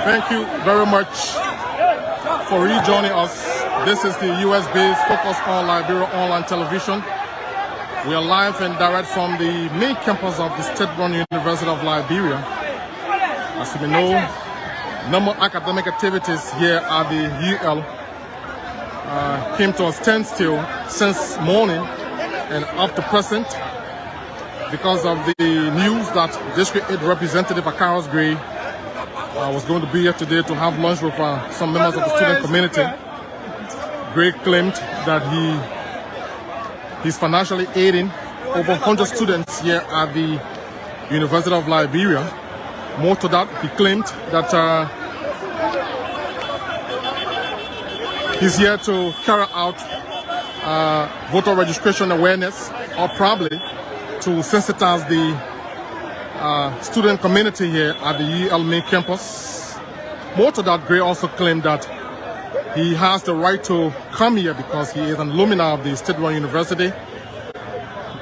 Thank you very much for rejoining us. This is the US-based Focus on Liberia online television. We are live and direct from the main campus of the state-run University of Liberia. As you may know, number of academic activities here at the UL came to a standstill since morning and up to present because of the news that District 8 Representative Akaros Gray was going to be here today to have lunch with some members of the student community. Gray claimed that he's financially aiding over 100 students here at the University of Liberia. More to that, he claimed that he's here to carry out voter registration awareness, or probably to sensitize the student community here at the UL main campus. More to that, Gray also claimed that he has the right to come here because he is an alumni of the state-run university.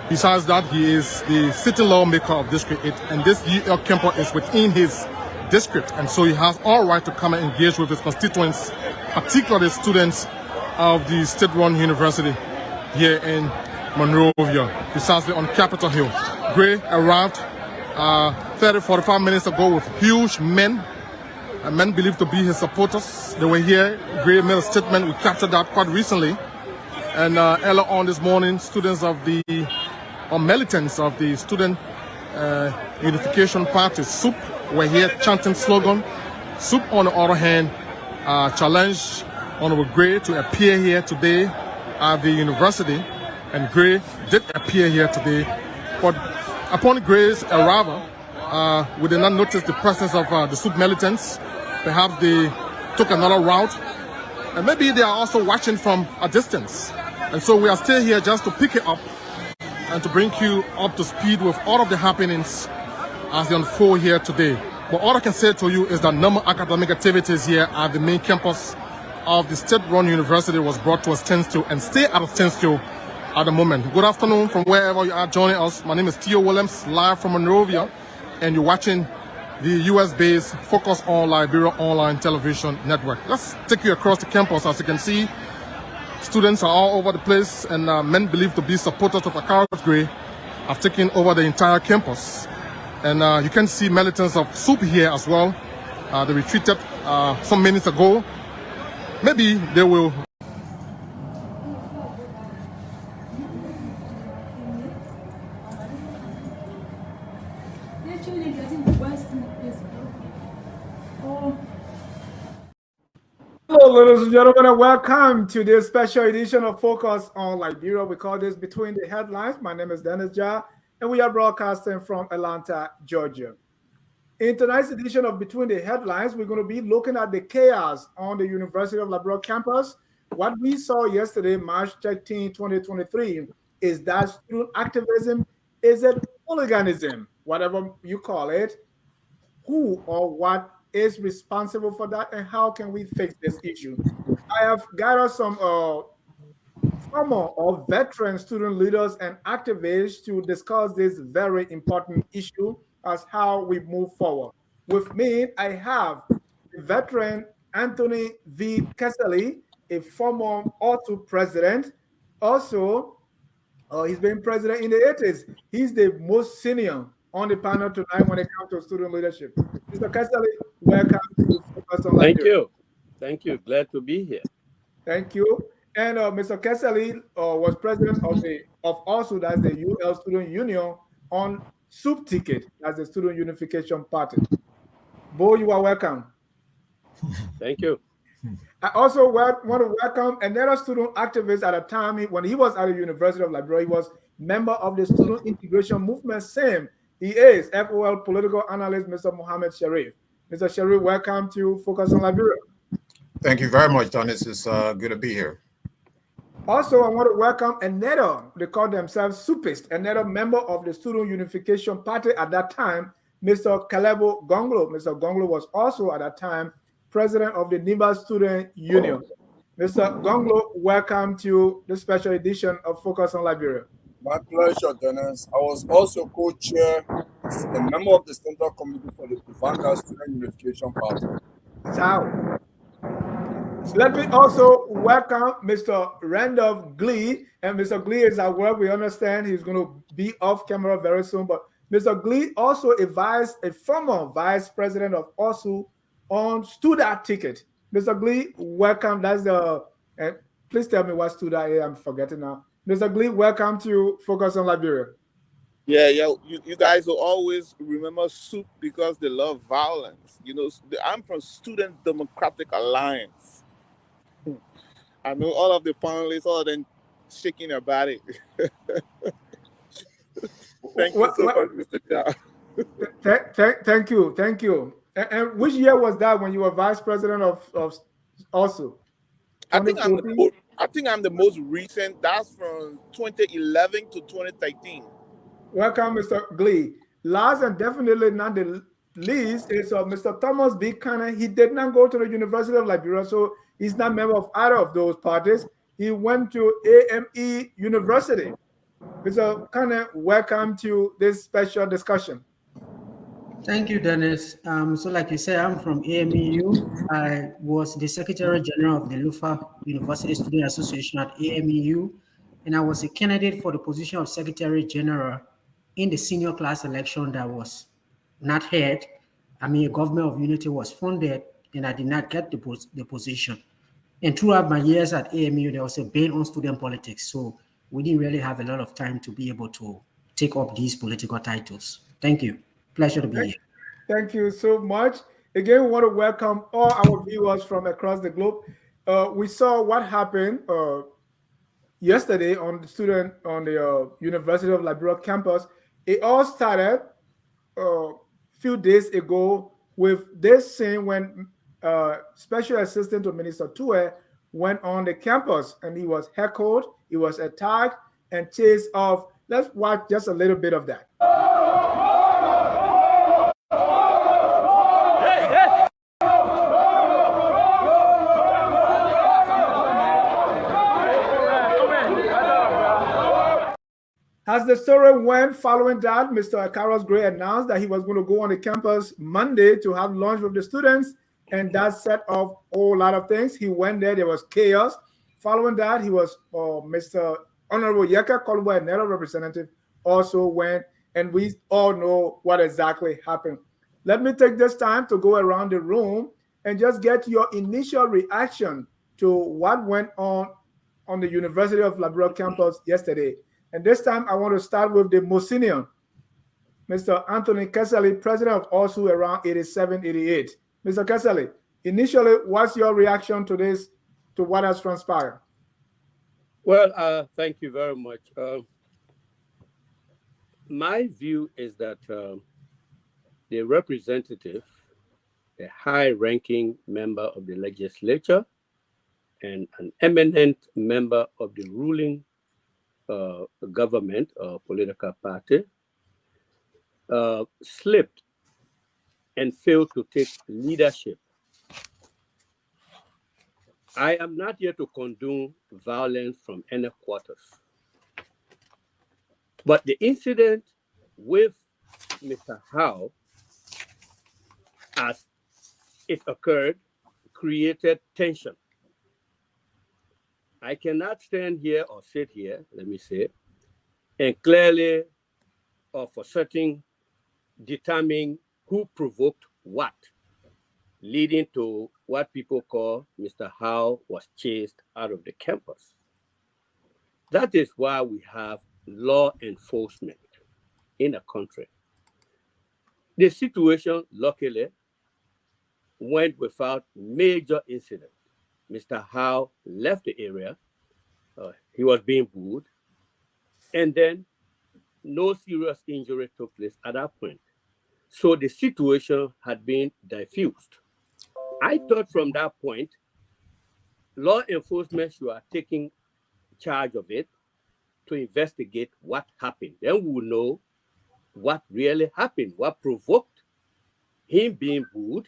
Besides that, he is the city lawmaker of District 8, and this UL campus is within his district, and so he has all right to come and engage with his constituents, particularly students of the state-run university here in Monrovia, precisely on Capitol Hill. Gray arrived 30-45 minutes ago with huge men believed to be his supporters. They were here. Gray made a statement. We captured that quite recently. And earlier on this morning, students of the, or militants of the Student Unification Party, SUP, were here chanting slogan. SUP, on the other hand, challenged Honorable Gray to appear here today at the university. And Gray did appear here today. But upon Gray's arrival, we did not notice the presence of the SUP militants. Perhaps they took another route. And maybe they are also watching from a distance. And so we are still here just to pick it up and to bring you up to speed with all of the happenings as they unfold here today. But all I can say to you is that number of academic activities here at the main campus of the state-run university was brought to a standstill and stay at a standstill at the moment. Good afternoon from wherever you are joining us. My name is Theo Williams, live from Monrovia, and you're watching the US-based Focus on Liberia online television network. Let's take you across the campus. As you can see, students are all over the place, and men believed to be supporters of Akaros Gray have taken over the entire campus. And you can see militants of SUP here as well. They retreated some minutes ago. Maybe they will. Hello, ladies and gentlemen, and welcome to this special edition of Focus on Liberia. We call this Between the Headlines. My name is Dennis Jah, and we are broadcasting from Atlanta, Georgia. In tonight's edition of Between the Headlines, we're going to be looking at the chaos on the University of Liberia campus. What we saw yesterday, March 13, 2023, is that student activism is a hooliganism, whatever you call it. Who or what is responsible for that, and how can we fix this issue? I have gathered some former or veteran student leaders and activists to discuss this very important issue as how we move forward. With me, I have the veteran Anthony V. Kesseley, a former OTU president. Also, he's been president in the 80s. He's the most senior on the panel tonight when it comes to student leadership. Mr. Kesseley, welcome to Focus on Liberia. Thank you. Thank you. Glad to be here. Thank you. And Mr. Kesseley was president of also, that's the UL Student Union, on SUP ticket, that's the Student Unification Party. Bo, you are welcome. Thank you. I also want to welcome another student activist at a time when he was at the University of Liberia. He was member of the Student Integration Movement, SAME. He is FOL political analyst, Mr. Mohammed Sharif. Mr. Sharif, welcome to Focus on Liberia. Thank you very much, Dennis. It's good to be here. Also, I want to welcome another, they call themselves SUPist, another member of the Student Unification Party at that time, Mr. Kalebo Gonglo. Mr. Gonglo was also at that time president of the NIBA Student Union. Mr. Gonglo, welcome to the special edition of Focus on Liberia. My pleasure, Dennis. I was also co-chair, a member of the Central Committee for the Vanguard Student Unification Party. Ciao. Let me also welcome Mr. Randolph Glee. And Mr. Glee is at work. We understand he's going to be off camera very soon. But Mr. Glee also advised a former vice president of OSU on student ticket. Mr. Glee, welcome. That's the, please tell me what student is. I'm forgetting now. Mr. Glee, welcome to Focus on Liberia. Yeah. You guys will always remember soup because they love violence. You know, I'm from Student Democratic Alliance. I know all of the panelists, all of them shaking their body. Thank you so much, Mr. Jha. Thank you. And which year was that when you were vice president of OSU? I think I'm the most recent. That's from 2011 to 2013. Welcome, Mr. Glee. Last and definitely not the least is Mr. Thomas B. Canner. He did not go to the University of Liberia, so he's not a member of either of those parties. He went to AME University. Mr. Canner, welcome to this special discussion. Thank you, Dennis. So like you said, I'm from AMEU. I was the Secretary General of the Lufa University Student Association at AMEU, and I was a candidate for the position of Secretary General in the senior class election that was not held. I mean, a government of unity was funded, and I did not get the position. And throughout my years at AMU, there was a ban on student politics, so we didn't really have a lot of time to be able to take up these political titles. Thank you. Pleasure to be here. Thank you so much. Again, we want to welcome all our viewers from across the globe. We saw what happened yesterday on the University of Liberia campus. It all started a few days ago with this scene when Special Assistant to Minister Tue went on the campus and he was heckled, he was attacked and chased off. Let's watch just a little bit of that. As the story went, following that, Mr. Carlos Gray announced that he was going to go on the campus Monday to have lunch with the students, and that set off a whole lot of things. He went there, there was chaos. Following that, he was Mr. Honorable Yeka Kolwa, another representative, also went, and we all know what exactly happened. Let me take this time to go around the room and just get your initial reaction to what went on the University of Liberia campus yesterday. And this time, I want to start with the most senior, Mr. Anthony Kesseley, president of OSU around 87, 88. Mr. Kesseley, initially, what's your reaction to this, to what has transpired? Well, thank you very much. My view is that the representative, a high-ranking member of the legislature, and an eminent member of the ruling government or political party slipped and failed to take leadership. I am not here to condone violence from any quarters. But the incident with Mr. Howe, as it occurred, created tension. I cannot stand here or sit here, let me say, and clearly or for certain determine who provoked what, leading to what people call Mr. Howe was chased out of the campus. That is why we have law enforcement in a country. The situation, luckily, went without major incident. Mr. Howe left the area. He was being booed. And then no serious injury took place at that point. So the situation had been diffused. I thought from that point, law enforcement should have taken charge of it to investigate what happened. Then we will know what really happened, what provoked him being booed,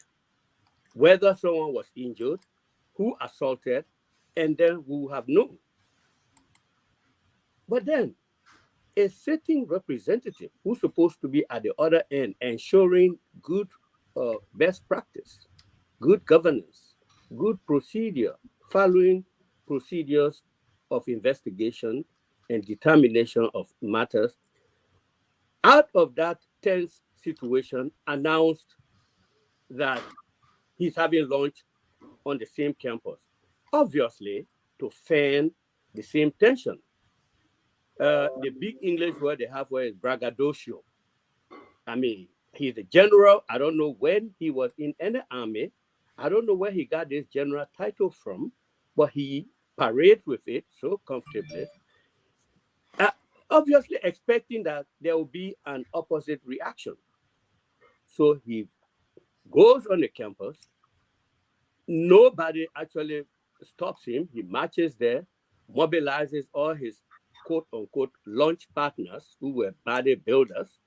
whether someone was injured, who assaulted, and then we would have known. But then, a sitting representative who's supposed to be at the other end, ensuring good best practice, good governance, good procedure, following procedures of investigation and determination of matters, out of that tense situation, announced that he's having lunch on the same campus, obviously to fan the same tension. The big English word they have where is braggadocio. I mean, he's a general. I don't know when he was in any army. I don't know where he got this general title from, but he parades with it so comfortably. Obviously expecting that there will be an opposite reaction. So he goes on the campus. Nobody actually stops him. He marches there, mobilizes all his quote unquote launch partners who were body builders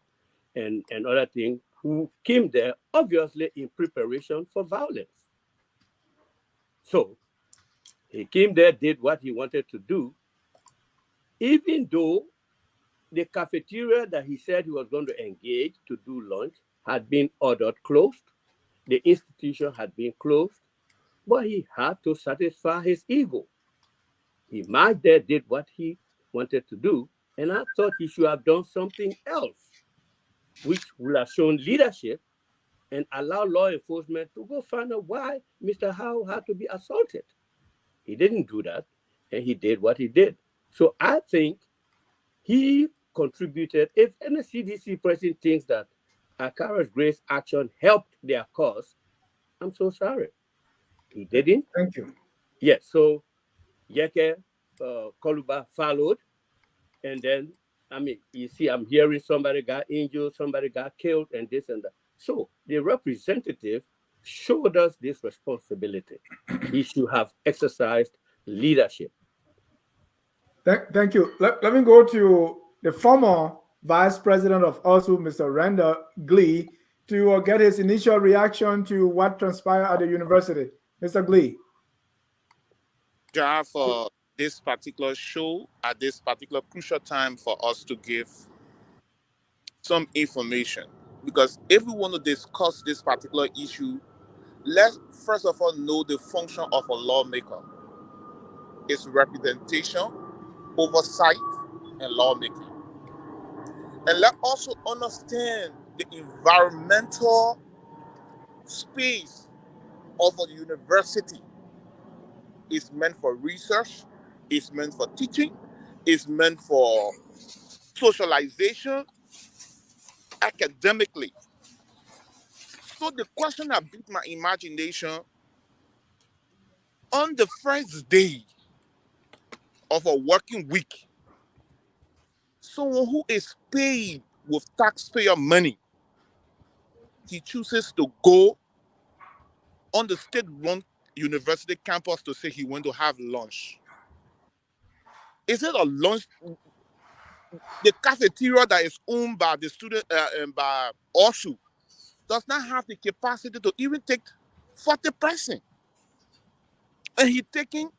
and other things who came there obviously in preparation for violence. So he came there, did what he wanted to do, even though the cafeteria that he said he was going to engage to do lunch had been ordered closed. The institution had been closed, but he had to satisfy his ego. He marched there, did what he wanted to do, and I thought he should have done something else, which would have shown leadership and allow law enforcement to go find out why Mr. Howe had to be assaulted. He didn't do that, and he did what he did. So I think he contributed. If any CDC person thinks that Akara's Grace action helped their cause, I'm so sorry. He didn't. Thank you. Yes, so Yeke Koluba followed, and then, I mean, you see, I'm hearing somebody got injured, somebody got killed, and this and that. So the representative showed us this responsibility. He should have exercised leadership. Thank you. Let me go to the former Vice President of ASU, Mr. Randall Glee, to get his initial reaction to what transpired at the university. Mr. Glee. Yeah, for this particular show at this particular crucial time for us to give some information. Because if we want to discuss this particular issue, let's first of all know the function of a lawmaker. It's representation, oversight, and lawmaking. And let's also understand the environmental space of a university. It's meant for research, it's meant for teaching, it's meant for socialization, academically. So the question that beat my imagination, on the first day of a working week, someone who is paid with taxpayer money, he chooses to go on the state-run university campus to say he went to have lunch. Is it a lunch? The cafeteria that is owned by the student and by ASU does not have the capacity to even take 40%. And he taking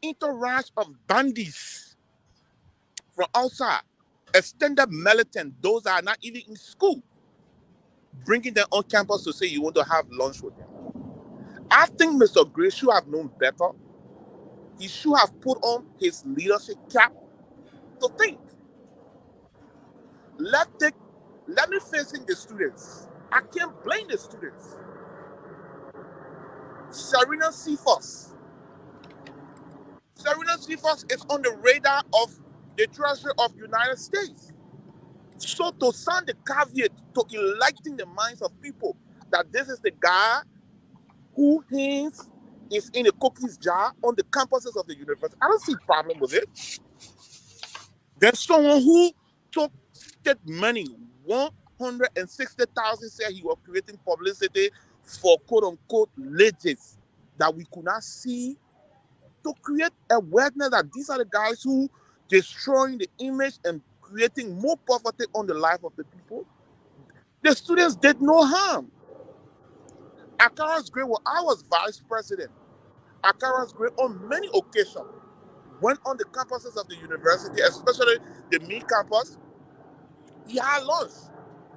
entourage of bandits from outside, extended militant, those that are not even in school, bringing them on campus to say you want to have lunch with them. I think Mr. Gray should have known better. He should have put on his leadership cap to think. Let me face the students. I can't blame the students. Serena Cephas. Serena Cephas is on the radar of the Treasury of the United States. So to sound the caveat to enlighten the minds of people that this is the guy who hands is in a cookies jar on the campuses of the university, I don't see a problem with it. There's someone who took state money, 160,000, said he was creating publicity for quote-unquote legends that we could not see, to create awareness that these are the guys who destroying the image and creating more poverty on the life of the people. The students did no harm. Akara's Great, when I was vice president, Akara's grade on many occasions went on the campuses of the university, especially the main campus. He had lunch.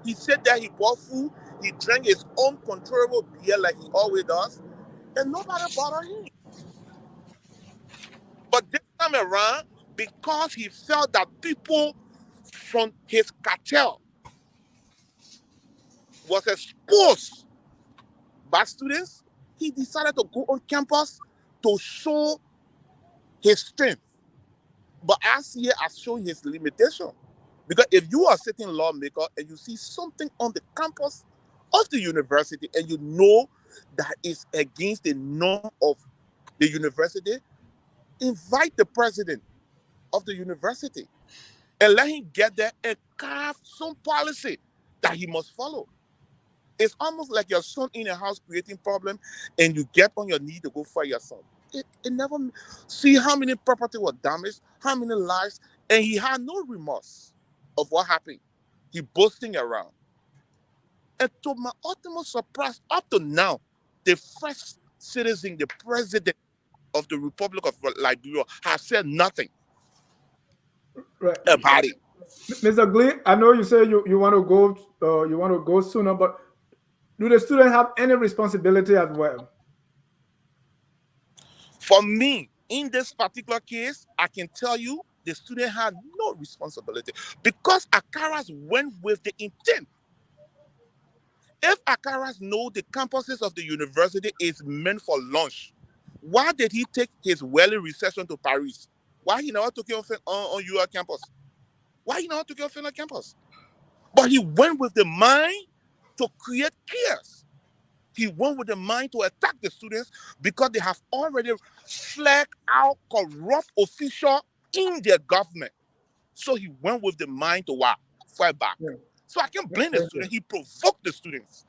He said that he bought food, he drank his own controllable beer like he always does, and nobody bothered him. But this time around, because he felt that people from his cartel was exposed by students, he decided to go on campus to show his strength. But as he has shown his limitation. Because if you are a sitting lawmaker and you see something on the campus of the university and you know that is against the norm of the university, invite the president of the university and let him get there and craft some policy that he must follow. It's almost like your son in a house creating problem and you get on your knee to go fight your son. It never see how many property was damaged, how many lives, and he had no remorse of what happened. He boasting around. And to my ultimate surprise, up to now, the first citizen, the president of the Republic of Liberia, has said nothing about it. Mr. Glee, I know you say you want to go sooner, but do the students have any responsibility as well? For me, in this particular case, I can tell you the student had no responsibility because Akaras went with the intent. If Akaras know the campuses of the university is meant for lunch, why did he take his early recession to Paris? Why he never took it on UR campus? Why he never took it on campus? But he went with the mind to create chaos. He went with the mind to attack the students because they have already flagged out corrupt officials in their government. So he went with the mind to fight back. Yeah. So I can't blame the student. He provoked the students.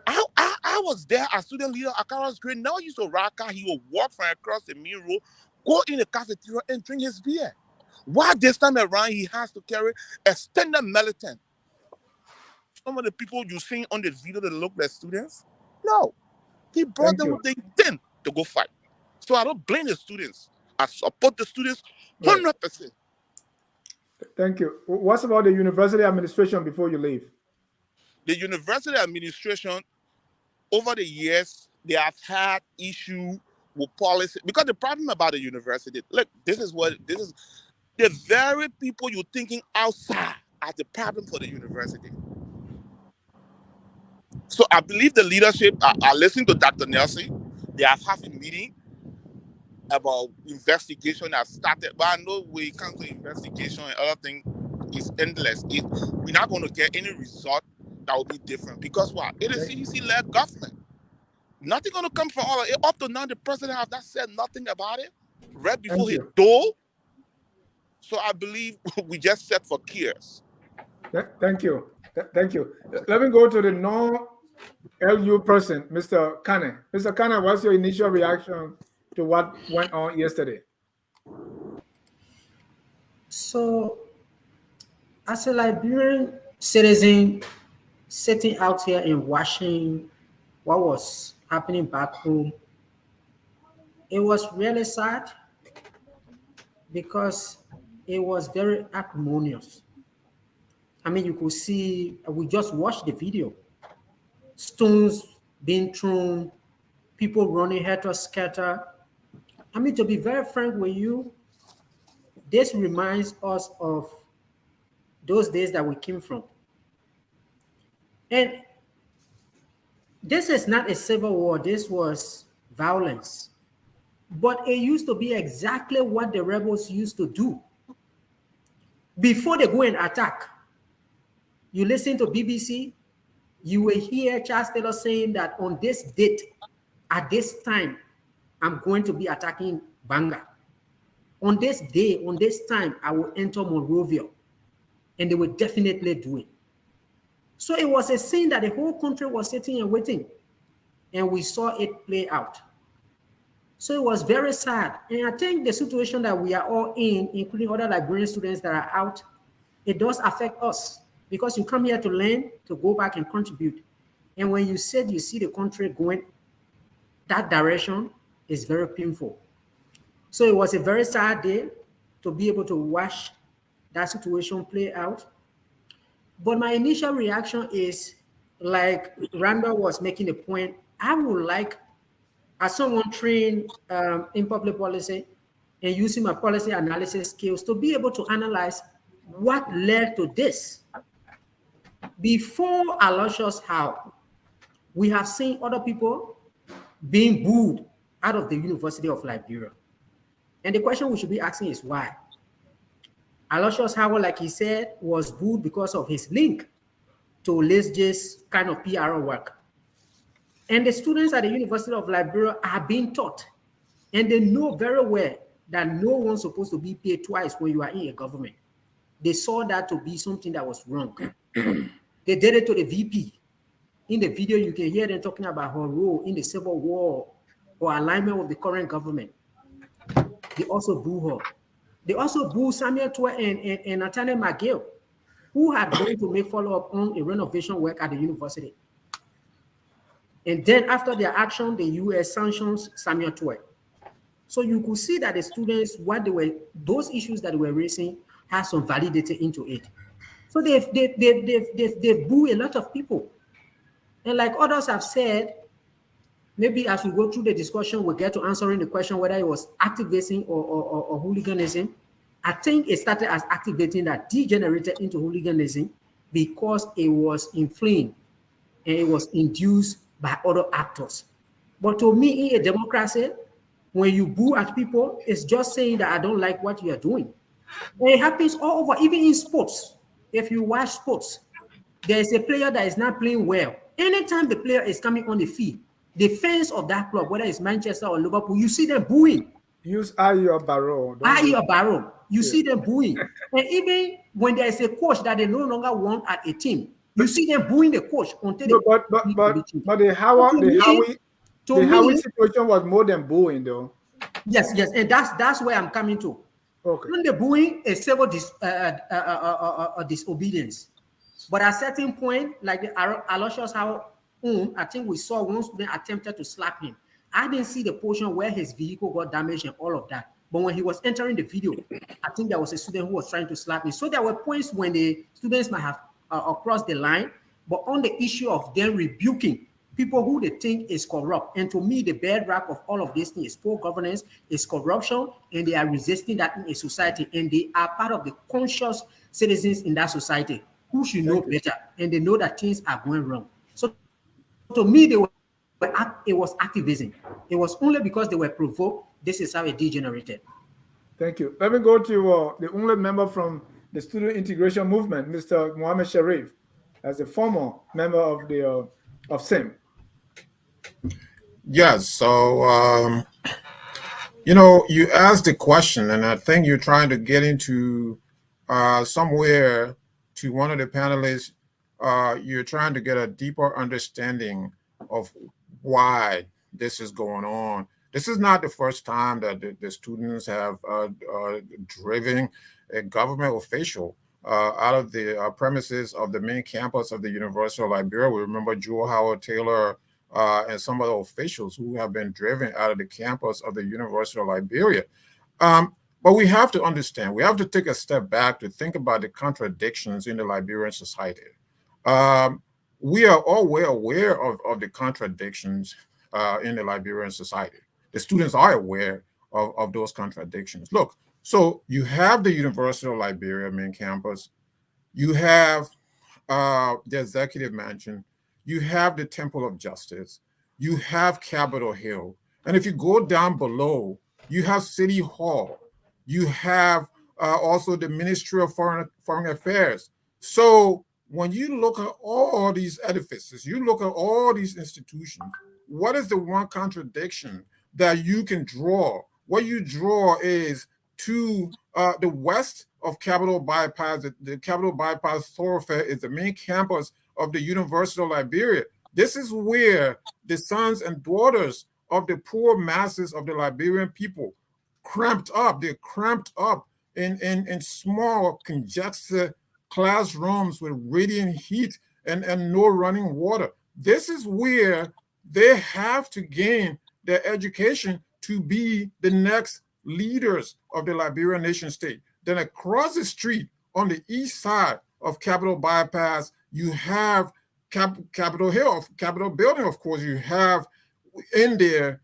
I was there as student leader at Akara's grade. Now he used to raka. He will walk from across the main road, go in the cafeteria and drink his beer. Why this time around he has to carry extended militant? Some of the people you see on the video that look like students, no. He brought them with the intent to go fight. So I don't blame the students. I support the students 100%. Thank you. What's about the university administration before you leave? The university administration, over the years, they have had issue with policy. Because the problem about the university, look, this is the very people you're thinking outside are the problem for the university. So I believe the leadership are listening to Dr. Nelson. They have had a meeting about investigation that started, but I know when it comes to investigation and other things, it's endless. We're not going to get any result that will be different because what? It is CEC-led government. Nothing going to come from all of it. Up to now, the president has not said nothing about it right before his door. So I believe we just set for chaos. Thank you. Thank you. Let me go to the non-LU person, Mr. Kane. Mr. Kane, what's your initial reaction to what went on yesterday? So, as a Liberian citizen sitting out here and watching what was happening back home, it was really sad because it was very acrimonious. I mean, you could see, we just watched the video. Stones being thrown, people running helter-skelter. I mean, to be very frank with you, this reminds us of those days that we came from. And this is not a civil war, this was violence. But it used to be exactly what the rebels used to do. Before they go and attack, you listen to BBC, you will hear Charles Taylor saying that on this date, at this time, I'm going to be attacking Banga. On this day, on this time, I will enter Monrovia. And they will definitely do it. So it was a scene that the whole country was sitting and waiting. And we saw it play out. So it was very sad. And I think the situation that we are all in, including other Liberian students that are out, it does affect us. Because you come here to learn, to go back and contribute. And when you said you see the country going, that direction is very painful. So it was a very sad day to be able to watch that situation play out. But my initial reaction is like Randall was making a point. I would like, as someone trained in public policy and using my policy analysis skills, to be able to analyze what led to this. Before Aloysius Howe, we have seen other people being booed out of the University of Liberia. And the question we should be asking is why? Aloysius Howe, like he said, was booed because of his link to Lesje's kind of PR work. And the students at the University of Liberia are being taught, and they know very well that no one's supposed to be paid twice when you are in a government. They saw that to be something that was wrong. They did it to the VP. In the video, you can hear them talking about her role in the civil war or alignment with the current government. They also boo her. They also boo Samuel Twe and Nathaniel McGill, who had gone to make follow-up on a renovation work at the university. And then after their action, the US sanctions Samuel Twe. So you could see that the students, those issues that they were raising had some validity into it. So they've booed a lot of people. And like others have said, maybe as we go through the discussion, we'll get to answering the question whether it was activism or hooliganism. I think it started as activating that degenerated into hooliganism because it was inflamed and it was induced by other actors. But to me, in a democracy, when you boo at people, it's just saying that I don't like what you are doing. And it happens all over, even in sports. If you watch sports, there is a player that is not playing well. Anytime the player is coming on the field, the fans of that club, whether it's Manchester or Liverpool, you see them booing. Use Ayo Barrow. Ayo Barrow. You see them booing. And even when there is a coach that they no longer want at a team, you see them booing the coach until but the Howie situation was more than booing, though. Yes, and that's where I'm coming to. Okay. When the booing is civil disobedience, but at a certain point, like the Aloysius Howe, I think we saw one student attempted to slap him. I didn't see the portion where his vehicle got damaged and all of that. But when he was entering the video, I think there was a student who was trying to slap me. So there were points when the students might have crossed the line, but on the issue of them rebuking people who they think is corrupt. And to me, the bedrock of all of this thing is poor governance, is corruption, and they are resisting that in a society. And they are part of the conscious citizens in that society who should know better, and they know that things are going wrong. So to me, it was activism. It was only because they were provoked. This is how it degenerated. Thank you. Let me go to the only member from the student integration movement, Mr. Mohammed Sharif, as a former member of the of SIM. Yes. So, you asked the question, and I think you're trying to get into somewhere to one of the panelists. You're trying to get a deeper understanding of why this is going on. This is not the first time that the students have driven a government official out of the premises of the main campus of the University of Liberia. We remember Jewel Howard Taylor and some other officials who have been driven out of the campus of the University of Liberia. But we have to understand, we have to take a step back to think about the contradictions in the Liberian society. We are all well aware of the contradictions in the Liberian society. The students are aware of those contradictions. Look, so you have the University of Liberia main campus, you have the executive mansion, you have the Temple of Justice, you have Capitol Hill, and if you go down below, you have City Hall, you have also the Ministry of Foreign Affairs. So when you look at all these edifices, you look at all these institutions, what is the one contradiction that you can draw? What you draw is to the west of Capitol Bypass. The Capitol Bypass thoroughfare is the main campus of the University of Liberia. This is where the sons and daughters of the poor masses of the Liberian people cramped up. They're cramped up in small, congested classrooms with radiant heat and no running water. This is where they have to gain their education to be the next leaders of the Liberian nation state. Then across the street on the east side of Capitol Bypass, you have Capitol Hill, Capitol Building, of course. You have in there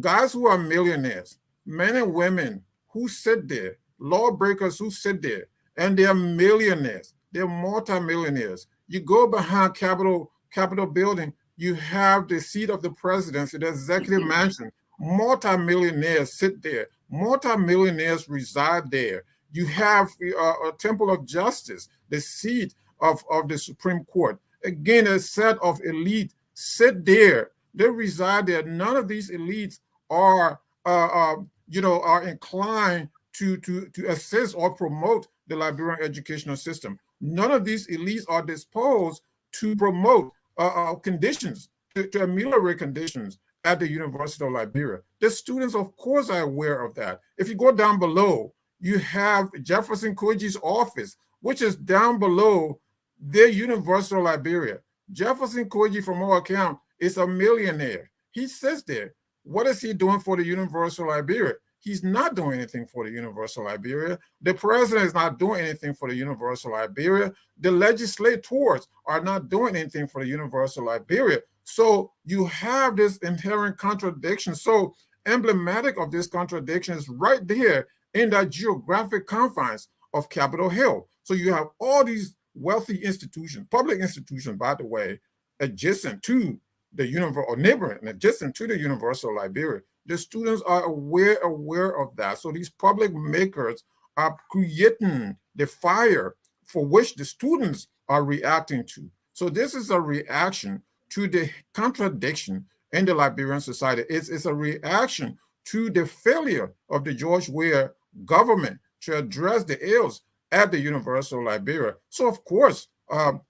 guys who are millionaires, men and women who sit there, lawbreakers who sit there, and they're millionaires. They're multimillionaires. You go behind Capitol Building, you have the seat of the presidency, the executive mansion. Multimillionaires sit there. Multimillionaires reside there. You have a Temple of Justice, the seat of the Supreme Court. Again, a set of elite sit there. They reside there. None of these elites are inclined to assist or promote the Liberian educational system. None of these elites are disposed to promote conditions, to ameliorate conditions at the University of Liberia. The students, of course, are aware of that. If you go down below, you have Jefferson Koji's office, which is down below the University of Liberia. Jefferson Koji, from all accounts, is a millionaire. He sits there. What is he doing for the University of Liberia? He's not doing anything for the University of Liberia. The president is not doing anything for the University of Liberia. The legislators are not doing anything for the University of Liberia. So you have this inherent contradiction. So emblematic of this contradiction is right there in that geographic confines of Capitol Hill. So you have all these wealthy institutions, public institutions, by the way, adjacent to the university or neighboring, adjacent to the University of Liberia. The students are aware of that. So these public makers are creating the fire for which the students are reacting to. So this is a reaction to the contradiction in the Liberian society. It's a reaction to the failure of the George Weah government to address the ills at the University of Liberia. So of course,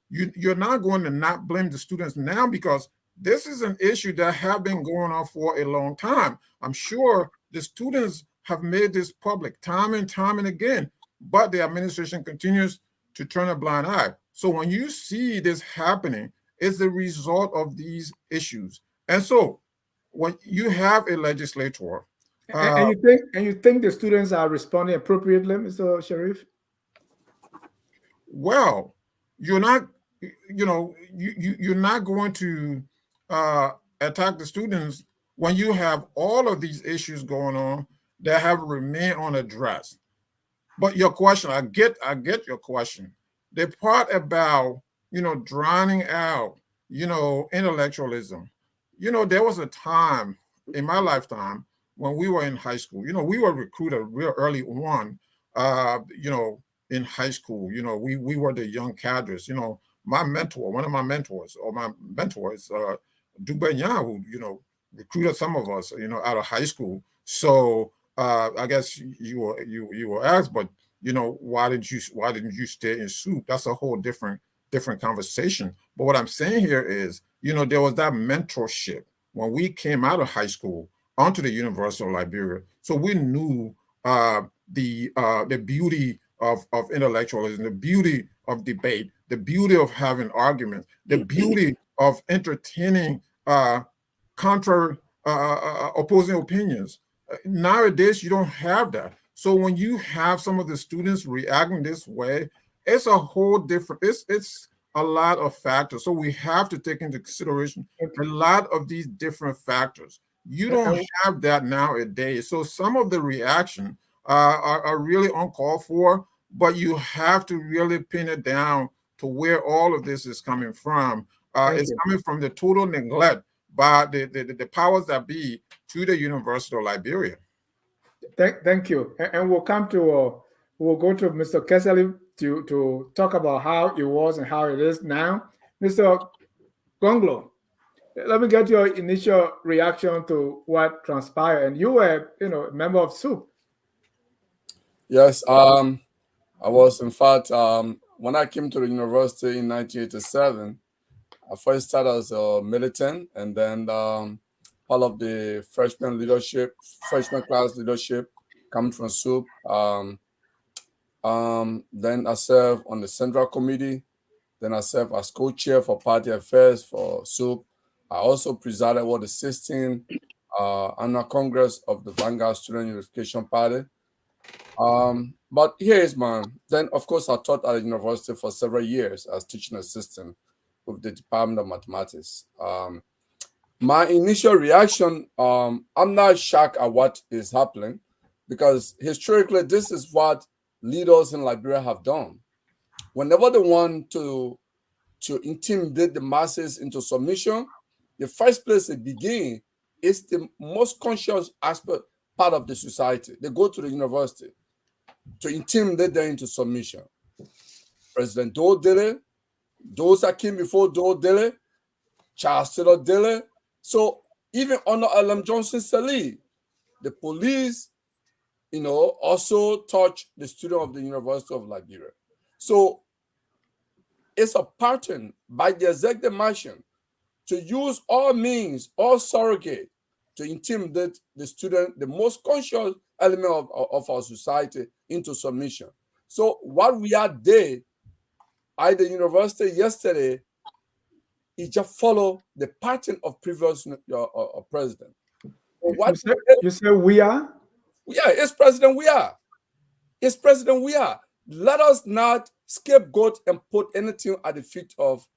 you're not going to not blame the students now, because this is an issue that have been going on for a long time. I'm sure the students have made this public time and again, but the administration continues to turn a blind eye. So when you see this happening, it's the result of these issues. And so when you have a legislator, and you think the students are responding appropriately, Mr. Sharif? Well, you're not going to attack the students when you have all of these issues going on that have remained unaddressed. But your question, I get your question. The part about drowning out intellectualism. There was a time in my lifetime when we were in high school. We were recruited real early on. In high school, we were the young cadres. My mentor, one of my mentors, or my mentors, Dubenya, who recruited some of us, out of high school. So I guess you were asked, but why didn't you stay in soup? That's a whole different conversation. But what I'm saying here is, there was that mentorship when we came out of high school onto the University of Liberia. So we knew the beauty of intellectualism, the beauty of debate, the beauty of having arguments, the beauty of entertaining contrary opposing opinions. Nowadays, you don't have that. So when you have some of the students reacting this way, it's a whole different, it's a lot of factors. So we have to take into consideration a lot of these different factors. You don't have that nowadays. So some of the reaction are really uncalled for, but you have to really pin it down to where all of this is coming from. It's coming from the total neglect by the powers that be to the University of Liberia. Thank you. And we'll come to, we'll go to Mr. Kesali to talk about how it was and how it is now. Mr. Gonglo, let me get your initial reaction to what transpired. And you were, a member of SOUP. Yes, I was, in fact, when I came to the university in 1987, I first started as a militant, and then part of the freshman class leadership coming from SOUP. Then I served on the Central Committee. Then I served as co-chair for party affairs for SOUP. I also presided over the 16 annual Congress of the Vanguard Student Unification Party. But here is then of course I taught at the university for several years as teaching assistant with the Department of Mathematics. My initial reaction, I'm not shocked at what is happening because historically this is what leaders in Liberia have done. Whenever they want to intimidate the masses into submission, the first place they begin is the most conscious aspect part of the society. They go to the university to intimidate them into submission. President Doe did it. Those that came before Doe did it. Charles Taylor did it. So even under L.M. Johnson Sirleaf, the police, also touched the student of the University of Liberia. So it's a pattern by the executive mansion to use all means, all surrogate to intimidate the student, the most conscious element of our society, into submission. So what we did at the university yesterday is just follow the pattern of previous president. You say we are? Yeah, it's president we are. It's president we are. Let us not scapegoat and put anything at the feet of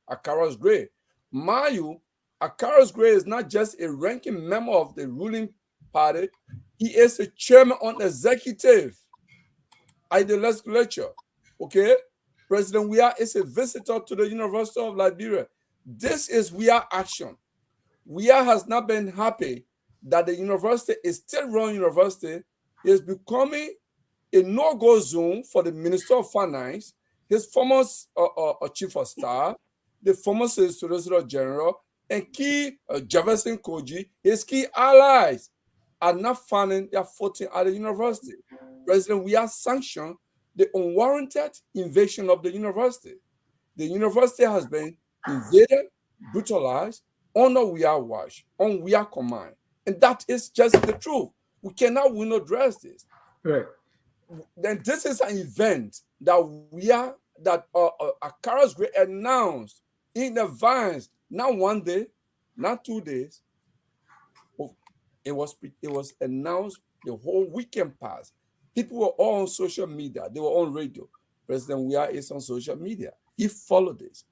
Akaras Gray. Mayu, Akaras Gray is not just a ranking member of the ruling party, he is a chairman on executive at the legislature. Okay? President Weah is a visitor to the University of Liberia. This is Weah action. Weah has not been happy that the university is still run university. He is becoming a no-go zone for the Minister of Finance, his former chief of staff, the former Solicitor General, and key Jefferson Koji, his key allies are not finding their footing at the university. President Weah sanctioned the unwarranted invasion of the university. The university has been invaded, brutalized, under Weah watch, on Weah command. And that is just the truth. We cannot win or address this. Right. Then this is an event that Akaras Gray announced in advance, not one day, not 2 days. It was announced the whole weekend passed. People were all on social media. They were on radio. President Weah is on social media. He followed this.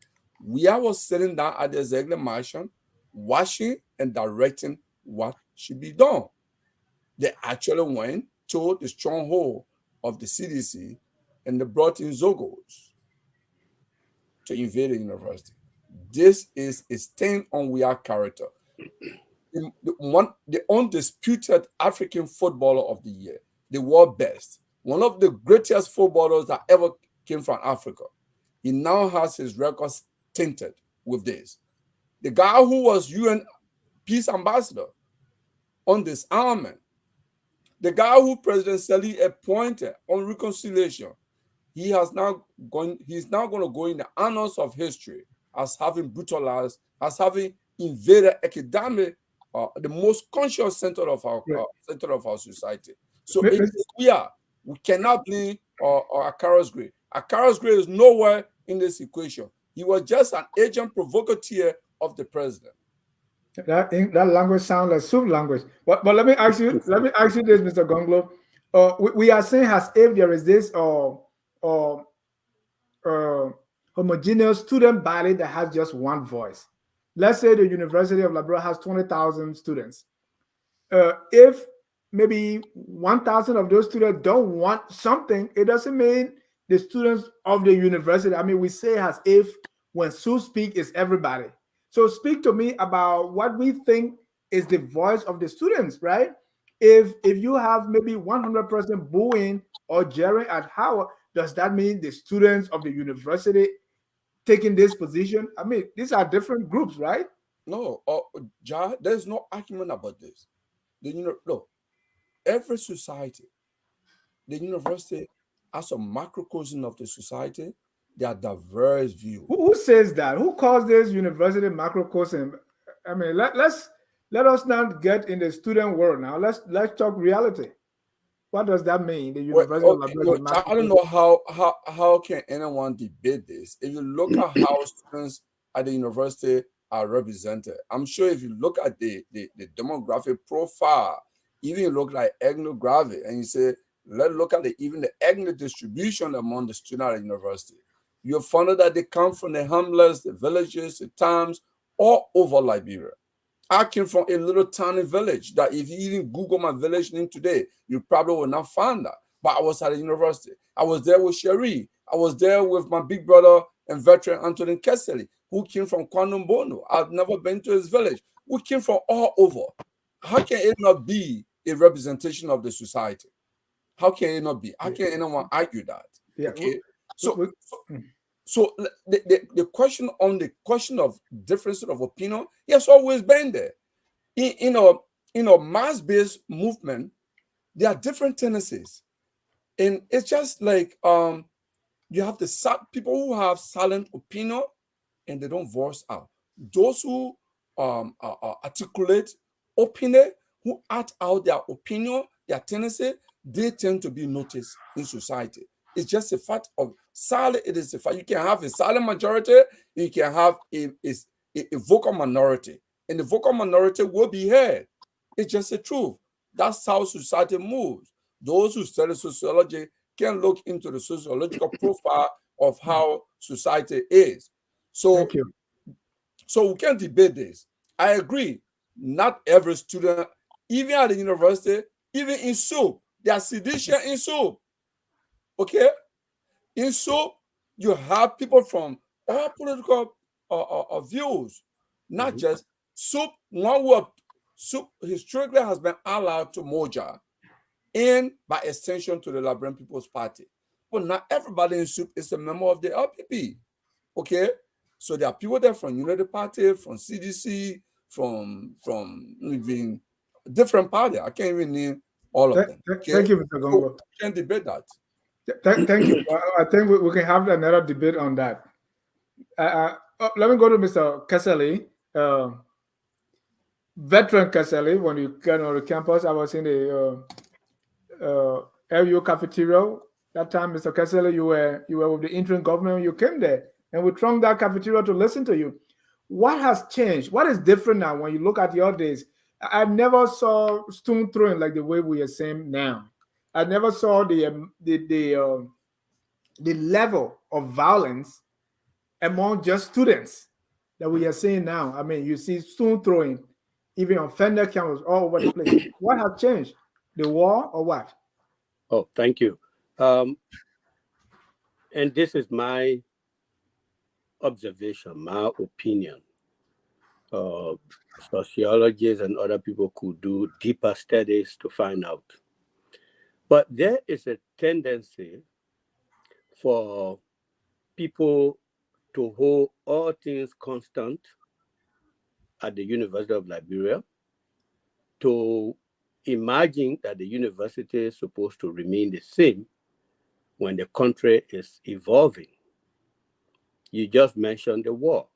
Weah was sitting down at the executive mansion, watching and directing what should be done. They actually went to the stronghold of the CDC and they brought in Zogos to invade the university. This is a stain on Weah character. The undisputed African footballer of the year, the world best, one of the greatest footballers that ever came from Africa. He now has his records tainted with this. The guy who was UN peace ambassador on disarmament, the guy who President Sirleaf appointed on reconciliation, he's now going to go in the annals of history as having brutalized, as having invaded academic, the most conscious center of our society. So we cannot blame Akaras Gray. Akaras Gray is nowhere in this equation. He was just an agent provocateur of the president. That language sounds like soup language. But let me ask you, this, Mr. Gonglo. We are saying as if there is this homogeneous student body that has just one voice. Let's say the University of Liberia has 20,000 students. If maybe 1,000 of those students don't want something, it doesn't mean the students of the university. I mean, we say as if when Sue speak is everybody. So speak to me about what we think is the voice of the students, right? If you have maybe 100% booing or jeering at Howard, does that mean the students of the university taking this position? I mean, these are different groups, right? No, there's no argument about this. Every society, the university as a macrocosm of the society, there are diverse views. Who says that? Who calls this university macrocosm? I mean, let us not get in the student world now. Let's talk reality. What does that mean? The university of Liberia. I don't know how can anyone debate this. If you look at how students at the university are represented. I'm sure if you look at the demographic profile, even you look like ethnographic, and you say, let's look at even the ethnic distribution among the students at the university, you'll find out that they come from the hamlets, the villages, the towns, all over Liberia. I came from a little tiny village that if you even Google my village name today, you probably will not find that. But I was at the university. I was there with Cherie. I was there with my big brother and veteran Anthony Kessely, who came from Kwanumbono. I've never been to his village. We came from all over. How can it not be a representation of the society? How can it not be? How can anyone argue that? Yeah. Okay. So the question of difference of opinion, has always been there. In a mass-based movement, there are different tendencies. And it's just like you have the people who have silent opinion and they don't voice out. Those who articulate opinion, who act out their opinion, their tendency, they tend to be noticed in society. It's just a fact of silent. It is a fact. You can have a silent majority, you can have a vocal minority, and the vocal minority will be heard. It's just the truth. That's how society moves. Those who study sociology can look into the sociological profile of how society is. So, thank you. So we can debate this. I agree. Not every student, even at the university, even in SOAP, there are sedition in SOAP. Okay? In SOAP, you have people from all political views, not just SOAP. One word, SOAP historically has been allowed to Moja and by extension to the Liberian People's Party. But not everybody in SOAP is a member of the LPP. Okay? So there are people there from Unity Party, from CDC, from even different party. I can't even name all of them. Okay? Thank you, Mr. Gongo. So we can debate that. Thank you. I think we can have another debate on that. Let me go to Mr. Kessely, veteran Kessely. When you got on the campus, I was in the LU cafeteria. That time, Mr. Kessely, you were with the interim government when you came there, and we thronged that cafeteria to listen to you. What has changed? What is different now when you look at your days? I never saw stone throwing like the way we are seeing now. I never saw the level of violence among just students that we are seeing now. I mean, you see stone throwing, even on Fender cameras all over the place. What has changed? The war or what? Oh, thank you. And this is my observation, my opinion. Sociologists and other people could do deeper studies to find out. But there is a tendency for people to hold all things constant at the University of Liberia, to imagine that the university is supposed to remain the same when the country is evolving. You just mentioned the war.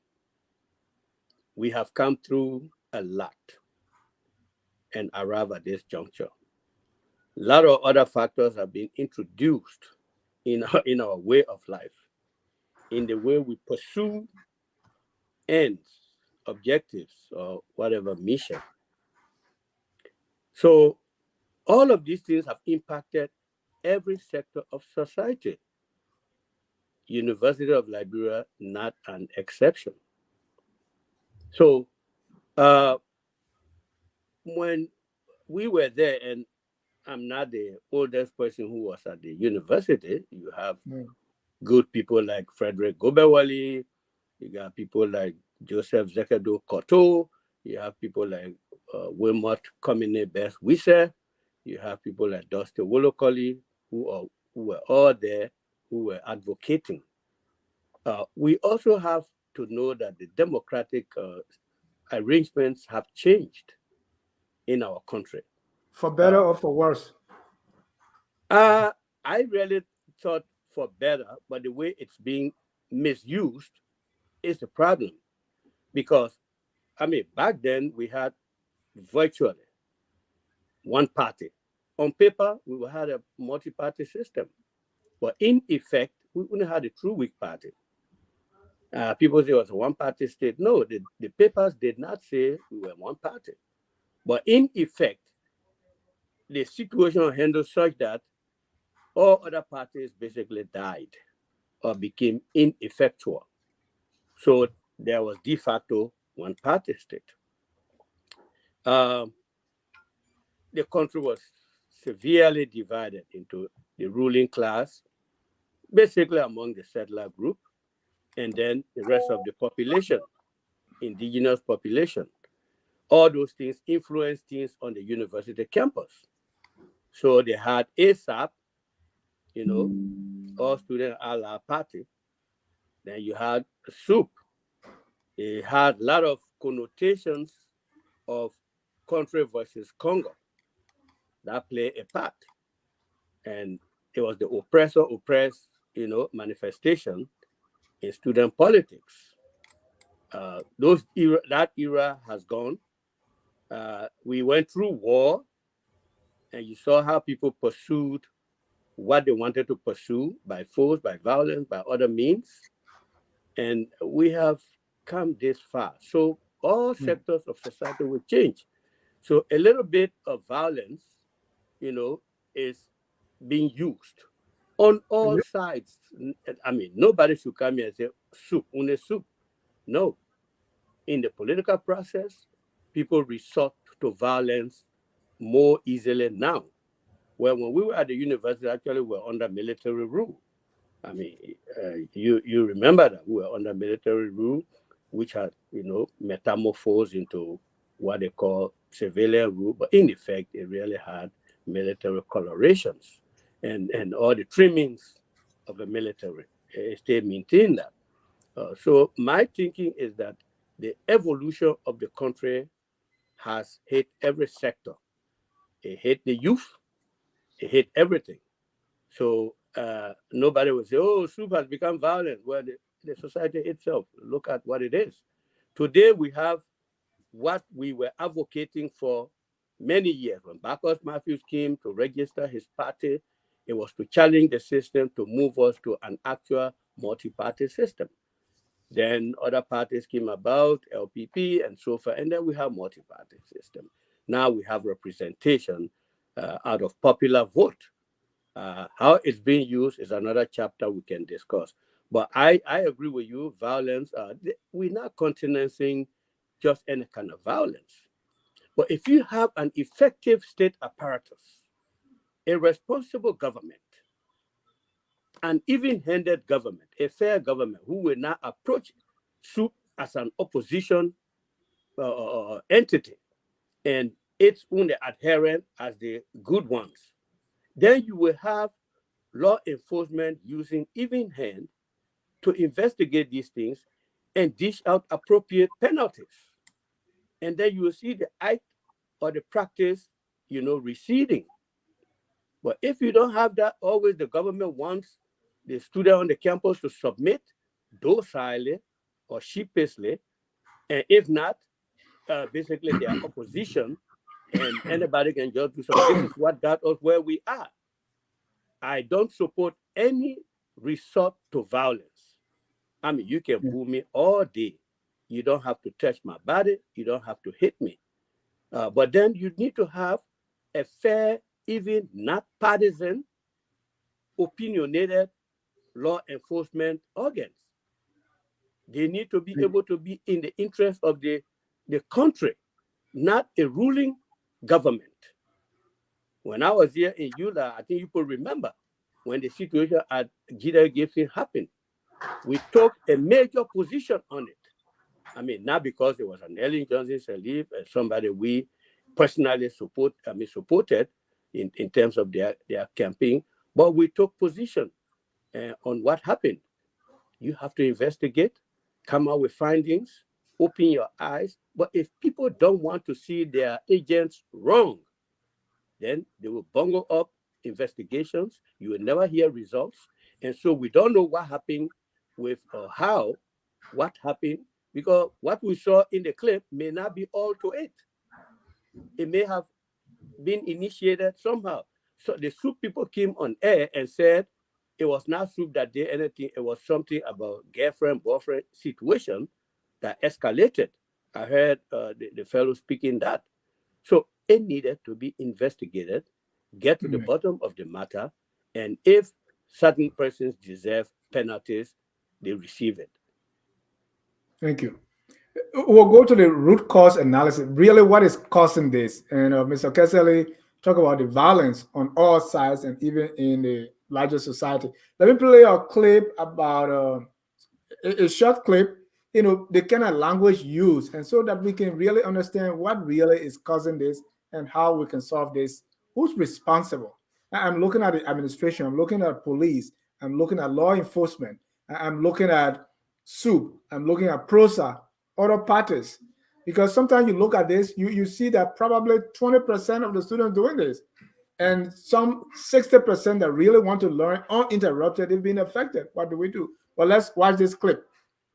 We have come through a lot and arrived at this juncture. A lot of other factors have been introduced in our way of life, in the way we pursue ends, objectives, or whatever mission. So all of these things have impacted every sector of society. University of Liberia, not an exception. So when we were there, and I'm not the oldest person who was at the university, you have good people like Frederick Gobewali, you got people like Joseph Zekedo Koto, you have people like Wilmot Komine Best Wisse, you have people like Dusty Wolokoli, who were all there, who were advocating. We also have to know that the democratic arrangements have changed in our country. For better or for worse? I really thought for better, but the way it's being misused is the problem. Because, I mean, back then we had virtually one party. On paper, we had a multi-party system. But in effect, we only had a true weak party. People say it was a one-party state. No, the papers did not say we were one party. But in effect, the situation was handled such that all other parties basically died or became ineffectual. So there was de facto one-party state. The country was severely divided into the ruling class, basically among the settler group, and then the rest of the population, indigenous population. All those things influenced things on the university campus. So they had ASAP, all student à la party. Then you had SOUP. It had a lot of connotations of country versus Congo. That played a part. And it was the oppressor-oppressed, manifestation in student politics. That era has gone. We went through war, and you saw how people pursued what they wanted to pursue by force, by violence, by other means. And we have come this far. So all sectors of society will change. So a little bit of violence, is being used on all sides. I mean, nobody should come here and say, soup. No. In the political process, people resort to violence more easily now. Well, when we were at the university, actually, we were under military rule. I mean, you remember that we were under military rule, which had, metamorphosed into what they call civilian rule, but in effect, it really had military colorations and all the trimmings of the military. They maintained that. So my thinking is that the evolution of the country has hit every sector. It hit the youth. It hit everything. So nobody will say, oh, soup has become violent. Well, the society itself, look at what it is. Today, we have what we were advocating for many years. When Bacchus Matthews came to register his party, it was to challenge the system to move us to an actual multi-party system. Then other parties came about, LPP and so forth, and then we have multi-party system. Now we have representation out of popular vote. How it's being used is another chapter we can discuss. But I agree with you, violence, we're not countenancing just any kind of violence. But if you have an effective state apparatus, a responsible government, an even-handed government, a fair government who will not approach soup as an opposition entity and its own adherent as the good ones, then you will have law enforcement using even hand to investigate these things and dish out appropriate penalties. And then you will see the act or the practice, receding. But if you don't have that, always the government wants the student on the campus to submit docilely or sheepishly, and if not, basically they are opposition, and anybody can just do something. This is what got us where we are. I don't support any resort to violence. I mean, you can boo me all day. You don't have to touch my body. You don't have to hit me. But then you need to have a fair, even not partisan, opinionated law enforcement organs. They need to be able to be in the interest of the country, not a ruling government. When I was here in Eula, I think you could remember when the situation at Gita Gibson happened, we took a major position on it. I mean, not because it was an Ellen Johnson Sirleaf, somebody we personally supported in terms of their campaign, but we took position on what happened. You have to investigate, come out with findings, open your eyes. But if people don't want to see their agents wrong, then they will bungle up investigations. You will never hear results. And so we don't know what happened with what happened, because what we saw in the clip may not be all to it. It may have been initiated somehow. So the soup people came on air and said it was not soup that did anything. It was something about girlfriend, boyfriend situation that escalated. I heard the fellow speaking that. So it needed to be investigated, get to the bottom of the matter, and if certain persons deserve penalties, they receive it. Thank you. We'll go to the root cause analysis. Really, what is causing this? And Mr. Kessley talk about the violence on all sides and even in the larger society. Let me play a clip about a short clip, the kind of language used, and so that we can really understand what really is causing this and how we can solve this. Who's responsible? I'm looking at the administration, I'm looking at police, I'm looking at law enforcement, I'm looking at SUP, I'm looking at PROSA, other parties. Because sometimes you look at this, you see that probably 20% of the students doing this, and some 60% that really want to learn uninterrupted is being affected. What do we do? Well, let's watch this clip.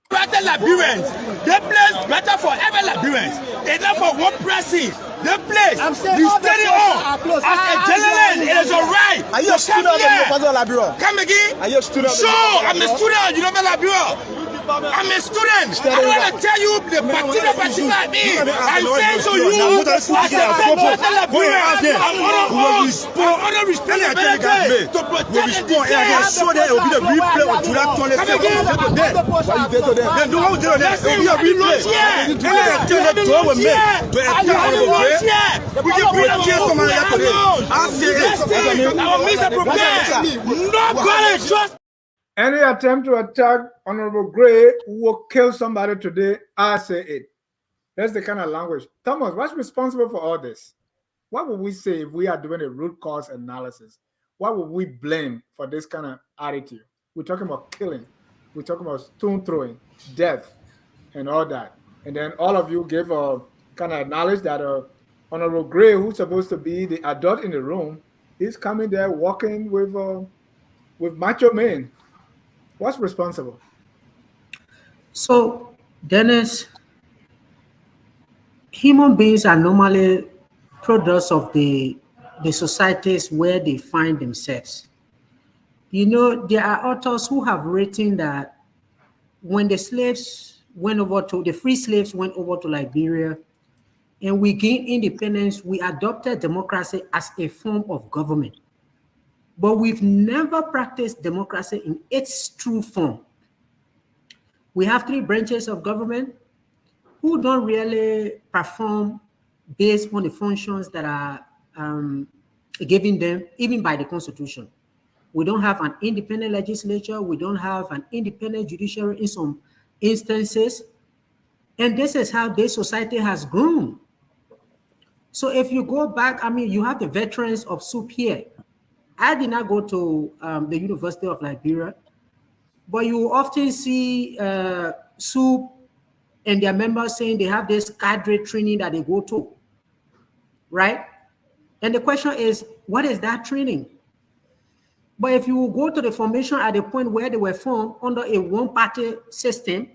Better Liberians, the place better for every Liberians. Enough for one person. The place we study on. As a gentleman, it is your right. Are you a student of the Liberia? Come again? Are you a student? So I'm a student. You know me, Liberia. I'm a student. I don't want to tell you the particular person like me. I'm saying to you, as a Liberian, I'm on a responsibility to protect the Any attempt to attack Honorable Gray will kill somebody today. I say it. That's the kind of language. Thomas, what's responsible for all this? What would we say if we are doing a root cause analysis? What would we blame for this kind of attitude? We're talking about killing. We're talking about stone throwing, death, and all that. And then all of you give a kind of knowledge that Honorable Gray, who's supposed to be the adult in the room, is coming there walking with macho men. What's responsible? So, Dennis, human beings are normally products of the societies where they find themselves. There are authors who have written that when the free slaves went over to Liberia and we gained independence, we adopted democracy as a form of government. But we've never practiced democracy in its true form. We have 3 branches of government who don't really perform based on the functions that are given them, even by the Constitution. We don't have an independent legislature. We don't have an independent judiciary in some instances. And this is how this society has grown. So if you go back, you have the veterans of SUP here. I did not go to the University of Liberia, but you often see SUP and their members saying they have this cadre training that they go to, right? And the question is, what is that training? But if you go to the formation at the point where they were formed under a one-party system,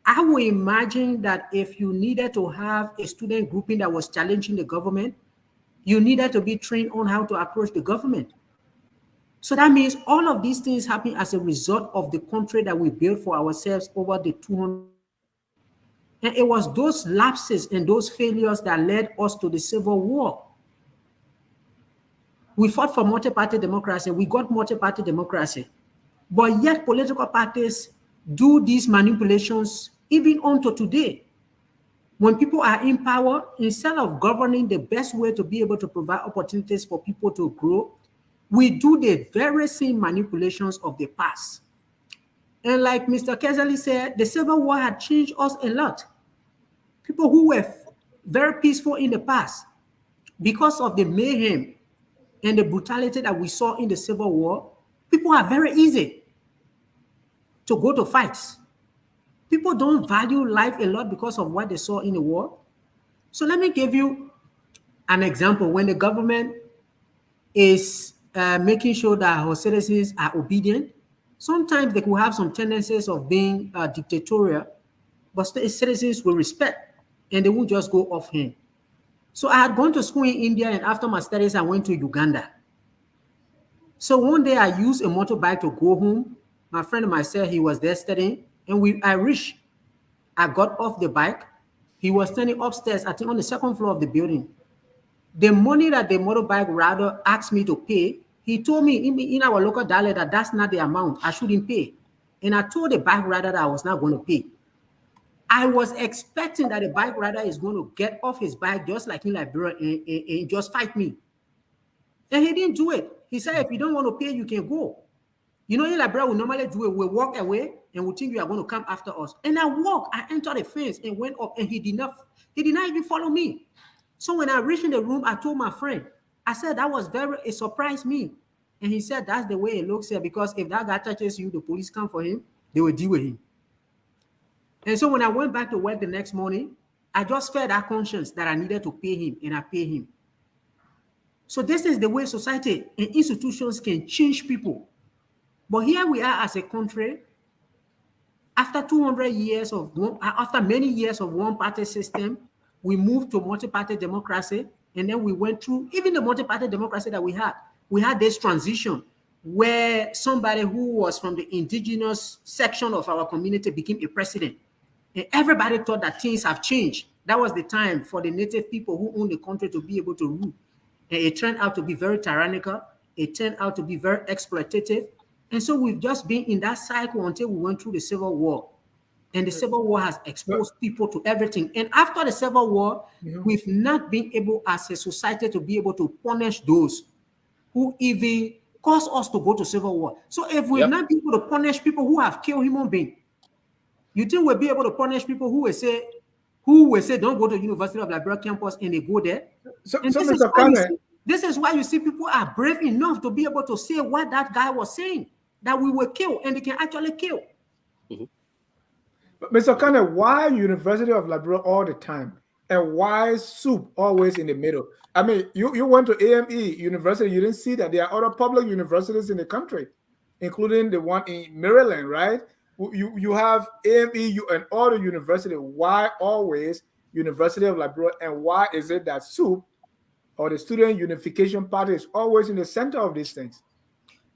I would imagine that if you needed to have a student grouping that was challenging the government, you needed to be trained on how to approach the government. So that means all of these things happen as a result of the country that we built for ourselves over the 200. And it was those lapses and those failures that led us to the Civil War. We fought for multi-party democracy. We got multi-party democracy. But yet political parties do these manipulations even unto today. When people are in power, instead of governing the best way to be able to provide opportunities for people to grow, we do the very same manipulations of the past. And like Mr. Kessley said, the Civil War had changed us a lot. People who were very peaceful in the past, because of the mayhem and the brutality that we saw in the Civil War, people are very easy to go to fights. People don't value life a lot because of what they saw in the war. So let me give you an example. When the government is making sure that our citizens are obedient, sometimes they could have some tendencies of being dictatorial, but citizens will respect and they won't just go offhand. So I had gone to school in India, and after my studies, I went to Uganda. So one day I used a motorbike to go home. My friend of mine said he was there studying, and I reached. I got off the bike. He was standing upstairs, I think on the second floor of the building. The money that the motorbike rider asked me to pay, he told me in our local dialect that that's not the amount I shouldn't pay. And I told the bike rider that I was not going to pay. I was expecting that the bike rider is going to get off his bike just like in Liberia and just fight me. And he didn't do it. He said, if you don't want to pay, you can go. You know, in Liberia, we normally do it. We walk away and we think you are going to come after us. And I walked, I entered the fence and went up, and he did not even follow me. So when I reached in the room, I told my friend, I said, it surprised me. And he said, that's the way it looks here, because if that guy touches you, the police come for him, they will deal with him. And so when I went back to work the next morning, I just felt that conscience that I needed to pay him, and I paid him. So this is the way society and institutions can change people. But here we are as a country, after 200 years after many years of one-party system, we moved to multi-party democracy, and then we went through even the multi-party democracy that we had. We had this transition where somebody who was from the indigenous section of our community became a president. And everybody thought that things have changed. That was the time for the native people who owned the country to be able to rule. And it turned out to be very tyrannical. It turned out to be very exploitative. And so we've just been in that cycle until we went through the Civil War. And the Civil War has exposed people to everything. And after the Civil War, we've not been able as a society to be able to punish those who even caused us to go to Civil War. So if we've not been able to punish people who have killed human beings, you think we'll be able to punish people who will say don't go to University of Liberia campus and they go there? So And this is why you see people are brave enough to be able to say what that guy was saying, that we will kill, and they can actually kill. But Mr. Kane, why University of Liberia all the time? And why soup always in the middle? I mean, you went to AME University, you didn't see that there are other public universities in the country, including the one in Maryland, right? You have AME and other university. Why always University of Liberia? And why is it that soup or the Student Unification Party is always in the center of these things?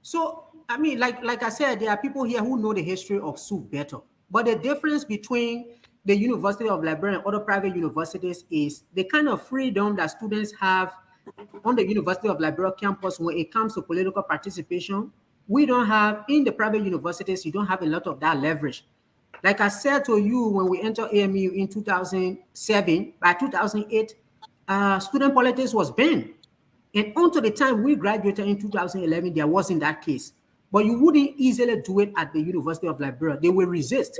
So, I mean, like I said, there are people here who know the history of soup better. But the difference between the University of Liberia and other private universities is the kind of freedom that students have on the University of Liberia campus when it comes to political participation. We don't have, in the private universities, you don't have a lot of that leverage. Like I said to you, when we entered AMU in 2007, by 2008, student politics was banned. And until the time we graduated in 2011, there wasn't that case. But you wouldn't easily do it at the University of Liberia. They will resist,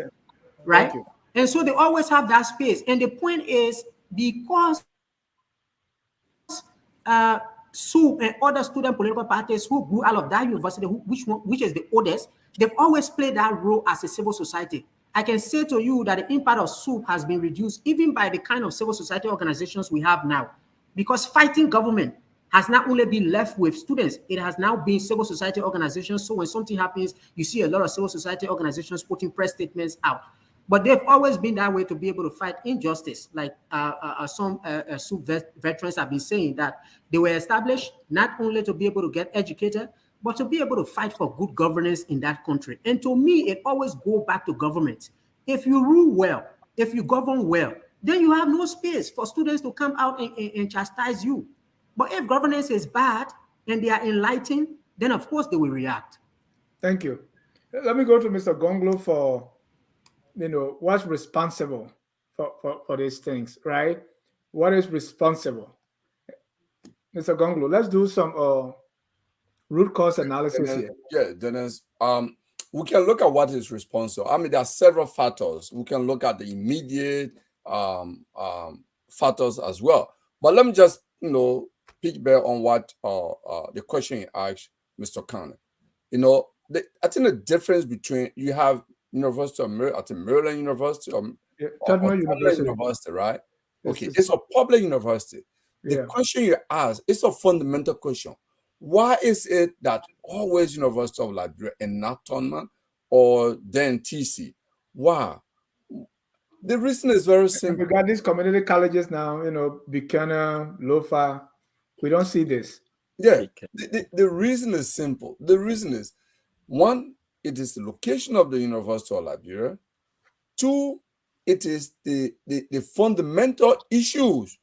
right? And so they always have that space. And the point is, because SUP and other student political parties who grew out of that university, which is the oldest, they've always played that role as a civil society. I can say to you that the impact of SUP has been reduced even by the kind of civil society organizations we have now, because fighting government has not only been left with students, it has now been civil society organizations. So when something happens, you see a lot of civil society organizations putting press statements out. But they've always been that way to be able to fight injustice. Like some SUP veterans have been saying, that they were established not only to be able to get educated, but to be able to fight for good governance in that country. And to me, it always goes back to government. If you rule well, if you govern well, then you have no space for students to come out and chastise you. But if governance is bad and they are enlightened, then of course they will react. Thank you. Let me go to Mr. Gonglo for, what's responsible for these things, right? What is responsible? Mr. Gonglo, let's do some root cause analysis here. Yeah, Dennis. We can look at what is responsible. I mean, there are several factors. We can look at the immediate factors as well. But let me just, piggyback on what the question you asked Mr. Khan. I think the difference between, you have University of Maryland University or University, right? Okay, it's a public university. The question you ask is a fundamental question. Why is it that always University of Liberia and not Tonman or then TC? Why? The reason is very simple. We got these community colleges now, Buchanan, Lofa. We don't see this. Yeah, the reason is simple. The reason is, one, it is the location of the University of Liberia. Two, it is the fundamental issues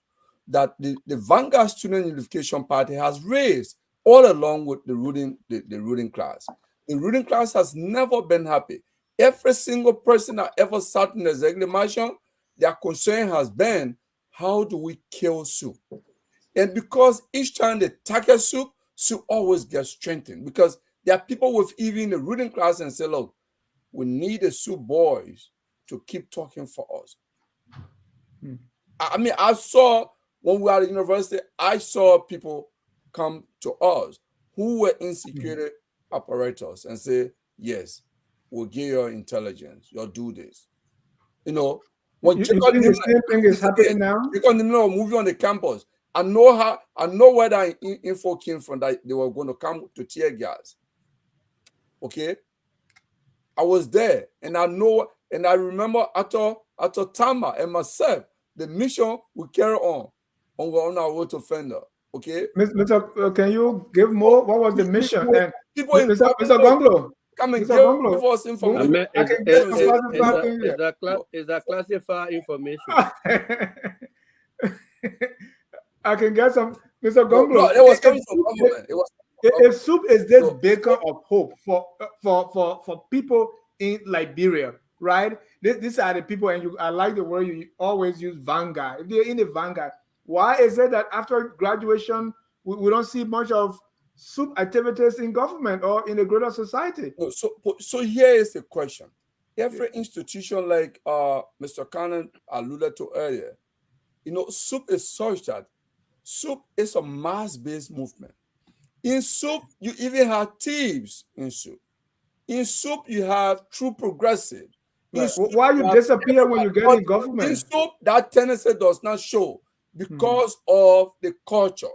that the Vanguard Student Unification Party has raised all along with the ruling class. The ruling class has never been happy. Every single person that ever sat in the executive mansion, their concern has been, how do we kill Soup? And because each time they tackle Soup, Soup always gets strengthened, because there are people with even the ruling class and say, look, we need the Soup boys to keep talking for us. I mean, I saw when we were at the university, I saw people come to us who were in security apparatus and say, yes, we'll give your intelligence, you'll do this. You know, when you think the same thing is happening now? Jacob Nimler moving on the campus, I know where that info came from, that they were going to come to tear gas. Okay? I was there, and I know, and I remember after Tama and myself, the mission we carry on our way to Fender. Okay, Mr. Can you give more? What was the mission? And people in Mr. Gonglo, come and Mr. give us information. I can get some classified things here. Is that classified information? I can get some, Mr. Gonglo. No, it was coming from government. It was. If Soup is this beacon of hope for people in Liberia, right? These are the people, and I like the word you always use, vanguard. If they're in the vanguard, why is it that after graduation we don't see much of Soup activities in government or in the greater society? So here is the question: every institution, like Mr. Cannon alluded to earlier, Soup is such that Soup is a mass-based movement. In Soup, you even have thieves in Soup. In Soup, you have true progressive. Why you disappear when you get in government? In Soup, that tendency does not show because of the culture.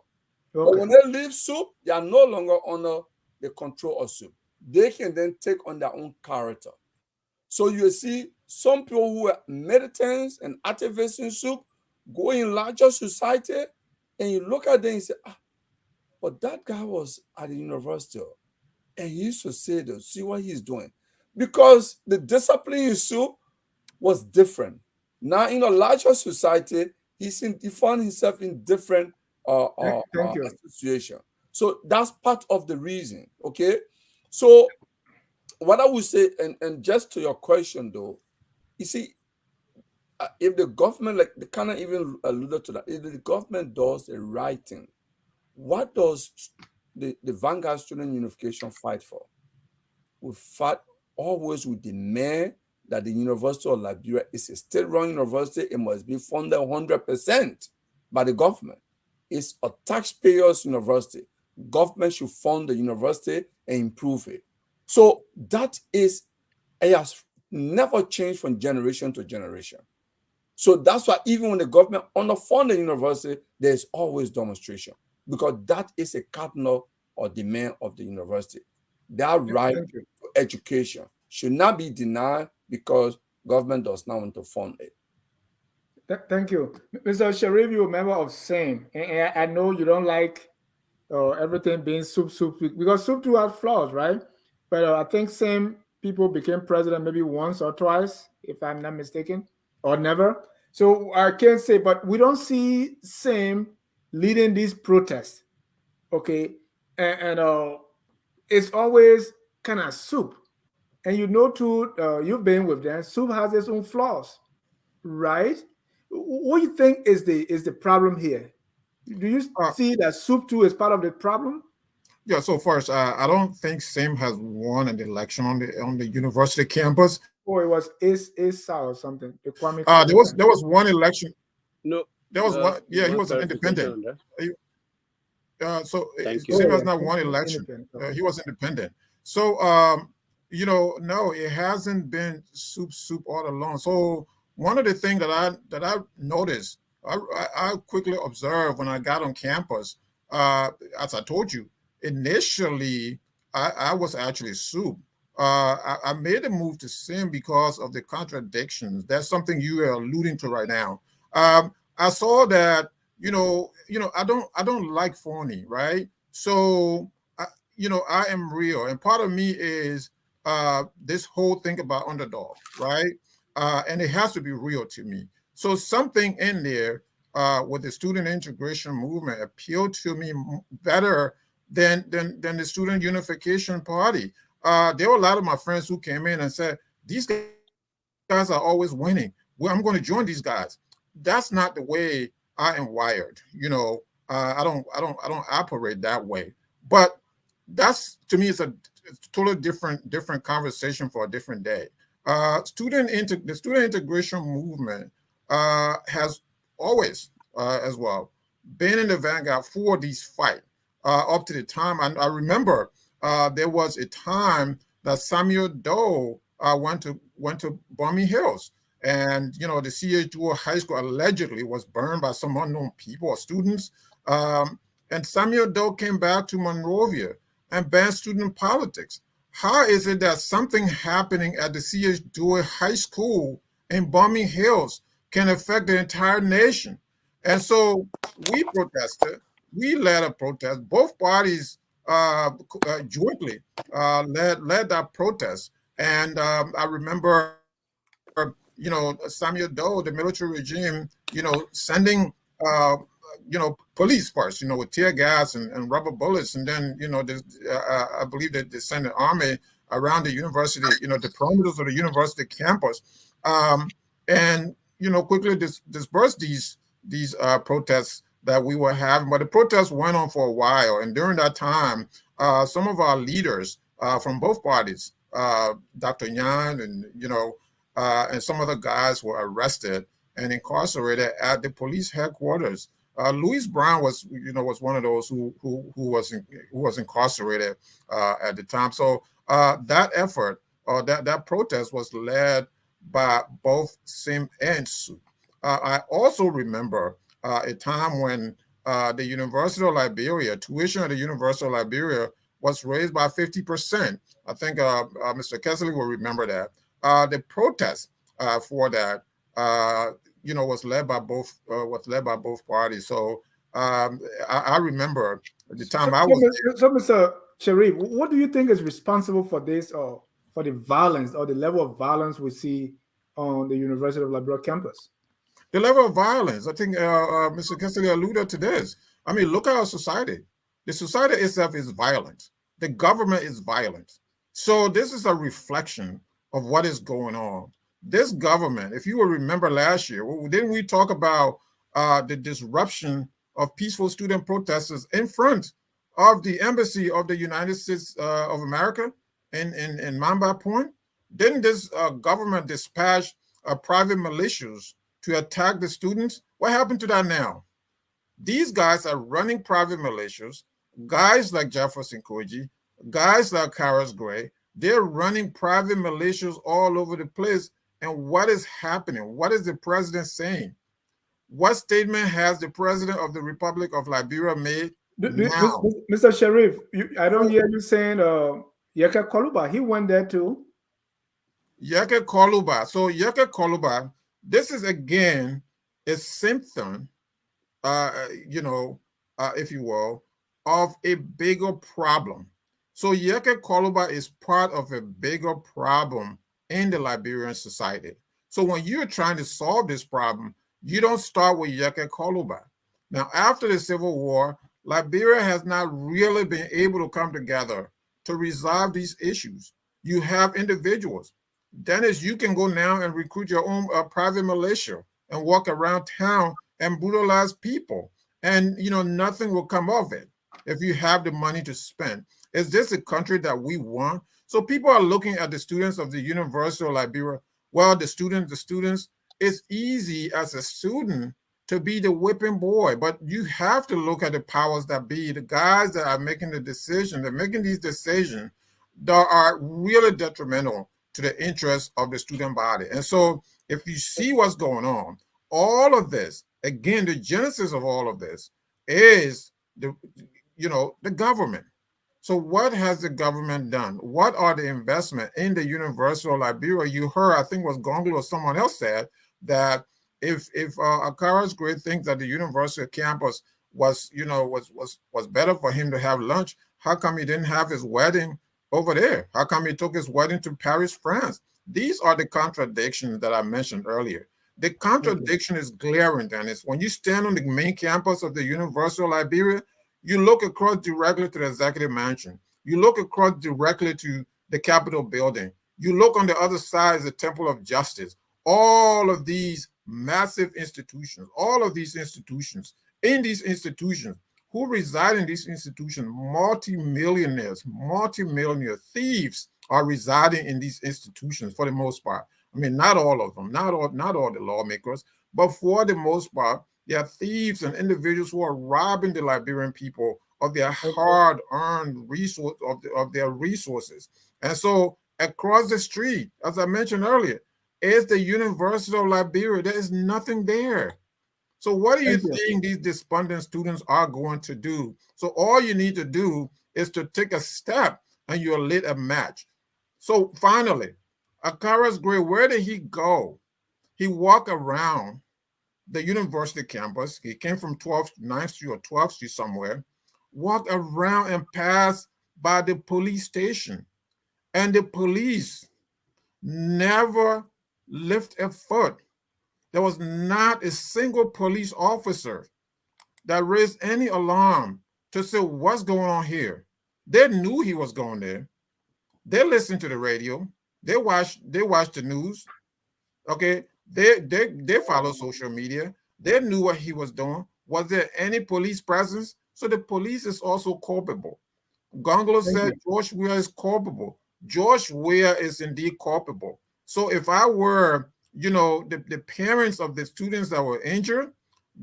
Okay. But when they leave Soup, they are no longer under the control of Soup. They can then take on their own character. So you see some people who are militants and activists in Soup go in larger society, and you look at them and say, but that guy was at the university, and he used to say, see what he's doing. Because the discipline in Soup was different. Now, in a larger society, he found himself in different situation. So that's part of the reason, okay? So what I would say, and just to your question, though, you see, if the government, like they cannot even allude to that, if the government does the right thing, what does the Vanguard Student Unification fight for? We fight always with the demand that the University of Liberia is a state-run university. It must be funded 100% by the government. It's a taxpayers' university. Government should fund the university and improve it. So that is, it has never changed from generation to generation. So that's why even when the government underfund the university, there's always demonstration, because that is a cardinal or demand of the university. That right to education should not be denied because government does not want to fund it. Thank you. Mr. Sharif, you're a member of SAME, and I know you don't like everything being Soup, because Soup too has flaws, right? But I think SAME people became president maybe once or twice, if I'm not mistaken, or never. So I can't say, but we don't see SAME leading these protests, okay? And it's always kind of Soup. And too, you've been with them, Soup has its own flaws, right? What do you think is the problem here? Do you see that Soup too is part of the problem? Yeah. So first, I don't think SAME has won an election on the university campus. Or it was ISA or something. The Kwame. There was one election. No. There was one. Yeah, he was an independent. So SAME has not won election. He was independent. So no, it hasn't been Soup all along. So one of the things that I noticed, I quickly observed when I got on campus, as I told you, initially I was actually Soup. I made a move to SAME because of the contradictions. That's something you are alluding to right now. I saw that I don't like phony, right? So, I am real. And part of me is this whole thing about underdog, right? And it has to be real to me. So something in there with the student integration movement appealed to me better than the student unification party. There were a lot of my friends who came in and said, these guys are always winning. Well, I'm going to join these guys. That's not the way I am wired. I don't operate that way. But that's, to me, it's a totally different conversation for a different day. The student integration movement has always, as well, been in the vanguard for these fights up to the time. I remember there was a time that Samuel Doe went to Bombing Hills, and the C.H. Dual High School allegedly was burned by some unknown people or students. And Samuel Doe came back to Monrovia and banned student politics. How is it that something happening at the C.H. Dewey High School in Bombing Hills can affect the entire nation? And so we protested. We led a protest. Both parties jointly led that protest. And I remember, Samuel Doe, the military regime, sending police first, with tear gas and rubber bullets. And then, I believe that they sent an army around the university, the perimeters of the university campus, and, quickly disperse these protests that we were having. But the protests went on for a while. And during that time, some of our leaders from both parties, Dr. Yan and some other guys were arrested and incarcerated at the police headquarters. Louis Brown was one of those who was incarcerated at the time. So that effort, that protest, was led by both Sim and Sue. I also remember a time when the University of Liberia, tuition at the University of Liberia was raised by 50%. I think Mr. Kessley will remember that. The protest for that, was led by both parties. So I remember at the time I was. So, Mr. Sharif, what do you think is responsible for this, or for the violence, or the level of violence we see on the University of Liberia campus? The level of violence, I think Mr. Kessley alluded to this. I mean, look at our society. The society itself is violent. The government is violent. So this is a reflection of what is going on. This government, if you will remember last year, didn't we talk about the disruption of peaceful student protesters in front of the embassy of the United States of America in Mamba Point? Didn't this government dispatch private militias to attack the students? What happened to that now? These guys are running private militias, guys like Jefferson Koji, guys like Karis Gray. They're running private militias all over the place. And what is happening? What is the president saying? What statement has the president of the Republic of Liberia made now? Mr. Sharif, I don't hear you saying Yeke Koluba. He went there too. Yeke Koluba. So Yeke Koluba, this is again a symptom, if you will, of a bigger problem. So Yeke Koluba is part of a bigger problem in the Liberian society. So when you're trying to solve this problem, you don't start with Yeke Koluba. Now, after the Civil War, Liberia has not really been able to come together to resolve these issues. You have individuals. Dennis, you can go now and recruit your own private militia and walk around town and brutalize people. And, nothing will come of it if you have the money to spend. Is this a country that we want? So people are looking at the students of the University of Liberia. Well, the students, it's easy as a student to be the whipping boy, but you have to look at the powers that be, the guys that are making the decision. They're making these decisions that are really detrimental to the interests of the student body. And so if you see what's going on, all of this, again, the genesis of all of this is the government. So what has the government done? What are the investment in the University of Liberia? You heard, I think it was Gonglo or someone else said that if Akaris Gray thinks that the university campus was better for him to have lunch. How come he didn't have his wedding over there? How come he took his wedding to Paris, France? These are the contradictions that I mentioned earlier. The contradiction is glaring, Dennis. When you stand on the main campus of the University of Liberia, you look across directly to the executive mansion. You look across directly to the Capitol building. You look on the other side is the Temple of Justice. All of these massive institutions, in these institutions, who reside in these institutions, multimillionaire thieves are residing in these institutions for the most part. I mean, not all of them, not all the lawmakers, but for the most part, they are thieves and individuals who are robbing the Liberian people of their hard-earned resource of their resources. And so across the street, as I mentioned earlier, is the University of Liberia. There is nothing there. So what do you think these despondent students are going to do? So all you need to do is to take a step and you're lit a match. So finally, Akara's Gray, where did he go? He walked around the university campus. He came from 9th Street or 12th Street somewhere, walked around and passed by the police station. And the police never lift a foot. There was not a single police officer that raised any alarm to say what's going on here. They knew he was going there. They listened to the radio. They watched the news. Okay, they follow social media. They knew what he was doing. Was there any police presence? So the police is also culpable. Gongolo said George Weah is culpable. George Weah is indeed culpable. So if I were, the parents of the students that were injured,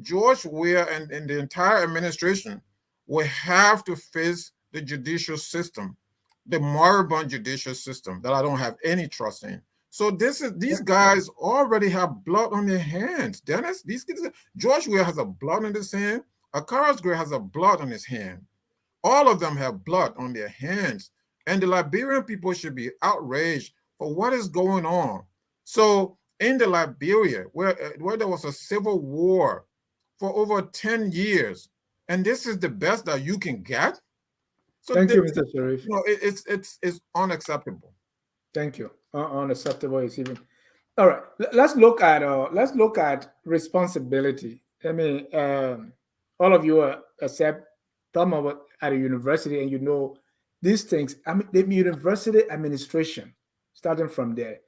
George Weah and the entire administration will have to face the judicial system, the moribund judicial system that I don't have any trust in. So these guys already have blood on their hands. Dennis, George Weah has a blood on his hand. Akara's Gray has a blood on his hand. All of them have blood on their hands. And the Liberian people should be outraged for what is going on. So in the Liberia, where there was a civil war for over 10 years, and this is the best that you can get. So Thank you, Mr. Sharif. It's unacceptable. Thank you. Unacceptable is even. All right. Let's look at responsibility. I mean, all of you except Tom at a university, and these things. I mean, the university administration, starting from there.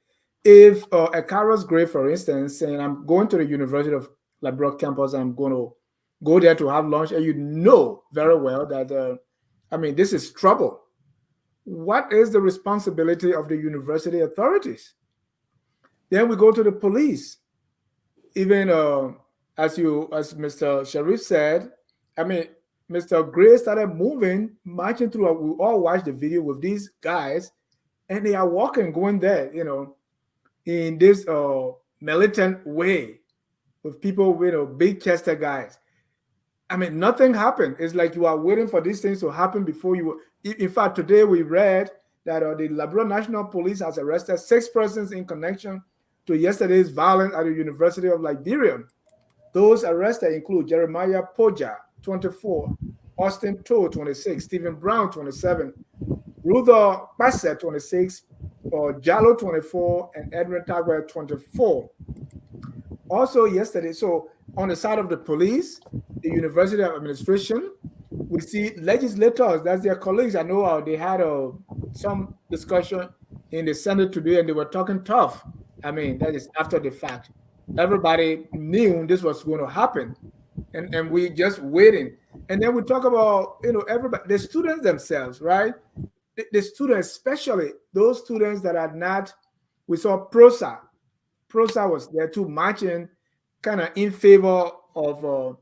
If a Carlos Gray, for instance, saying I'm going to the University of Liberia campus, I'm going to go there to have lunch, and you know very well that this is trouble. What is the responsibility of the university authorities? Then we go to the police. Even as Mr. Sharif said, Mr. Gray started marching through. We all watched the video with these guys, and they are walking, going there, in this militant way with people with big chested guys. Nothing happened. It's like you are waiting for these things to happen before you. In fact, today we read that the Liberia National Police has arrested 6 persons in connection to yesterday's violence at the University of Liberia. Those arrested include Jeremiah Poja, 24, Austin Toe, 26, Stephen Brown, 27, Ruther Bassett, 26, Jallo, 24, and Edwin Tagwell, 24. Also yesterday, so on the side of the police, the University of Administration, we see legislators, that's their colleagues. I know they had some discussion in the Senate today, and they were talking tough. That is after the fact. Everybody knew this was going to happen, and we just waiting. And then we talk about, everybody, the students themselves, right? The students, especially those students that are not, we saw PROSA. PROSA was there too, marching kind of in favor of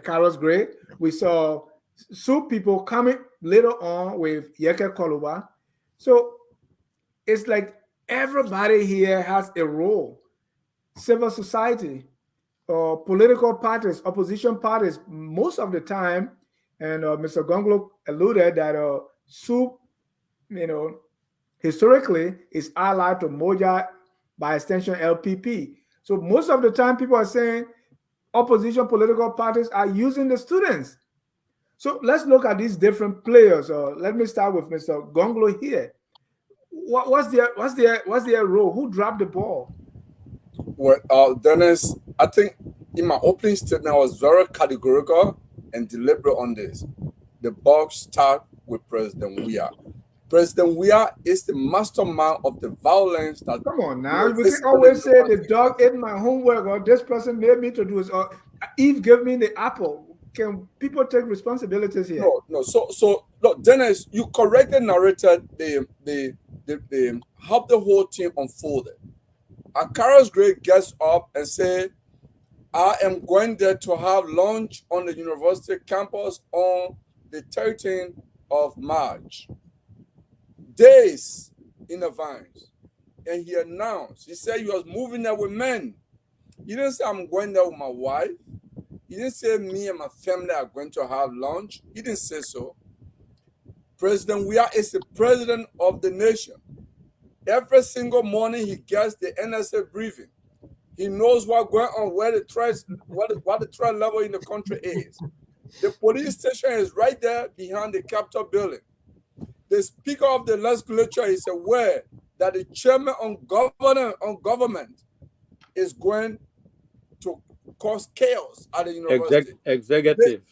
Carlos Gray. We saw some people coming later on with Yeke Koluba. So it's like everybody here has a role. Civil society, political parties, opposition parties, most of the time, and Mr. Gonglo alluded that SUP, historically is allied to Moja, by extension LPP. So most of the time people are saying opposition political parties are using the students. So let's look at these different players. Let me start with Mr. Gonglo here. What's their role? Who dropped the ball? Well, Dennis, I think in my opening statement, I was very categorical and deliberate on this. The buck starts with President Weah. President Weah is the mastermind of the violence that. Come on now, we can always say the dog ate my homework, or this person made me to do it, or Eve gave me the apple. Can people take responsibilities here? No. So look, Dennis, you correctly narrated the how the whole thing unfolded. Akara's Great gets up and say, I am going there to have lunch on the university campus on the 13th of March. Days in advance. And he announced, he said he was moving there with men. He didn't say, I'm going there with my wife. He didn't say me and my family are going to have lunch. He didn't say so. President Weah is the president of the nation. Every single morning he gets the NSA briefing. He knows what's going on, where the threat, what the threat level in the country is. The police station is right there behind the Capitol building. The Speaker of the legislature is aware that the chairman on government is going to cause chaos at the university. Executive.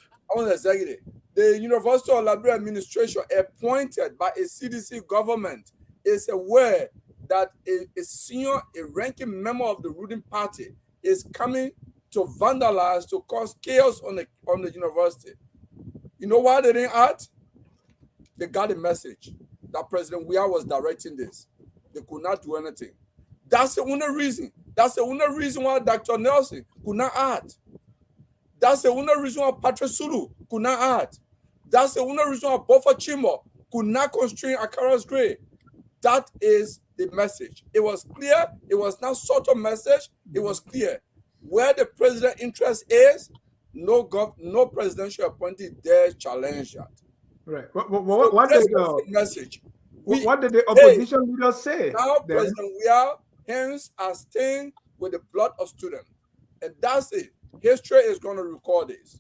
The University of Liberia administration, appointed by a CDC government, is aware that a ranking member of the ruling party is coming to vandalize, to cause chaos on the university. You know why they didn't act? They got a message that President Weah was directing this. They could not do anything. That's the only reason. That's the only reason why Dr. Nelson could not act. That's the only reason why Patrick Sulu could not act. That's the only reason why Boffa Chimo could not constrain Akara's grade. That is the message. It was clear. It was not subtle message. It was clear. Where the president's interest is, no presidential appointee dare challenge that. Right. What did the message? What did the opposition leaders say? Now President Weah hands are stained with the blood of students, and that's it. History is going to record this.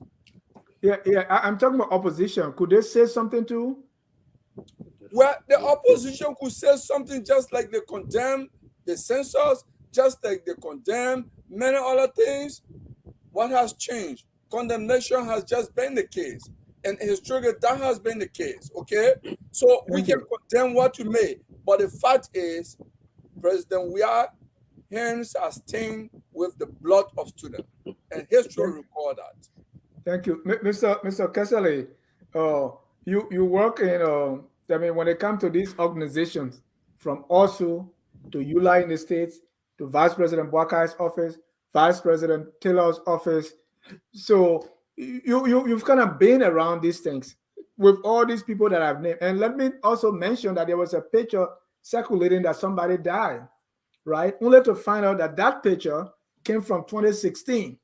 Yeah. I'm talking about opposition. Could they say something too? Well, the opposition could say something, just like they condemn the census, just like they condemn many other things. What has changed? Condemnation has just been the case. And historically, that has been the case, okay? So we can condemn what you may, but the fact is, President Weah hands are stained with the blood of students, and history will record that. Thank you. Mr. Kessley, you work in, when it comes to these organizations, from OSU to ULA in the States, to Vice President Bwakai's office, Vice President Taylor's office. So you've kind of been around these things with all these people that I've named. And let me also mention that there was a picture circulating that somebody died, right? Only to find out that that picture came from 2016.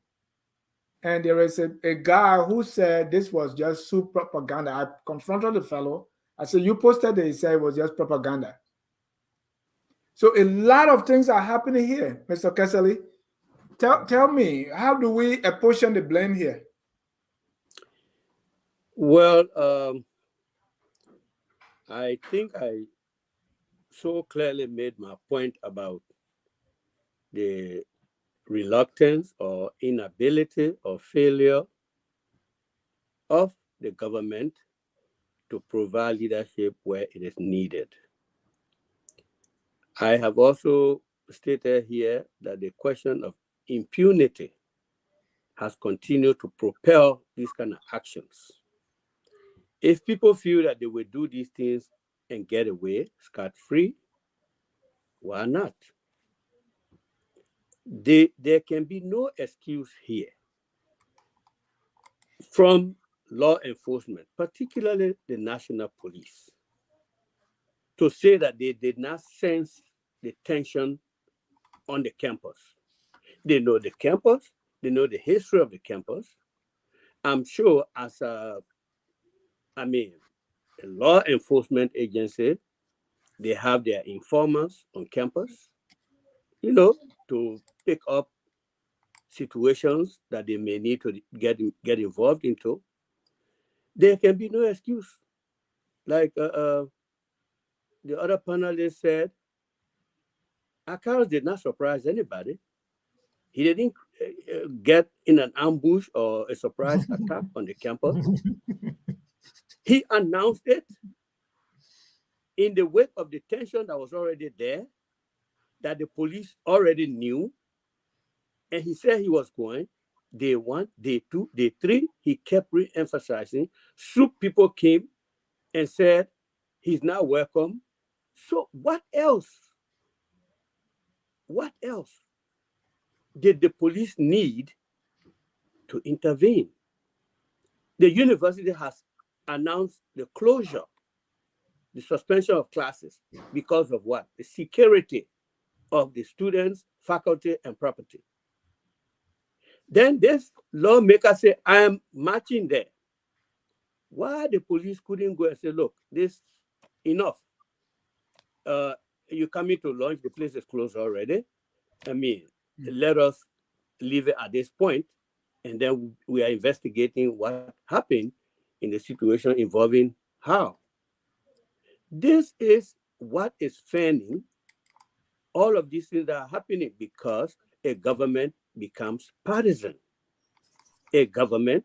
And there is a guy who said this was just soup propaganda. I confronted the fellow. I said, you posted it. He said it was just propaganda. So a lot of things are happening here, Mr. Kessley. Tell me, how do we apportion the blame here? Well, I think I so clearly made my point about the reluctance or inability or failure of the government to provide leadership where it is needed. I have also stated here that the question of impunity has continued to propel these kind of actions. If people feel that they will do these things and get away scot-free, why not? There can be no excuse here from law enforcement, particularly the National Police, to say that they did not sense the tension on the campus. They know the campus, they know the history of the campus. I'm sure as a law enforcement agency, they have their informants on campus, to pick up situations that they may need to get involved into, there can be no excuse. Like the other panelists said, Akara did not surprise anybody. He didn't get in an ambush or a surprise attack on the campus. He announced it in the wake of the tension that was already there, that the police already knew, and he said he was going. Day 1, day 2, day 3, he kept re-emphasizing. Soup people came and said he's not welcome. So what else? What else did the police need to intervene? The university has announced the closure, the suspension of classes because of what? The security of the students, faculty, and property. Then this lawmaker said, I am marching there. Why the police couldn't go and say, look, this enough. You're coming to lunch, the place is closed already. I mean, let us leave it at this point, and then we are investigating what happened in the situation involving how. This is what is fanning all of these things that are happening because a government becomes partisan. A government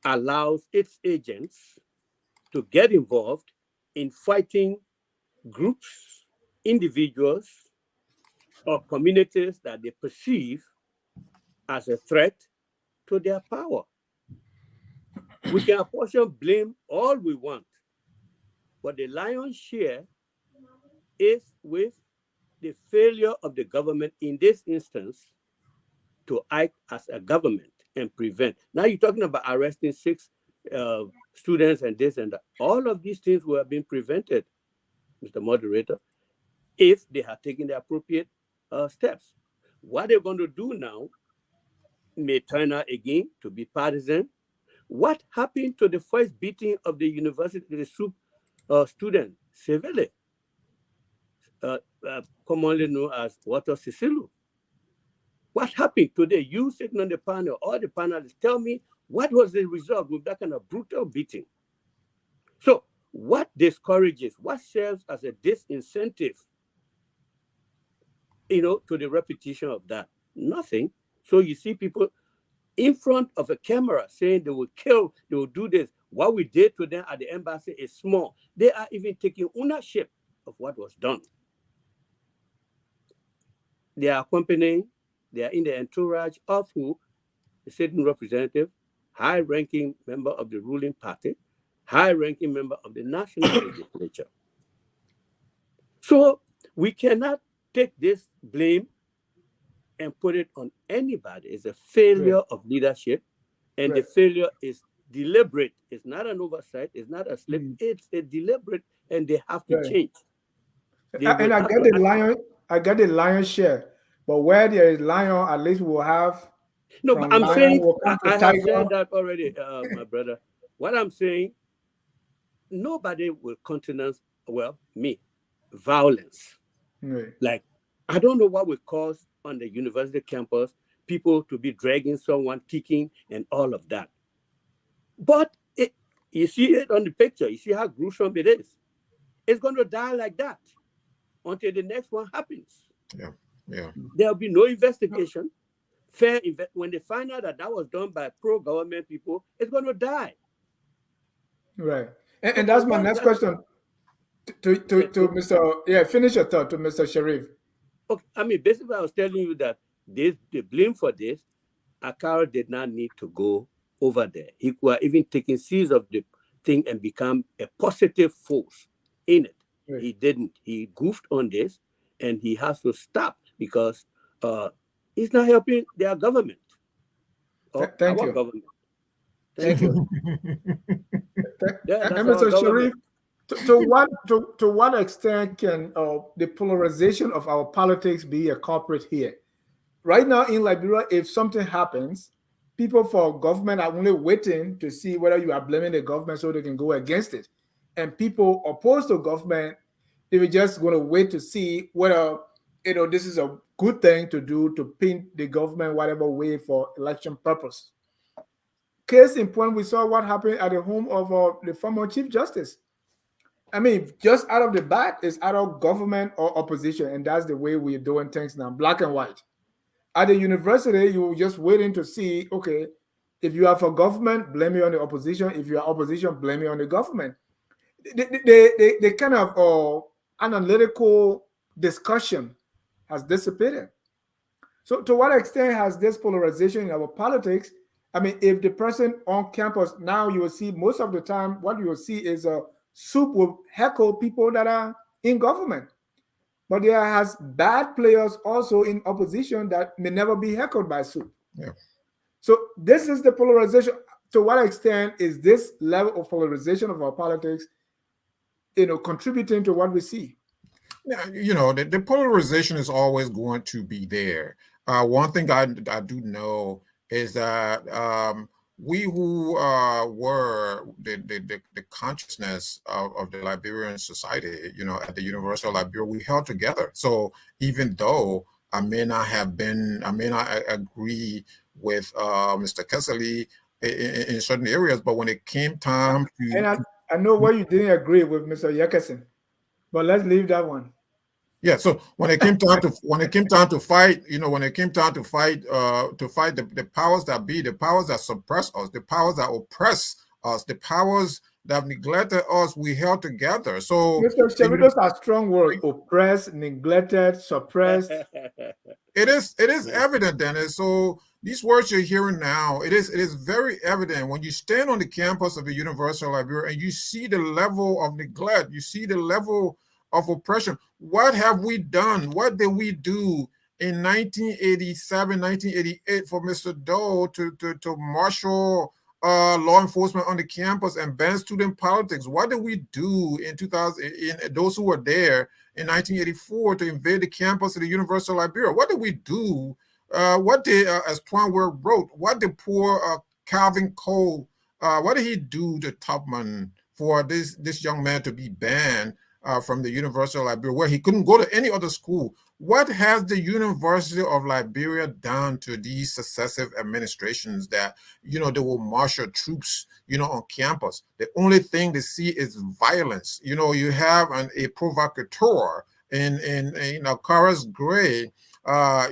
allows its agents to get involved in fighting groups, individuals, or communities that they perceive as a threat to their power. We can apportion blame all we want, but the lion's share is with the failure of the government in this instance to act as a government and prevent. Now you're talking about arresting 6 students and this and that. All of these things were being prevented, Mr. Moderator, if they had taken the appropriate steps. What they're going to do now may turn out again to be partisan. What happened to the first beating of the university, the SUP student, Seville, commonly known as Water Sicilu? What happened today? You sitting on the panel, all the panelists, tell me what was the result with that kind of brutal beating? So what discourages, what serves as a disincentive, to the repetition of that? Nothing. So you see people in front of a camera saying they will kill, they will do this. What we did to them at the embassy is small. They are even taking ownership of what was done. They are accompanying, they are in the entourage of who? The sitting representative, high-ranking member of the ruling party, high-ranking member of the national legislature. So we cannot take this blame and put it on anybody. It's a failure of leadership, and the failure is deliberate. It's not an oversight. It's not a slip. It's a deliberate, and they have to change. And I get the lion's share, but where there is lion, at least we'll have. No, but I'm saying I have said that already, my brother. What I'm saying, nobody will countenance, violence. Like, I don't know what would cause on the university campus people to be dragging someone, kicking, and all of that. But you see it on the picture. You see how gruesome it is. It's going to die like that until the next one happens. Yeah. There'll be no investigation. When they find out that was done by pro-government people, it's going to die. Right. And that's my next question to Mr. Finish your thought to Mr. Sharif. Okay, I mean, basically, I was telling you that the blame for this, Akara did not need to go over there. He could have even taken seize of the thing and become a positive force in it. Right. He didn't. He goofed on this, and he has to stop because he's not helping their government. Thank you. Government. Thank you. And Mr. Sharif, to what extent can the polarization of our politics be a culprit here? Right now in Liberia, if something happens, people for government are only waiting to see whether you are blaming the government so they can go against it. And people opposed to government, they were just going to wait to see whether this is a good thing to do to paint the government whatever way for election purpose. Case in point, we saw what happened at the home of the former Chief Justice. I mean, just out of the bat, it's either government or opposition, and that's the way we're doing things now, black and white. At the university, you're just waiting to see, okay, if you are for government, blame it on the opposition. If you are opposition, blame it on the government. The kind of analytical discussion has dissipated. So to what extent has this polarization in our politics? I mean, if the person on campus now, you will see most of the time, what you will see is a soup will heckle people that are in government. But there has bad players also in opposition that may never be heckled by soup. Yeah. So this is the polarization. To what extent is this level of polarization of our politics, contributing to what we see? Yeah, the polarization is always going to be there. One thing I do know is that we who were the consciousness of the Liberian society, at the University of Liberia, we held together. So even though I may not agree with Mr. Kessley in certain areas, but when it came time to... And I know where you didn't agree with Mr. Yekesen, but let's leave that one. Yeah, so when it came time to fight, when it came time to fight the powers that be, the powers that suppress us, the powers that oppress us, the powers that have neglected us, we held together. So Mr. Chevy, those are strong words: oppressed, neglected, suppressed. It is evident, Dennis. So these words you're hearing now, it is very evident when you stand on the campus of the University of Liberia and you see the level of neglect, you see the level of oppression. What have we done? What did we do in 1987, 1988 for Mr. Doe to marshal law enforcement on the campus and ban student politics? What did we do in 2000, in those who were there in 1984 to invade the campus of the University of Liberia? What did we do? What did, as Twanwell wrote, what did poor Calvin Cole, what did he do to Tubman for this young man to be banned from the University of Liberia, where he couldn't go to any other school? What has the University of Liberia done to these successive administrations that, they will marshal troops, on campus? The only thing they see is violence. You have a provocateur in Karas Gray, a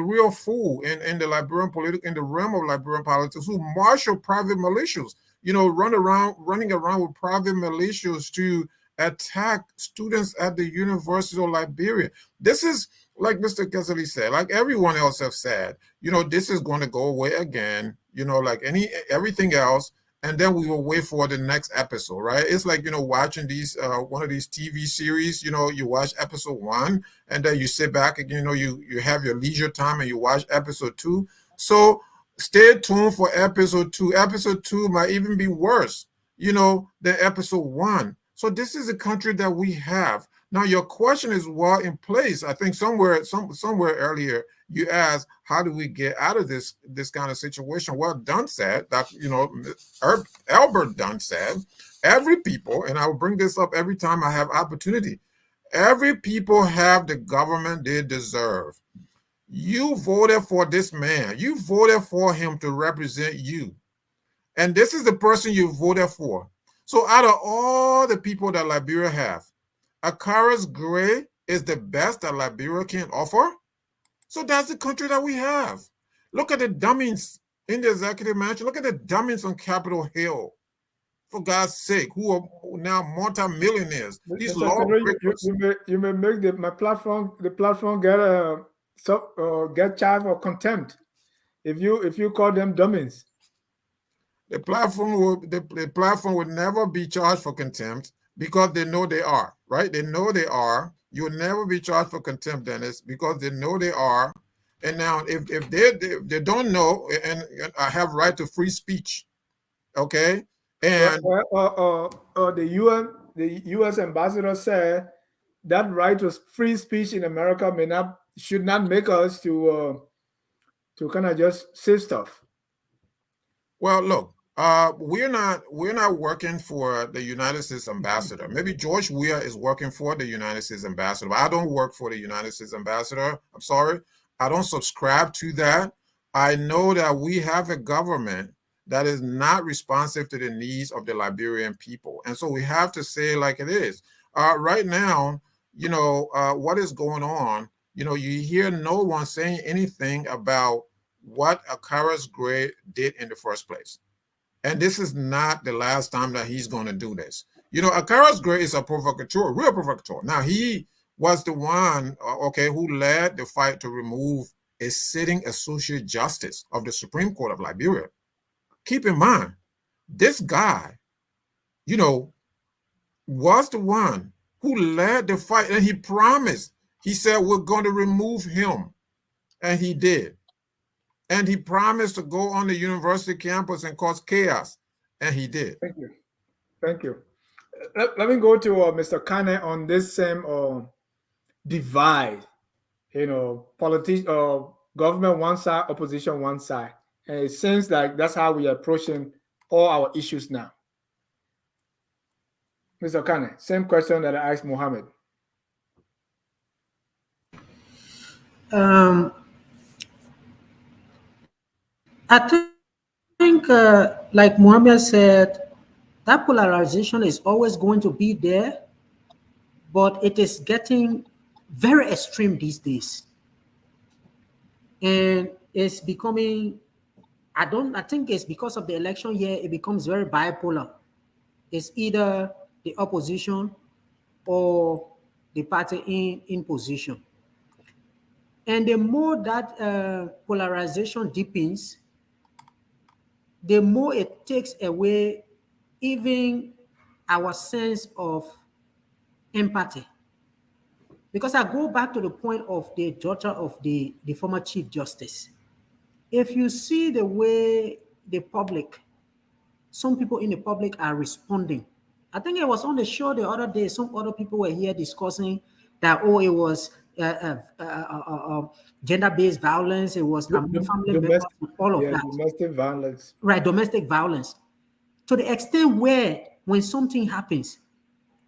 real fool in the Liberian in the realm of Liberian politics, who marshal private militias, running around with private militias to attack students at the University of Liberia. This is, like Mr. Kessley said, like everyone else have said, this is going to go away again, like everything else, and then we will wait for the next episode, right? It's like, watching these one of these TV series, you watch episode 1, and then you sit back and, you have your leisure time and you watch episode 2. So stay tuned for episode 2. Episode 2 might even be worse, than episode 1. So this is a country that we have. Now, your question is well in place. I think somewhere earlier you asked, how do we get out of this kind of situation? Well, Dunn said that, Albert Dunn said, every people, and I will bring this up every time I have opportunity, every people have the government they deserve. You voted for this man. You voted for him to represent you. And this is the person you voted for. So out of all the people that Liberia have, Akaras Gray is the best that Liberia can offer. So that's the country that we have. Look at the dummies in the executive mansion. Look at the dummies on Capitol Hill, for God's sake, who are now multi-millionaires. These you may make the platform get charged for contempt if you call them dummies. The platform would never be charged for contempt because they know they are, right? They know they are. You will never be charged for contempt, Dennis, because they know they are. And now, if they don't know, and I have right to free speech, okay? And the U.S. ambassador said that right to free speech in America should not make us to kind of just say stuff. Well, look, We're not working for the United States ambassador. Maybe George Weah is working for the United States ambassador, but I don't work for the United States ambassador. I'm sorry. I don't subscribe to that. I know that we have a government that is not responsive to the needs of the Liberian people. And so we have to say it like it is. Right now, what is going on, you hear no one saying anything about what Akara's Gray did in the first place. And this is not the last time that he's going to do this. Akara's Gray is a provocateur, real provocateur. Now, he was the one, who led the fight to remove a sitting associate justice of the Supreme Court of Liberia. Keep in mind, this guy, was the one who led the fight, and he promised. He said, we're going to remove him, and he did. And he promised to go on the university campus and cause chaos, and he did. Thank you. Let me go to Mr. Kane on this same divide. Government one side, opposition one side. And it seems like that's how we are approaching all our issues now. Mr. Kane, same question that I asked Mohammed. I think, like Mohammed said, that polarization is always going to be there, but it is getting very extreme these days. And it's becoming, I think it's because of the election year, it becomes very bipolar. It's either the opposition or the party in position. And the more that polarization deepens, the more it takes away even our sense of empathy. Because I go back to the point of the daughter of the former Chief Justice. If you see the way the public, some people in the public are responding. I think it was on the show the other day, some other people were here discussing that, it was gender-based violence, it was family members, all of that. Domestic violence. Right, domestic violence. To the extent where when something happens,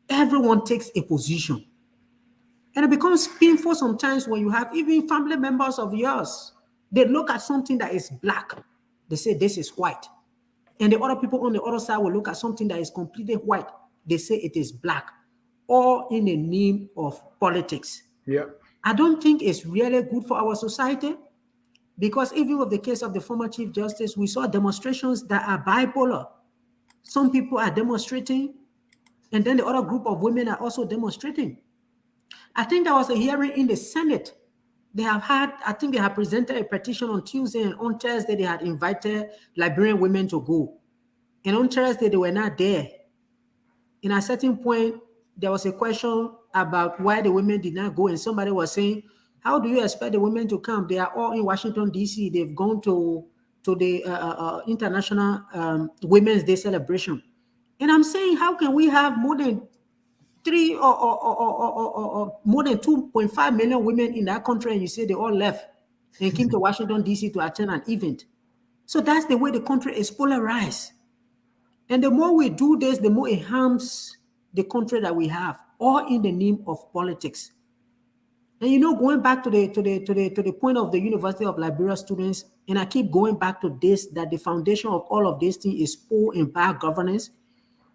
everyone takes a position. And it becomes painful sometimes when you have even family members of yours. They look at something that is black. They say this is white. And the other people on the other side will look at something that is completely white. They say it is black. All in the name of politics. Yeah. I don't think it's really good for our society, because even with the case of the former Chief Justice, we saw demonstrations that are bipolar. Some people are demonstrating, and then the other group of women are also demonstrating. I think there was a hearing in the Senate. I think they have presented a petition on Tuesday, and on Thursday they had invited Liberian women to go. And on Thursday they were not there. And at a certain point, there was a question about why the women did not go, and somebody was saying, how do you expect the women to come? They are all in Washington, D.C. They've gone to the International Women's Day celebration. And I'm saying, how can we have more than 3 or more than 2.5 million women in that country, and you say they all left and came to Washington, D.C. to attend an event? So that's the way the country is polarized. And the more we do this, the more it harms the country that we have, all in the name of politics. And going back to the point of the University of Liberia students, and I keep going back to this, that the foundation of all of these things is poor and bad governance.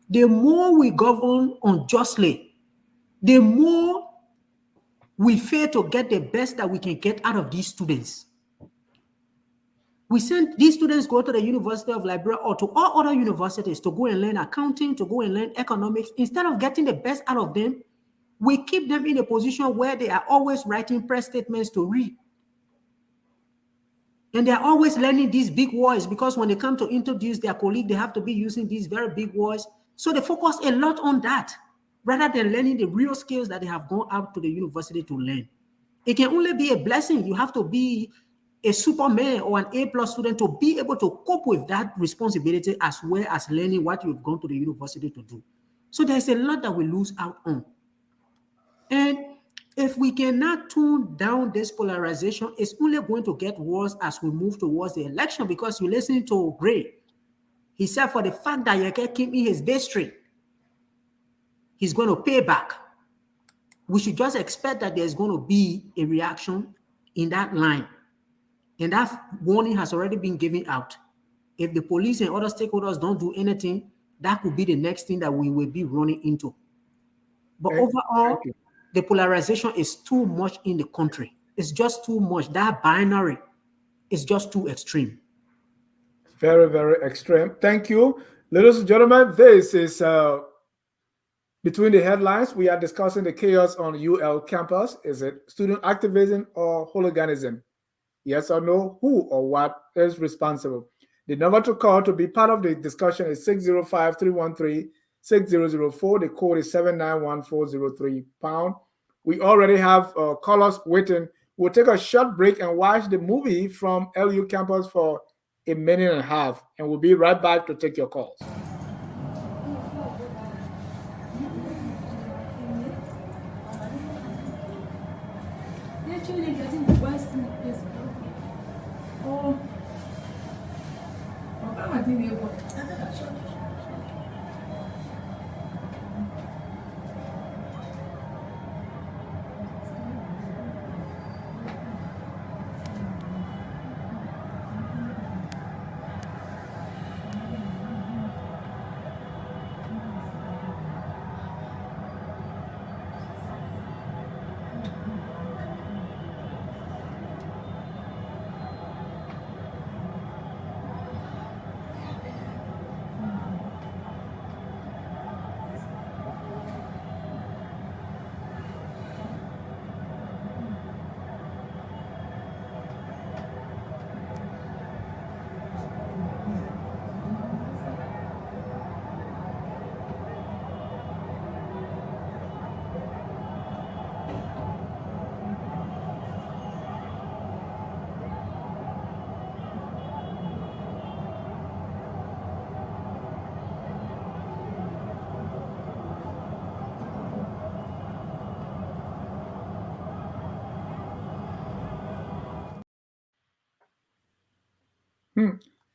The more we govern unjustly, the more we fail to get the best that we can get out of these students. We send these students go to the University of Liberia or to all other universities to go and learn accounting, to go and learn economics. Instead of getting the best out of them, we keep them in a position where they are always writing press statements to read. And they're always learning these big words, because when they come to introduce their colleague, they have to be using these very big words. So they focus a lot on that, rather than learning the real skills that they have gone out to the university to learn. It can only be a blessing. You have to be a Superman or an A+ student to be able to cope with that responsibility, as well as learning what you've gone to the university to do. So there's a lot that we lose out on. And if we cannot tone down this polarization, it's only going to get worse as we move towards the election, because you listen to Gray. He said for the fact that you can keep in his district, he's going to pay back. We should just expect that there's going to be a reaction in that line. And that warning has already been given out. If the police and other stakeholders don't do anything, that could be the next thing that we will be running into. But overall, the polarization is too much in the country. It's just too much. That binary is just too extreme. Very, very extreme. Thank you. Ladies and gentlemen, this is Between the Headlines. We are discussing the chaos on UL campus. Is it student activism or hooliganism? Yes or no? Who or what is responsible? The number to call to be part of the discussion is 605-313-6004. The code is 791-403#. We already have callers waiting. We'll take a short break and watch the movie from LU campus for a minute and a half, and we'll be right back to take your calls.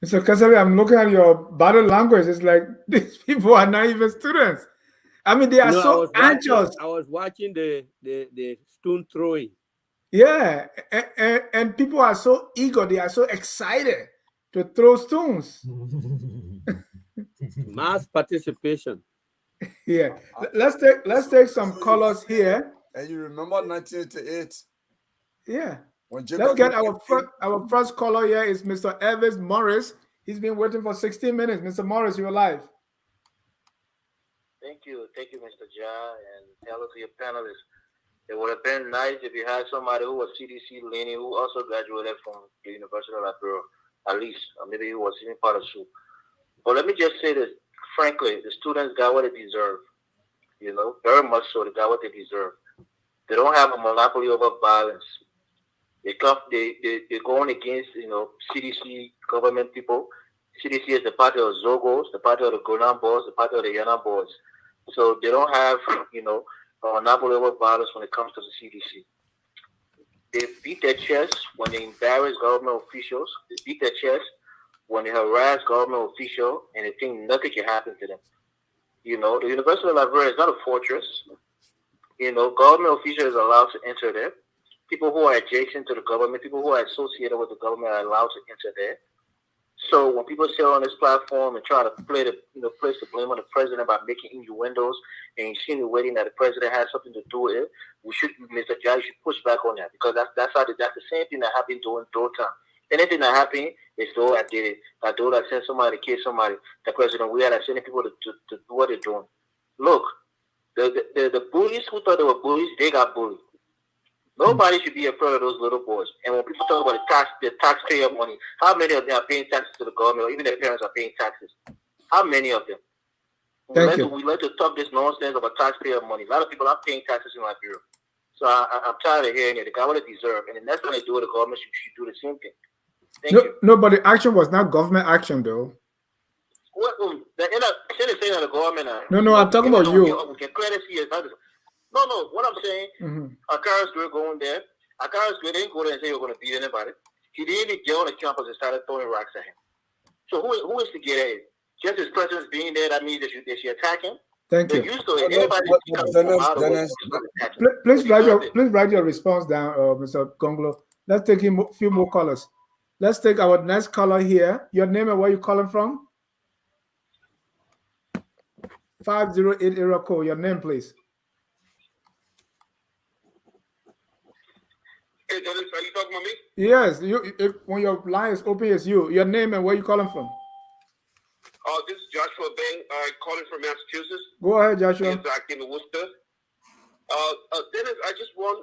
So, Kasabi, I'm looking at your body language. It's like these people are not even students. I mean, they are so anxious. I was watching the stone throwing. Yeah, and people are so eager. They are so excited to throw stones. Mass participation. Yeah, let's take some callers here. And you remember 1988? Yeah. Let's get our first caller here is Mr. Elvis Morris. He's been waiting for 16 minutes. Mr. Morris, you're live. Thank you, Mr. Ja, and hello to your panelists. It would have been nice if you had somebody who was CDC leaning, who also graduated from the University of Liberia, at least, or maybe he was even part of SUP. But let me just say this, frankly, the students got what they deserve. You know, very much so, they got what they deserve. They don't have a monopoly over violence. They're going against, CDC government people. CDC is the party of Zogos, the party of the Golan boys, the party of the Yana boys. So they don't have, a monopoly over violence when it comes to the CDC. They beat their chest when they embarrass government officials. They beat their chest when they harass government officials, and they think nothing can happen to them. The University of Liberia is not a fortress. Government officials are allowed to enter there. People who are adjacent to the government, people who are associated with the government are allowed to enter there. So when people sit on this platform and try to place the blame on the president by making innuendos and insinuating that the president has something to do with it, Mr. Jai should push back on that, because that's the same thing that happened during time. Anything that happened is though I did it. I do that, send somebody to kill somebody. The president, we had sending people to do what they're doing. Look, the bullies who thought they were bullies, they got bullied. Nobody should be afraid of those little boys. And when people talk about the taxpayer money, how many of them are paying taxes to the government, or even their parents are paying taxes? How many of them? We like to talk this nonsense about taxpayer money. A lot of people are paying taxes in Liberia. So I'm tired of hearing it. They got what they deserve. And the next time they do it, the government should do the same thing. Thank you. No, but the action was not government action, though. What? The saying that the government. No, I'm talking about you. No, what I'm saying, Akaris Gray going there. Akaris Gray didn't go there and say you're going to beat anybody. He didn't even get on the campus and started throwing rocks at him. So who is to get at it? just his presence being there, that means that you're attacking. Thank They're you. used to it. Anybody comes from out of the way, Please write your response down, Mr. Gonglo. Let's take a few more callers. Let's take our next caller here. Your name and where you calling from? 508 area code. Your name, please. Hey, Dennis, are you talking about me? Yes. When your line is open, it's you. Your name and where you calling from? This is Joshua Bang, calling from Massachusetts. Go ahead, Joshua. Exactly in Worcester. Dennis, I just want,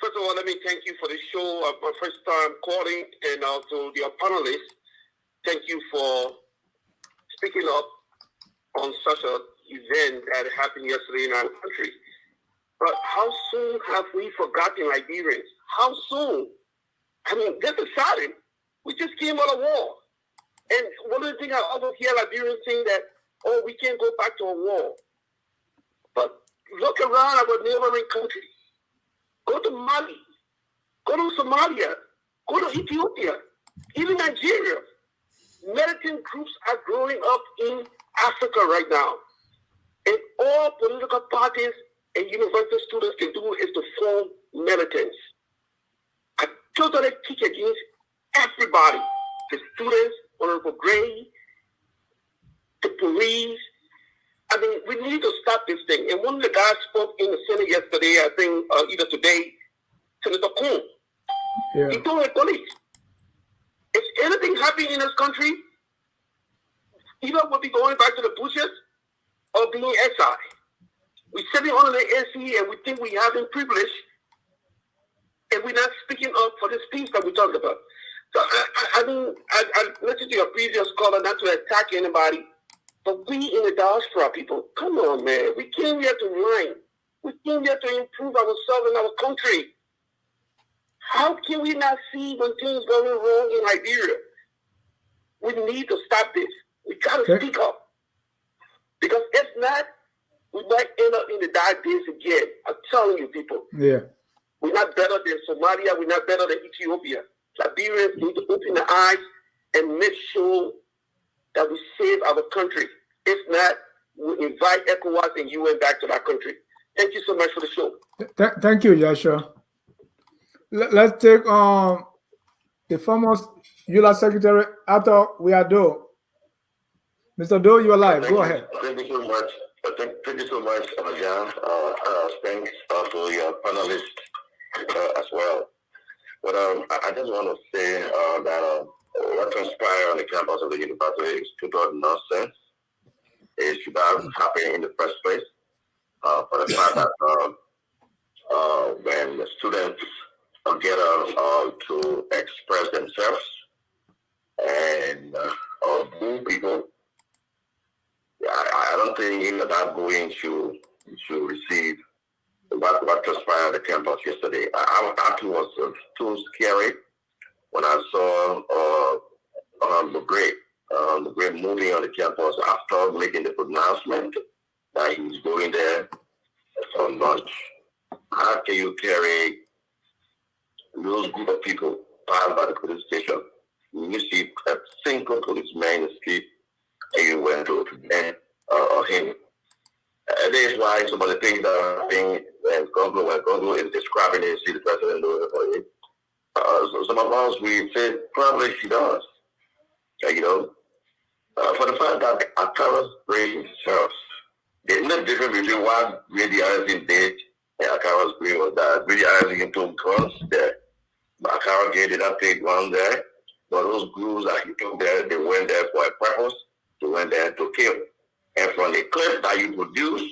first of all, let me thank you for the show. My first time calling, and also your panelists. Thank you for speaking up on such an event that happened yesterday in our country. But how soon have we forgotten Liberians? How soon? I mean, this is saddening. We just came out of war. And one of the things I always hear Liberians saying that, oh, we can't go back to a war. But look around our neighboring countries. Go to Mali. Go to Somalia. Go to Ethiopia. Even Nigeria. Militant groups are growing up in Africa right now. And all political parties and university students can do is to form militants. I totally kick against everybody. The students, Honorable Gray, the police. I mean, we need to stop this thing. And one of the guys spoke in the Senate yesterday, I think either today, Senator Kuhn. Yeah. He told the police, if anything happening in this country, either we'll be going back to the bushes or being exiled. We're sitting on the AC and we think we have privilege, and we're not speaking up for this peace that we talked about. So I listened to your previous caller, not to attack anybody, but we in the diaspora, people, come on, man. We came here to learn. We came here to improve ourselves and our country. How can we not see when things going wrong in Liberia? We need to stop this. We got to speak up. Because if not, we might end up in the dark days again. I'm telling you, people. Yeah. We're not better than Somalia. We're not better than Ethiopia. Liberians need to open their eyes and make sure that we save our country. If not, we invite ECOWAS and UN back to our country. Thank you so much for the show. Thank you, Joshua. Let's take the former ULA Secretary, Arthur Weado. Mr. Doe, you are live. Go ahead. Thank you so much. Thank you so much, John. Thanks to your panelists as well. But I just want to say that what transpired on the campus of the university is total nonsense. It should have happened in the first place. For the fact that when the students gather to express themselves and boo people, I don't think that going should receive what transpired at the campus yesterday. I was too scary when I saw the great moving on the campus after making the pronouncement that he was going there for lunch. How can you carry those group of people passed by the police station? You see a single policeman in the street, and you went to prevent him. That is why some of the things that are happening when Congo is describing it, see the president doing it for him. So some of us, we say probably she does. For the fact that Akara's brain himself, there's no difference between what Grady Harrison did and Akara's brain was that Grady Harrison took guns there. But Akara did not take guns there. But those groups that he took there, they went there for a purpose. They went there to kill. And from the clip that you produce,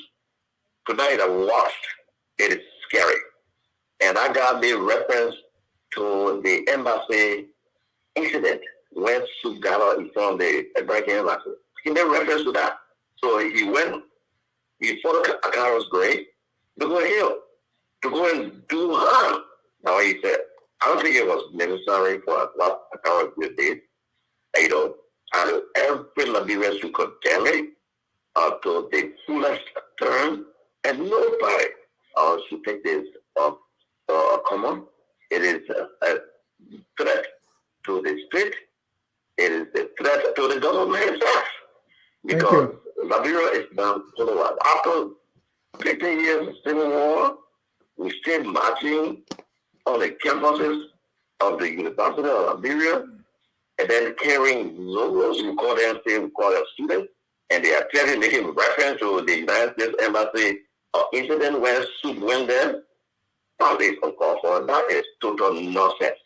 tonight I watched, it is scary. And I got the reference to the embassy incident when Sugala is from the American embassy. He made reference to that. So he went, he followed Akara's grave to go heal, to go and do harm. Now he said, I don't think it was necessary for what Akara did. And every Liberian should condemn it to the fullest term, and nobody should take this common. It is a threat to the state. It is the threat to the government itself. Because Liberia is down to the wall. After 15 years of civil war, we still marching on the campuses of the University of Liberia, and then carrying logos. We call them students, and they are clearly making reference to the United States Embassy incident where Sud went there. That is uncalled for. That is total nonsense.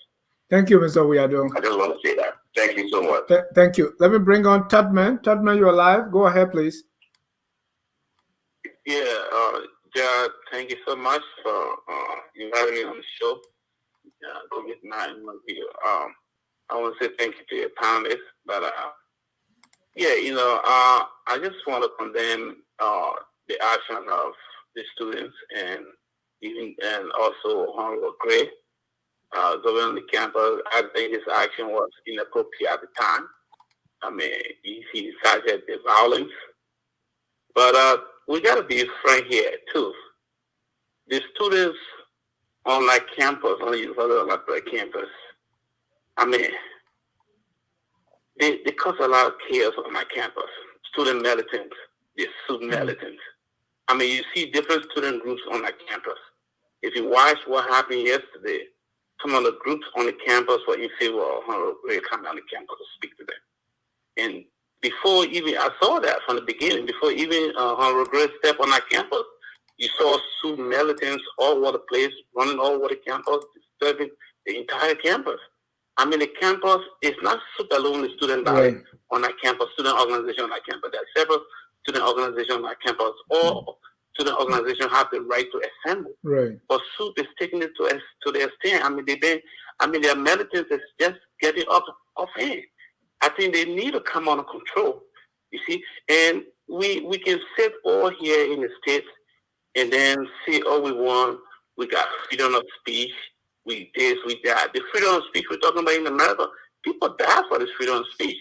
Thank you, Mr. Wiado. I just want to say that. Thank you so much. Thank you. Let me bring on Tubman. Tubman, you're live. Go ahead, please. Yeah, Jared, thank you so much for inviting me on the show. Good night. I want to say thank you to your panelists, but I just want to condemn the action of the students and also Honorable Gray, governing the campus. I think his action was inappropriate at the time. I mean, he cited the violence, but we got to be frank here too. The students on like campus, on the University of Liberia campus, I mean, they cause a lot of chaos on my campus. Student militants, the student militants. I mean, you see different student groups on that campus. If you watch what happened yesterday, some of the groups on the campus were in favor of Honorable Gray coming on the campus to speak to them. And before even, I saw that from the beginning, before even Honorable Gray stepped on that campus, you saw student militants all over the place, running all over the campus, disturbing the entire campus. I mean, the campus is not super alone, the student body on that campus, student organization on that campus. There are several student organizations on that campus. All student organizations have the right to assemble. Right. But SUP is taking it to the extent. I mean, their militants is just getting off hand. I think they need to come under control. You see, and we can sit all here in the States and then say all we want. We got freedom of speech. We this, we that. The freedom of speech we're talking about in America, people die for this freedom of speech.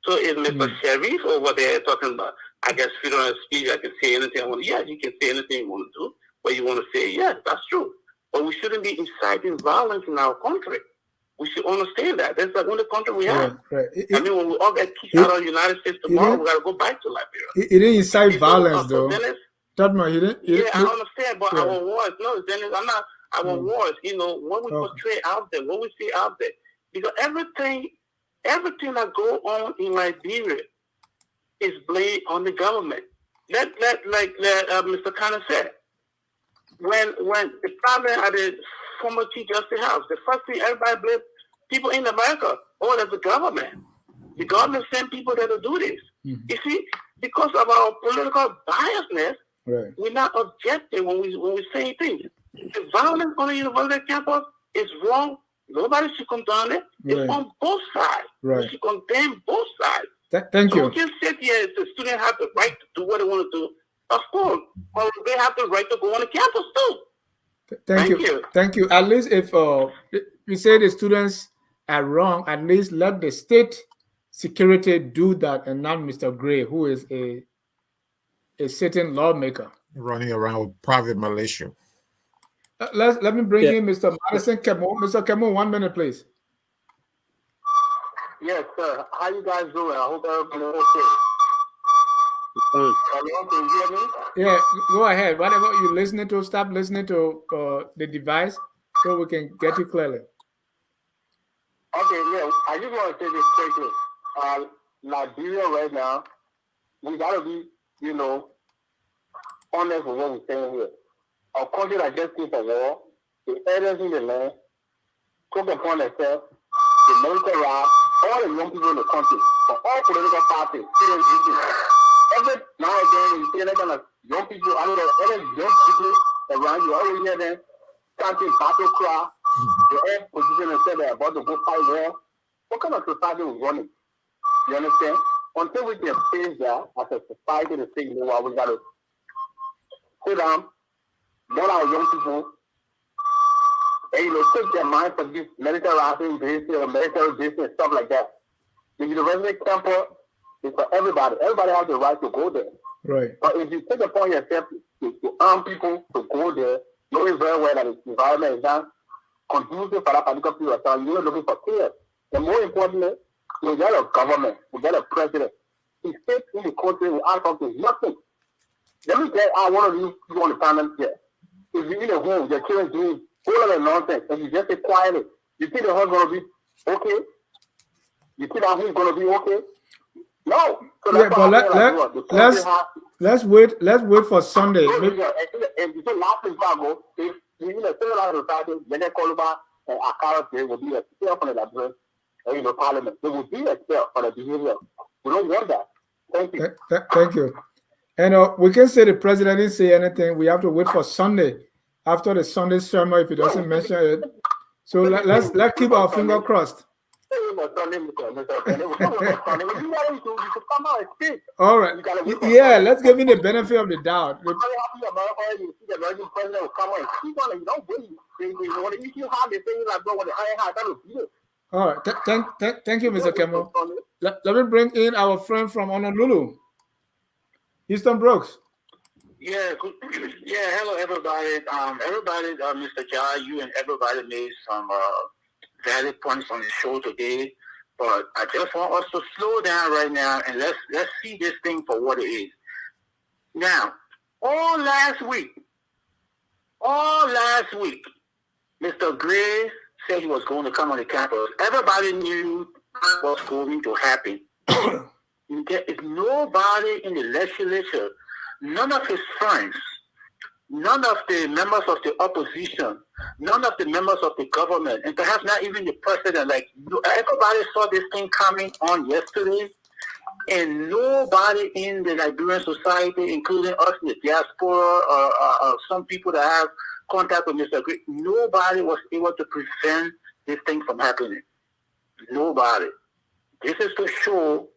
So is Mr. Sharif over there talking about, I guess, freedom of speech, I can say anything I want to. Yes, you can say anything you want to do, but you want to say, yes, that's true. But we shouldn't be inciting violence in our country. We should understand that. That's the only country we have. Right. I mean, when we all get kicked out of the United States tomorrow, we got to go back to Liberia. It didn't incite violence, though. Dennis, Tubman, I understand, but our wars, no, Dennis, I'm not, our wars, what we portray out there, what we see out there, because everything that go on in Liberia is blamed on the government. Like Mr. Connor said, when the problem at the former Chief Justice House, the first thing everybody blames people in America, that's the government. The government sent people there to do this. You see, because of our political biasness, we're not objective when we say things. The violence on the university campus is wrong. Nobody should condone it. It's on both sides. We should condemn both sides. Thank you. We can sit here and the students have the right to do what they want to do. Of course, or they have the right to go on the campus too. Thank you. At least if you say the students are wrong, at least let the state security do that and not Mr. Gray, who is a sitting lawmaker. Running around with private militia. Let me bring in Mr. Madison Kemo. Mr. Kemo, 1 minute, please. Yes, sir. How you guys doing? I hope everybody's okay. Can you hear me? Yeah, go ahead. Whatever you're listening to, stop listening to the device so we can get you clearly. Okay, yeah. I just want to say this quickly. Liberia right now, we got to be, honest with what we're saying here. A country that just came for war, the elders in the land took upon themselves to militarize all the young people in the country, from all political parties, students, every now and then you see that kind of young people, I know that every young people around you, always hear them chanting battle cry, they're all positioning themselves, they're about to go fight war. What kind of society is running? You understand? Until we can face that as a society to say, we got to sit down, let our young people, and take their mind from this militarizing basis or military basis and stuff like that. The university campus is for everybody. Everybody has the right to go there. Right. But if you take upon yourself to arm people to go there, knowing very well that the environment is not conducive for that particular period of time, you're looking for chaos. And more importantly, We got a government. We got a president. He sits in the country without something. Nothing. Let me tell you, one of you on the panel here. If you're in a home, your children doing all of the nonsense, and you just say quietly, you think the home's going to be okay? You think that home's going to be okay? No. So yeah, but let's wait for Sunday. And you say last week ago, if you know, society, when they call about our character will be expelled from the address, parliament. They will be expelled for the behavior. We don't want that. Thank you. Thank you. And we can say the president didn't say anything. We have to wait for Sunday after the Sunday sermon if he doesn't mention it. So let's keep our finger crossed. All right. Yeah, let's give him the benefit of the doubt. All right. Thank you, Mr. Kemo. Let me bring in our friend from Honolulu, Easton Brooks. Yeah, hello everybody. Mr. Jai, you and everybody made some valid points on the show today, but I just want us to slow down right now and let's see this thing for what it is. Now, all last week, Mr. Gray said he was going to come on the campus. Everybody knew what's going to happen. There is nobody in the legislature, none of his friends, none of the members of the opposition, none of the members of the government, and perhaps not even the president. Like, everybody saw this thing coming on yesterday, and nobody in the Liberian society, including us in the diaspora, or some people that have contact with Mr. Gray, nobody was able to prevent this thing from happening. Nobody. This is to show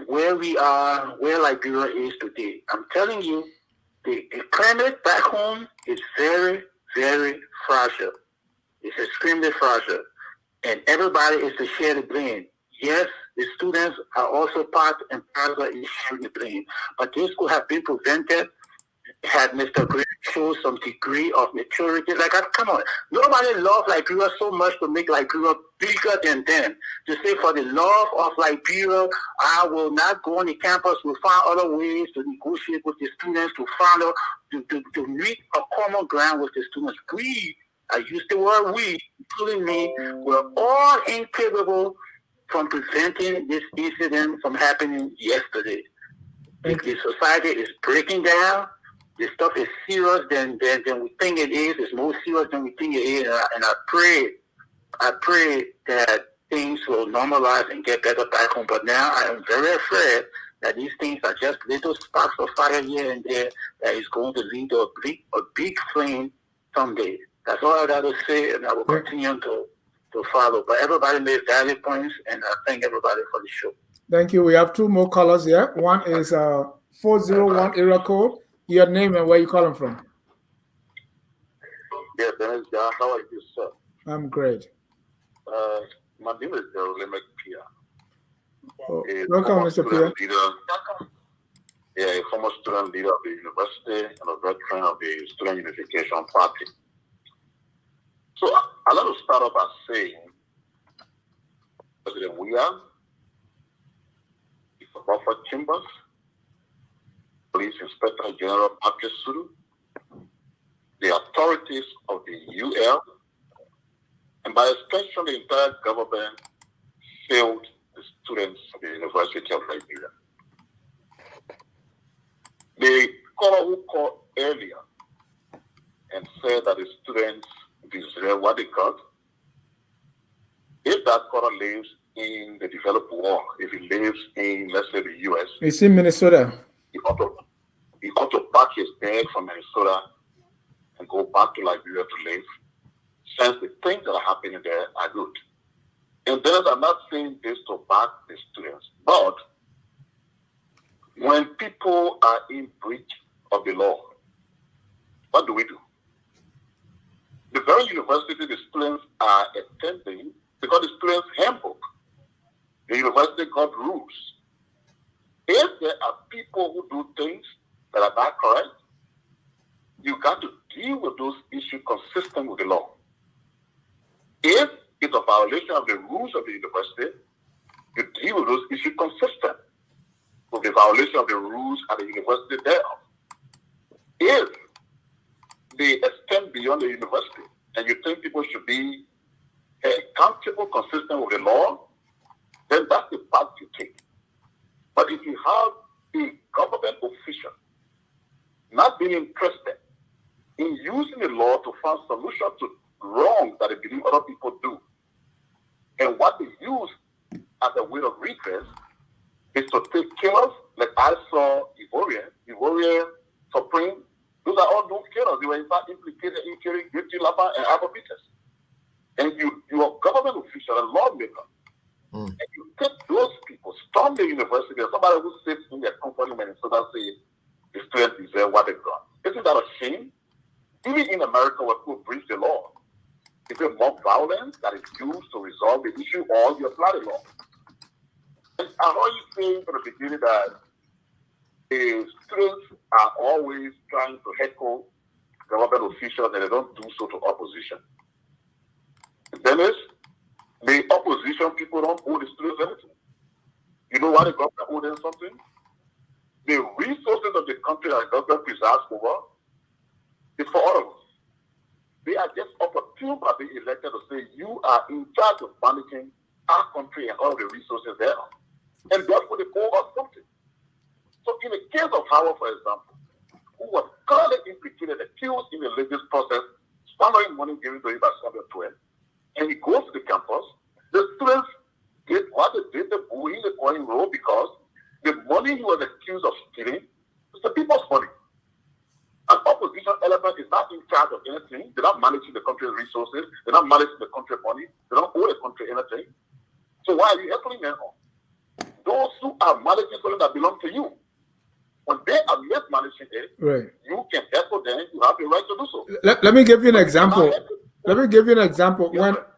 where we are, where Liberia is today. I'm telling you, the climate back home is very, very fragile. It's extremely fragile. And everybody is to share the blame. Yes, the students are also part and parcel in sharing the blame. But this could have been prevented had Mr. Gray shown some degree of maturity. Like, come on. Nobody loves Liberia so much to make Liberia bigger than them. To say, for the love of Liberia, I will not go on the campus. We'll find other ways to negotiate with the students, to find out, to meet a common ground with the students. We, I use the word we, including me, we're all incapable from preventing this incident from happening yesterday. If the society is breaking down, this stuff is serious than we think it is. It's more serious than we think it is. And I pray that things will normalize and get better back home. But now I am very afraid that these things are just little sparks of fire here and there that is going to lead to a big flame someday. That's all I got to say, and I will continue to follow. But everybody made valid points, and I thank everybody for the show. Thank you. We have two more callers here. One is 401 area code. Your name and where you calling from? Yes, Dennis, how are you, sir? I'm great. My name is Lemek Pia. Welcome, Mr. Pia. A former student leader of the university and a veteran of the Student Unification Party. So I'd like to start off by saying, President William, Prophet Chambers, Police Inspector General Marcus Sulu, the authorities of the UL, and by extension the entire government failed the students of the University of Liberia. The caller who called earlier and said that the students deserve what they got, if that caller lives in the developed world, if he lives in, let's say, the US, it's in Minnesota. He ought to pack his bag from Minnesota and go back to Liberia to live, since the things that are happening there are good. And then I'm not saying this to back the students, but when people are in breach of the law, what do we do? The very university the students are attending, because the students' handbook, the university got rules. If there are people who do things that are not correct, you got to deal with those issues consistent with the law. If it's a violation of the rules of the university, you keep those issues consistent with the violation of the rules at the university thereof. If they extend beyond the university and you think people should be accountable, consistent with the law, then that's the path you take. But if you have a government official not being interested in using the law to find solutions to wrongs that they believe other people do, and what they use as a way of redress is to take killers, like I saw Ivorian, Supreme. Those are all known killers. They were in fact implicated in killing Guilty Lapa and Alpha Peters. And you are a government official, a lawmaker, and you take those people, storm the university, and somebody who sits in their comfort room and so that say the students deserve what they've got. Isn't that a shame? Even in America, where people breach the law, is it mob violence that is used to resolve the issue, or you apply the law? And I heard you saying from the beginning that the students are always trying to heckle government officials and they don't do so to opposition. Dennis, the opposition people don't owe the students anything. You know why the government owes them something? The resources of the country that the government presides over is for all of us. They are just opportune by being elected to say, you are in charge of managing our country and all the resources there. And therefore they owe us something. So in the case of Howard, for example, who was clearly implicated, accused in the religious process, sponsoring money given to him by Samuel 12, and he goes to the campus, the students did what they did, the booing, the calling roll, because the money he was accused of stealing was the people's money. An opposition element is not in charge of anything. They're not managing the country's resources. They're not managing the country's money. They don't owe the country anything. So why are you helping them on? Those who are managing something that belongs to you, when they are mismanaging it, right, you can help them. You have the right to do so. Let me give you an example. Let me give you an example.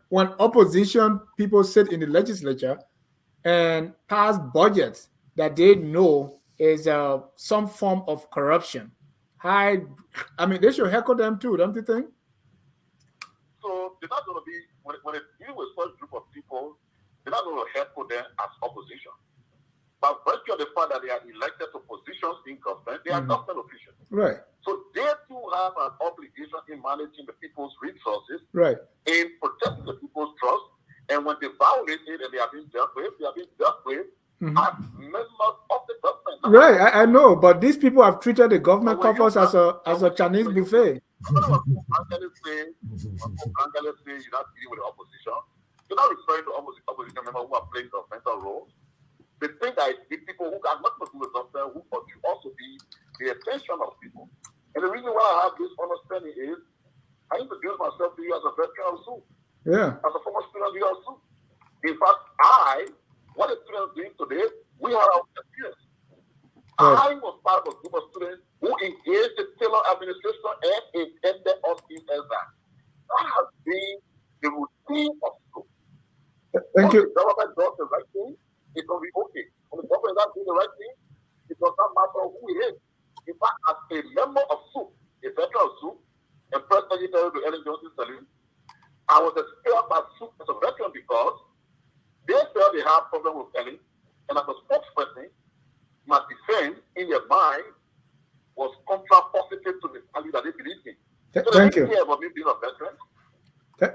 When opposition people sit in the legislature and pass budgets that they know is some form of corruption, I mean, they should heckle them too, don't you think? So they're not going to be, when they deal with such group of people, they're not going to heckle them as opposition. By virtue of the fact that they are elected to positions in government, they are government officials. Right. So they too have an obligation in managing the people's resources, right, in protecting the people's trust. And when they violate it and they are being dealt with, as members of the government. Right, I know, but these people have treated the government coffers as a Chinese buffet. When Angela say you're not dealing with the opposition, you're not referring to opposition members who are playing governmental roles. They think that it's people who got nothing to do with government who should also be the attention of people. And the reason why I have this understanding is I introduced myself to you as a veteran of SU. Yeah. As a former student of SU. In fact, what the students doing today, we had our experience. Right. I was part of a group of students who engaged the Taylor administration and intended us in exile. That has been the routine of school. Thank you. The government does the right thing, it will be okay. When the government is not doing the right thing, it does not matter who it is. In fact, as a member of SU, a veteran of SU, and First Secretary to Ellen Johnson Salim, I was expelled by SU as a veteran because they felt they had a problem with Ellen, and as a spokesperson, my defense in their mind was contrapositive to the value that they believed in. So thank you. Care about me being a veteran.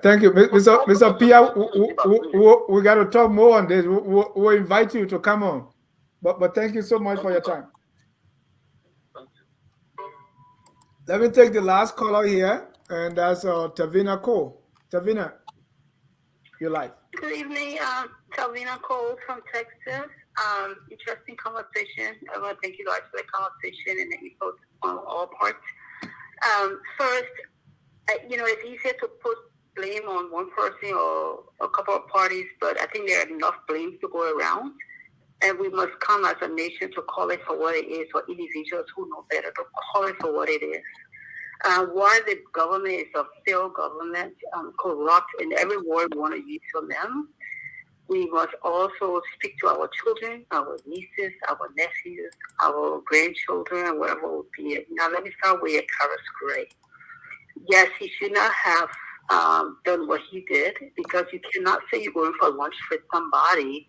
Thank you, Mr. Pia. We got to talk more on this. We'll invite you to come on. But thank you so much for your time. Let me take the last caller here, and that's Tavina Cole. Tavina, you're live. Good evening, Tavina Cole from Texas. Interesting conversation. I want to thank you guys for the conversation and the input on all parts. First, it's easier to put blame on one person or a couple of parties, but I think there are enough blames to go around. And we must come as a nation to call it for what it is, or individuals who know better to call it for what it is. Why the government is a failed government, corrupt, and every word we want to use for them, we must also speak to our children, our nieces, our nephews, our grandchildren, whatever it would be. Now, let me start with Carlos Gray. Yes, he should not have done what he did, because you cannot say you're going for lunch with somebody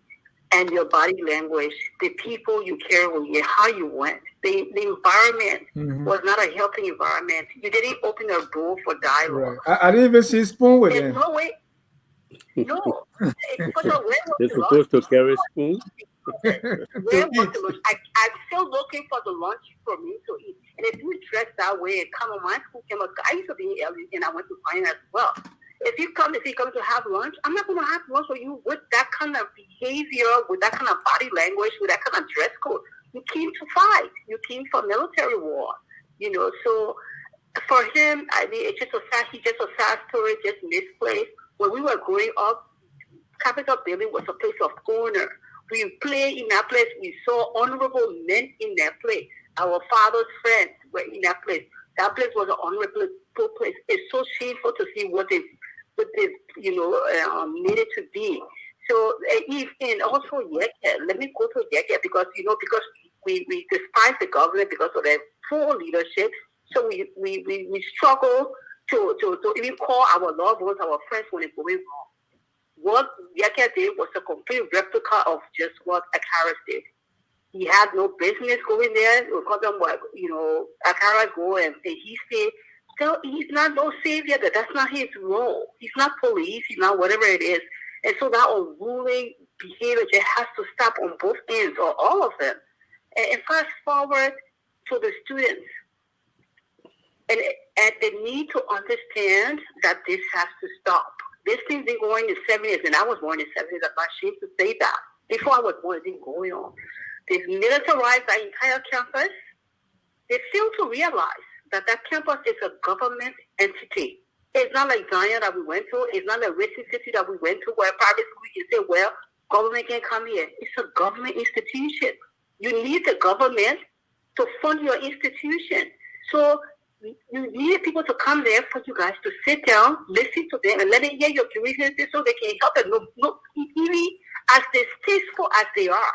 and your body language, the people you carry with you, how you went. The environment was not a healthy environment. You didn't open your door for dialogue. Right. I didn't even see spoon with him. There's no way. No. They're supposed to carry a spoon. Where was the lunch? I'm still looking for the lunch for me to eat. And if you dress that way and come on my school campus, I used to be in LA and I went to finance as well. If you come to have lunch, I'm not going to have lunch with you with that kind of behavior, with that kind of body language, with that kind of dress code. You came to fight. You came for military war. You know, so for him, I mean, it's just a sad story, just misplaced. When we were growing up, Capitol Building was a place of honor. We played in that place. We saw honorable men in that place. Our father's friends were in that place. That place was an honorable place. It's so shameful to see what they needed to be. So and also Yeke, let me go to Yeke because we despise the government because of their poor leadership. So we struggle to even call our loved ones, our friends when it's going wrong. What Yeke did was a complete replica of just what Akaras did. He had no business going there. We call them Akaras go and he said, so he's not no savior. That's not his role. He's not police. He's not whatever it is. And so that unruly behavior just has to stop on both ends or all of them. And fast forward to the students. And they need to understand that this has to stop. This thing's been going in the 70s, and I was born in the 70s. I'm not ashamed to say that. Before I was born, it's been going on. They've militarized the entire campus. They fail to realize that campus is a government entity. It's not like Zion that we went to. It's not like Racing City that we went to where private school you say, well, government can't come here. It's a government institution. You need the government to fund your institution. So you need people to come there for you guys to sit down, listen to them, and let them hear your grievances so they can help them. No, even as distasteful as they are.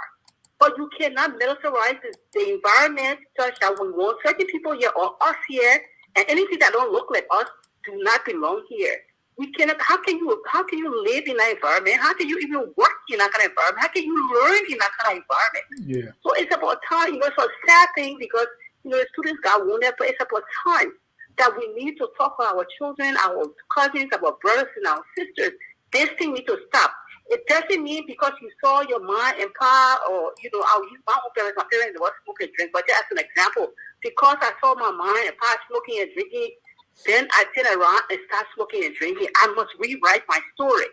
But you cannot militarize the environment such that we want certain people here or us here, and anything that don't look like us do not belong here. We cannot. How can you live in that environment? How can you even work in that kind of environment? How can you learn in that kind of environment? Yeah. So it's about time. It's a sad thing because the students got wounded, but it's about time that we need to talk to our children, our cousins, our brothers, and our sisters. This thing needs to stop. It doesn't mean because you saw your mom and pa, or my own parents, my parents were smoking and drink, but just as an example, because I saw my mom and pa smoking and drinking, then I turn around and start smoking and drinking. I must rewrite my story.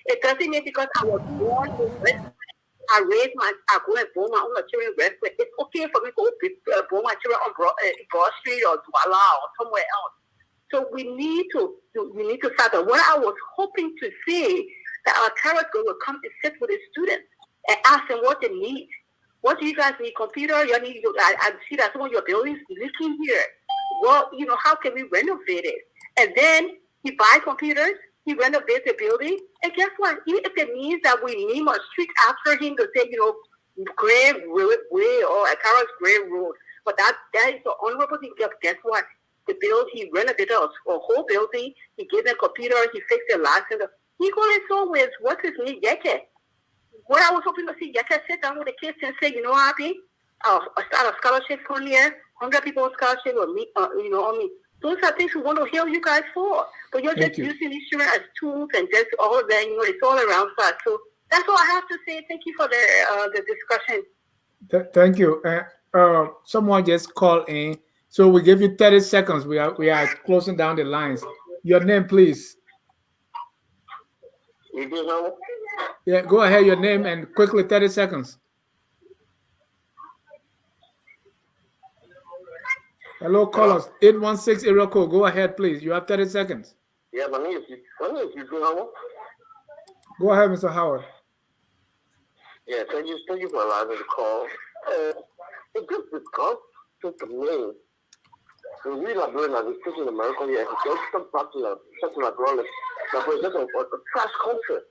It doesn't mean because I was born with I go and born my own children respect. It's okay for me to go born my children on Broad Street or Douala or somewhere else. So we need to start that. What I was hoping to see that our carrot girl will come and sit with the students and ask them what they need. What do you guys need? Computer? You need. I see that some of your buildings looking here. Well, how can we renovate it? And then he buy computers. He renovates the building, and guess what? Even if it means that we name a street after him to say, Gray Way or Akara's Gray Road, but that is the honorable thing. Guess what? The building he renovated a whole building. He gave them computers. He fixed their license. He going so with what's his name, Yeke. What I was hoping to see Yeke sit down with the kids and say, Happy, I'll start a scholarship fund here. 100 people on scholarship on me, on me. Those are things we want to hear you guys for. But you're just using these children as tools and just all of that, it's all around us. So that's all I have to say. Thank you for the discussion. Thank you. Someone just called in. So we give you 30 seconds. We are closing down the lines. Your name, please. Yeah, go ahead, your name, and quickly 30 seconds. Hello, callers. 816 area code. Go ahead, please. You have 30 seconds. Yeah, my name is Howard. Go ahead, Mr. Howard. Yeah, thank you for allowing me to call. It just discussed to me. The reason I'm doing that is in America, yeah, it's just back to something like brother. That was just a trash culture.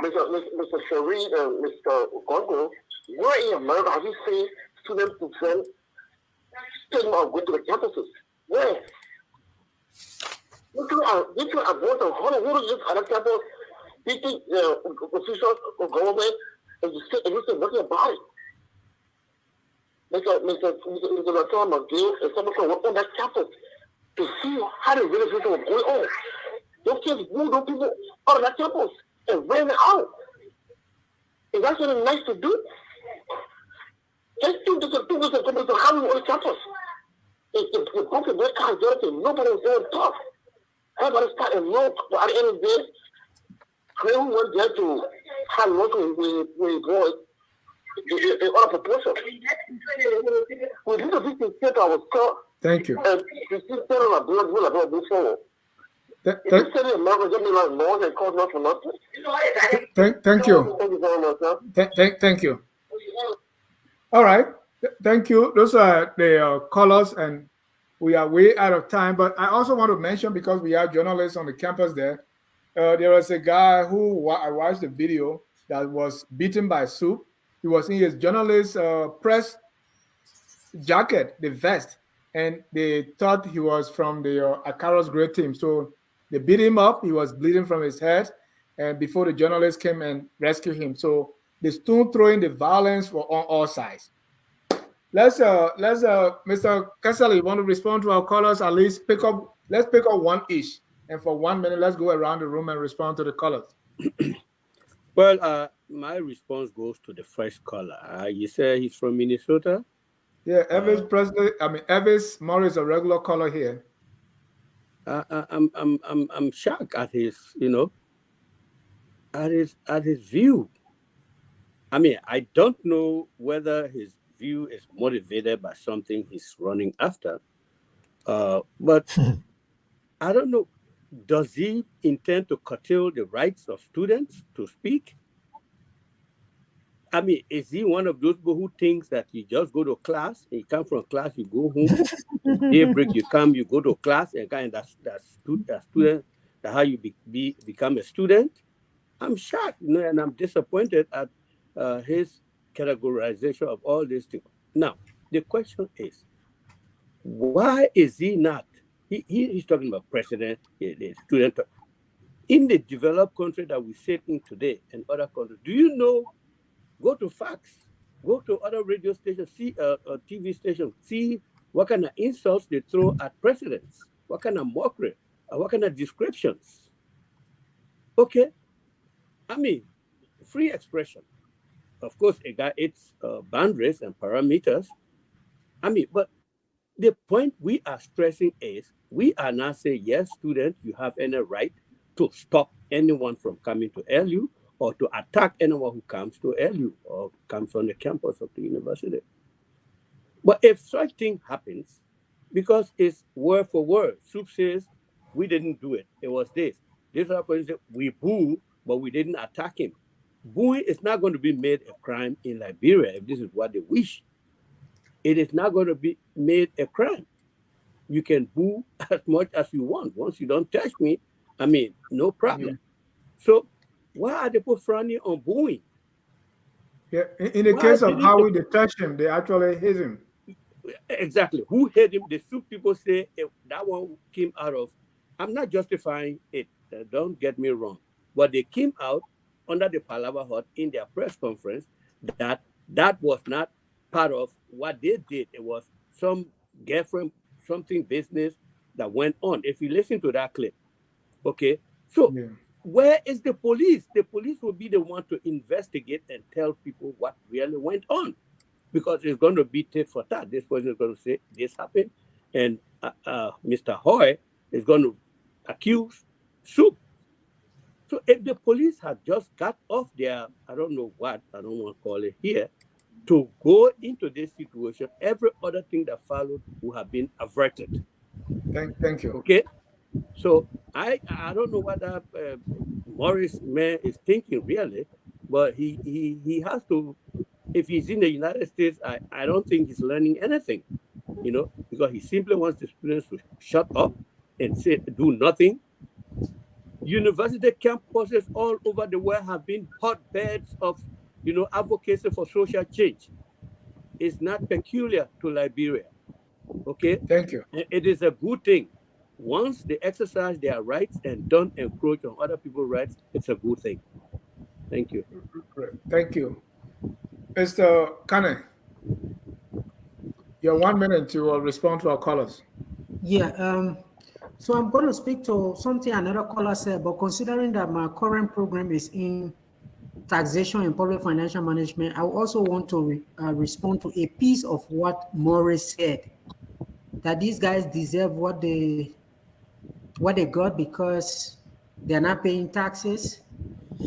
Mr. Sherry and Mr. Gongo, where in America have you seen students defend students are going to the campuses? Where? You two are both on Honolulu, just at a campus. beating officials of government and the state and nothing about it. Mr. Latoya McGill and someone can work on that campus to see how the realization was going on. Those kids moved those people out of that campus and ran it out. Is that something nice to do? Just do this and come to Hollywood on the campus. The bunch of red cars dirty, nobody was there to talk. Everybody started to look, but at the end of the day, who went there to have work with boys in other proportion. We need to be sincere to ourselves. Thank you. And be sincere to our blood will move forward. If you say the America just be like laws and cause not for nothing. Thank you. Thank you very much, sir. Thank you. All right. Thank you. Those are the callers, and we are way out of time. But I also want to mention, because we have journalists on the campus there, there was a guy who I watched the video that was beaten by Soup. He was in his journalist press jacket, the vest, and they thought he was from the Akaros Great Team. So they beat him up. He was bleeding from his head, and before the journalists came and rescued him. So they still throwing the violence on all sides. Let's Mr. Kessel, you want to respond to our callers? At least let's pick up one each, and for 1 minute, let's go around the room and respond to the callers. Well, my response goes to the first caller. You say he's from Minnesota? Yeah, Elvis Morris, a regular caller here. I'm shocked at his, at his view. I mean, I don't know whether his view is motivated by something he's running after, but I don't know. Does he intend to curtail the rights of students to speak? I mean, is he one of those people who thinks that you just go to class, you come from class, you go home, daybreak, you go to class, and that's student, that's how you become a student? I'm shocked, and I'm disappointed at his categorization of all these things. Now, the question is, why is he not? He's talking about president, the student. In the developed country that we sit in today and other countries, do you know? Go to Fox, go to other radio stations, see TV stations, see what kind of insults they throw at presidents, what kind of mockery, what kind of descriptions. Okay, I mean, free expression. Of course, it's boundaries and parameters. I mean, but the point we are stressing is we are not saying, yes, students, you have any right to stop anyone from coming to LU or to attack anyone who comes to LU or comes on the campus of the university. But if such thing happens, because it's word for word, Soup says, we didn't do it, it was this. This other person said, we boo, but we didn't attack him. Booing is not going to be made a crime in Liberia if this is what they wish. It is not going to be made a crime. You can boo as much as you want. Once you don't touch me, I mean, no problem. Yeah. So why are they frowning on booing? Yeah, in the case of how they touch him, they actually hit him. Exactly. Who hit him? The Soup people say that one came out of, I'm not justifying it, don't get me wrong, but they came out under the Palava Hut in their press conference that was not part of what they did. It was some girlfriend, something business that went on. If you listen to that clip, okay, so where is the police? The police will be the one to investigate and tell people what really went on, because it's going to be tit for tat. This person is going to say this happened, and Mr. Hoy is going to accuse Soup. So if the police had just got off their, I don't know what, I don't want to call it here, to go into this situation, every other thing that followed would have been averted. Thank you. Okay, so I don't know what that Morris man is thinking really, but he has to. If he's in the United States, I don't think he's learning anything, because he simply wants the students to shut up and say do nothing. University campuses all over the world have been hotbeds of, advocacy for social change. It's not peculiar to Liberia. Okay? Thank you. It is a good thing Once they exercise their rights and don't encroach on other people's rights, it's a good thing. Thank you. Thank you. Mr. Kane, you have 1 minute to respond to our callers. Yeah, so I'm going to speak to something another caller said, but considering that my current program is in taxation and public financial management, I also want to respond to a piece of what Morris said, that these guys deserve what they got because they're not paying taxes.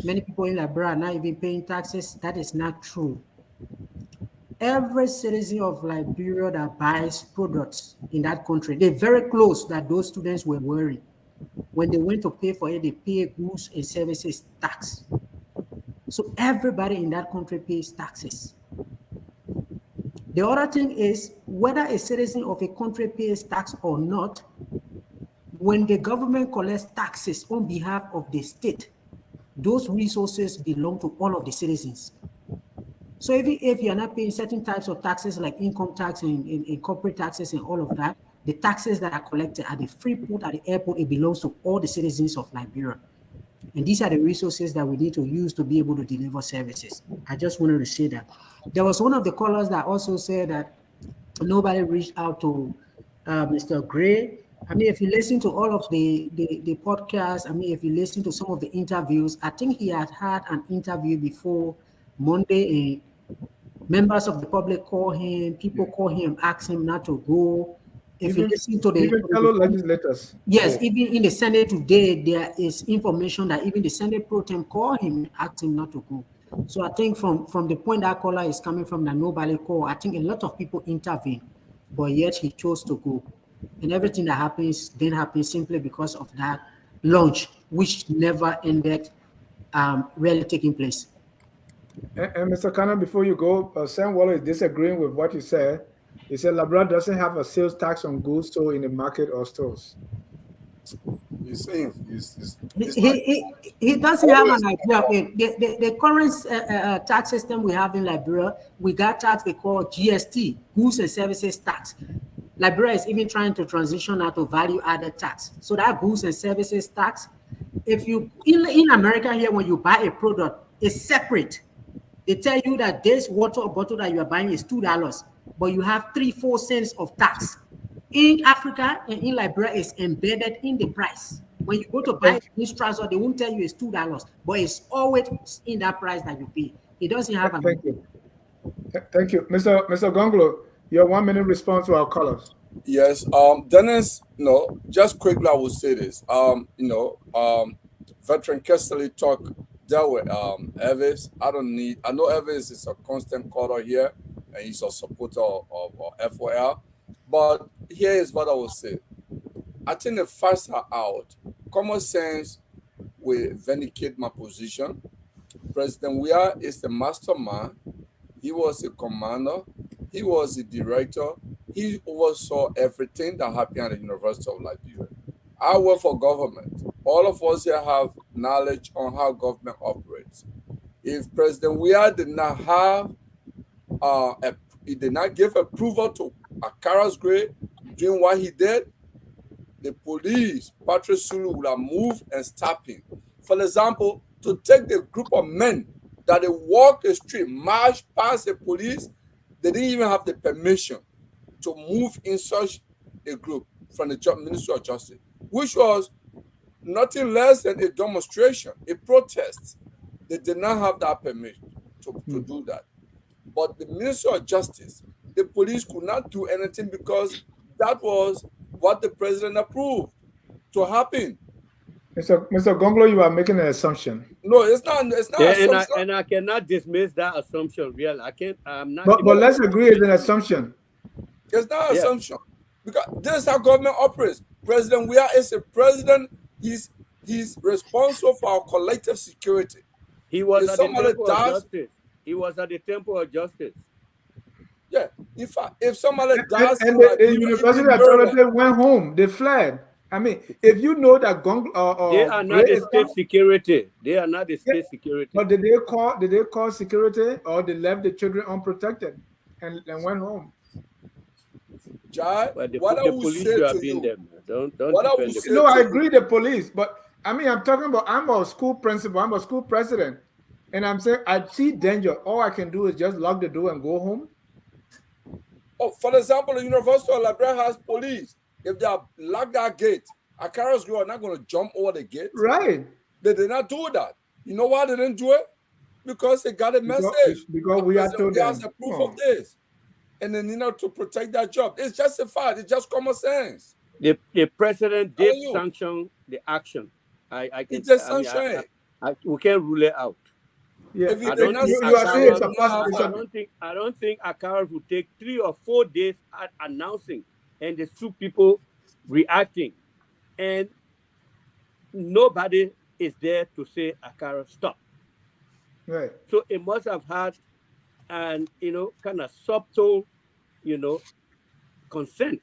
Many people in Liberia are not even paying taxes. That is not true. Every citizen of Liberia that buys products in that country, they're very close that those students were wearing. When they went to pay for it, they pay goods and services tax. So everybody in that country pays taxes. The other thing is, whether a citizen of a country pays tax or not, when the government collects taxes on behalf of the state, those resources belong to all of the citizens. So even if you're not paying certain types of taxes like income tax and corporate taxes and all of that, the taxes that are collected at the free port, at the airport, it belongs to all the citizens of Liberia. And these are the resources that we need to use to be able to deliver services. I just wanted to say that. There was one of the callers that also said that nobody reached out to Mr. Gray. I mean, if you listen to all of the podcasts, I mean, if you listen to some of the interviews, I think he had an interview before Monday, and members of the public call him, people call him, ask him not to go. If you listen to the fellow legislators. Yes, even in the Senate today, there is information that even the Senate pro tem called him and asked him not to go. So I think from the point that caller is coming from, that nobody called, I think a lot of people intervened, but yet he chose to go. And everything that happens didn't happen simply because of that launch, which never ended really taking place. And Mr. Cannon, before you go, Sam Waller is disagreeing with what you said. He said Labrador doesn't have a sales tax on goods sold in the market or stores. You see, he doesn't have an idea of it. The current tax system we have in Liberia, we got tax they call GST, Goods and Services Tax. Liberia is even trying to transition out to value-added tax. So that goods and services tax, if you in America here, when you buy a product, it's separate. They tell you that this water bottle that you are buying is $2, but you have 3-4 cents of tax. In Africa and in Liberia, it's embedded in the price. When you go to buy this trouser, they won't tell you it's $2, but it's always in that price that you pay. It doesn't have an. Thank you. Thank you, Mr. Gonglo. Your 1 minute response to our callers. Yes, Dennis. No, just quickly, I will say this. Veteran Kesley dealt with Elvis. I know Elvis is a constant caller here, and he's a supporter of FOL. But here is what I will say. I think the facts are out. Common sense will vindicate my position. President Weah is the mastermind. He was a commander. He was a director. He oversaw everything that happened at the University of Liberia. I work for government. All of us here have knowledge on how government operates. If President Weah did not have, he did not give approval to Akaras Gray doing what he did, the police, Patrick Sulu, would have moved and stopped him. For example, to take the group of men that they walk the street, march past the police, they didn't even have the permission to move in such a group from the Ministry of Justice, which was nothing less than a demonstration, a protest. They did not have that permission to do that. But the Ministry of Justice, the police could not do anything because that was what the president approved to happen. Mr. Gonglo, you are making an assumption. No, it's not. It's not. Yeah, and I cannot dismiss that assumption. Real, I can't. I'm not. But let's agree it's an assumption. It's not an assumption because this is how government operates. President Weah is a president. He's responsible for our collective security. He was at the Temple of Justice. He was at the Temple of Justice. Yeah. If somebody dies, and the University Authority went home. They fled. I mean, if you know that they are not the state security. They are not the state security. But did they call security, or they left the children unprotected and went home? Jai, But what I the will police say should have to been you, them. Don't what I defend will the say No, police. I to agree you, the police, but I mean, I'm talking about, I'm a school principal, I'm a school president, and I'm saying I see danger. All I can do is just lock the door and go home. oh, for example, the University of Liberia has police. If they have locked that gate, Akaras Grove are not going to jump over the gate. Right. They did not do that. You know why they didn't do it? Because they got a message. Because we are told He has them. a proof of this. And then, to protect that job. It's justified. It's just common sense. The president did you. sanction the action. I can. It's just I mean, sunshine. we can't rule it out. Yeah, If he I did don't not think you are saying it's a Akaras, I don't think Akaras will take 3 or 4 days at announcing and the two people reacting, and nobody is there to say Akaras stop. Right. So it must have had an kind of subtle, consent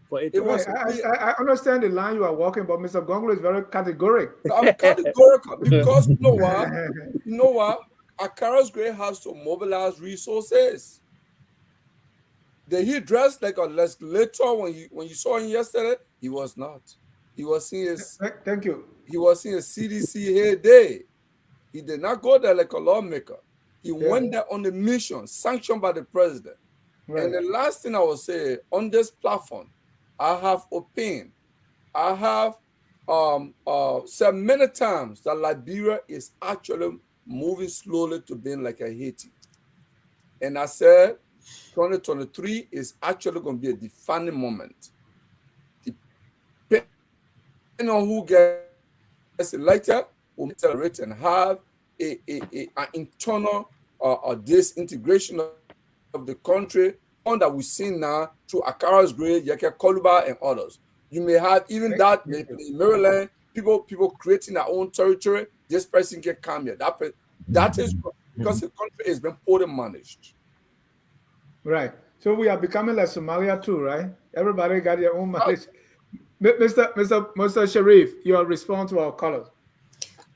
for it. Right. I understand the line you are walking, but Mr. Gongo is very categorical. I'm categorical because you know what? Akaras Grove has to mobilize resources. Did he dress like a legislator when you saw him yesterday? He was not. He was seeing his. Thank you. He was seeing a CDC heyday. He did not go there like a lawmaker. He went there on a mission sanctioned by the president. Right. And the last thing I will say on this platform, I have opined. I have said many times that Liberia is actually moving slowly to being like a Haiti. And I said 2023 is actually going to be a defining moment. Depending on who gets elected, will accelerate and have an internal disintegration of the country, one that we've seen now through Akaras Grove, Yeke Koluba, and others. You may have even that in Maryland, people creating their own territory. This person can come here. That is because the country has been poorly managed. Right. So we are becoming like Somalia too, right? Everybody got their own managed. Mr. Sharif, your response to our callers.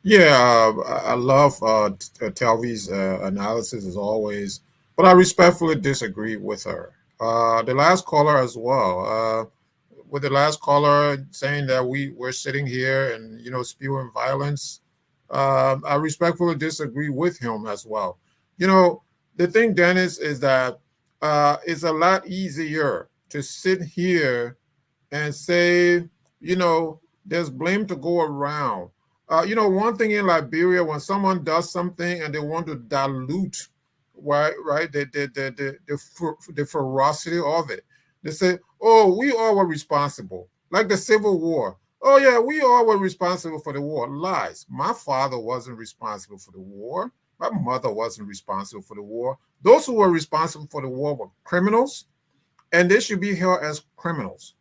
Yeah, I love Talvi's analysis as always, but I respectfully disagree with her. The last caller as well. With the last caller saying that we're sitting here and spewing violence, I respectfully disagree with him as well. The thing, Dennis, is that it's a lot easier to sit here and say, there's blame to go around. One thing in Liberia, when someone does something and they want to dilute, right, the ferocity of it, they say, "Oh, we all were responsible," like the Civil War. "Oh yeah, we all were responsible for the war." Lies. My father wasn't responsible for the war. My mother wasn't responsible for the war. Those who were responsible for the war were criminals, and they should be held as criminals,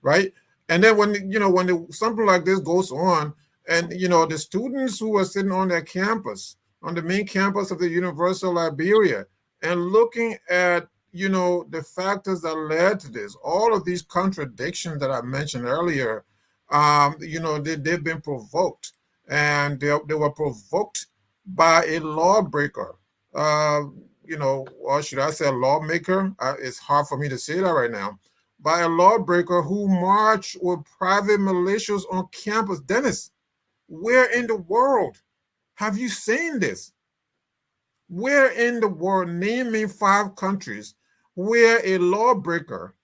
right? And then when something like this goes on, and the students who are sitting on their campus, on the main campus of the University of Liberia, and looking at the factors that led to this, all of these contradictions that I mentioned earlier, they've been provoked, and they were provoked by a lawbreaker, or should I say a lawmaker? It's hard for me to say that right now. By a lawbreaker who marched with private militias on campus. Dennis, where in the world have you seen this? Where in the world, name me 5 countries where a lawbreaker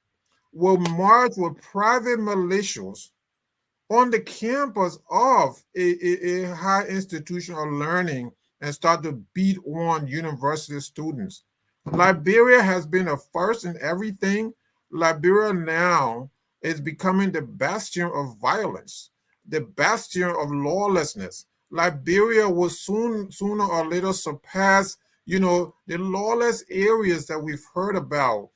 will march with private militias on the campus of a high institution of learning and start to beat on university students. Liberia has been a first in everything. Liberia now is becoming the bastion of violence, the bastion of lawlessness. Liberia will sooner or later surpass, the lawless areas that we've heard about,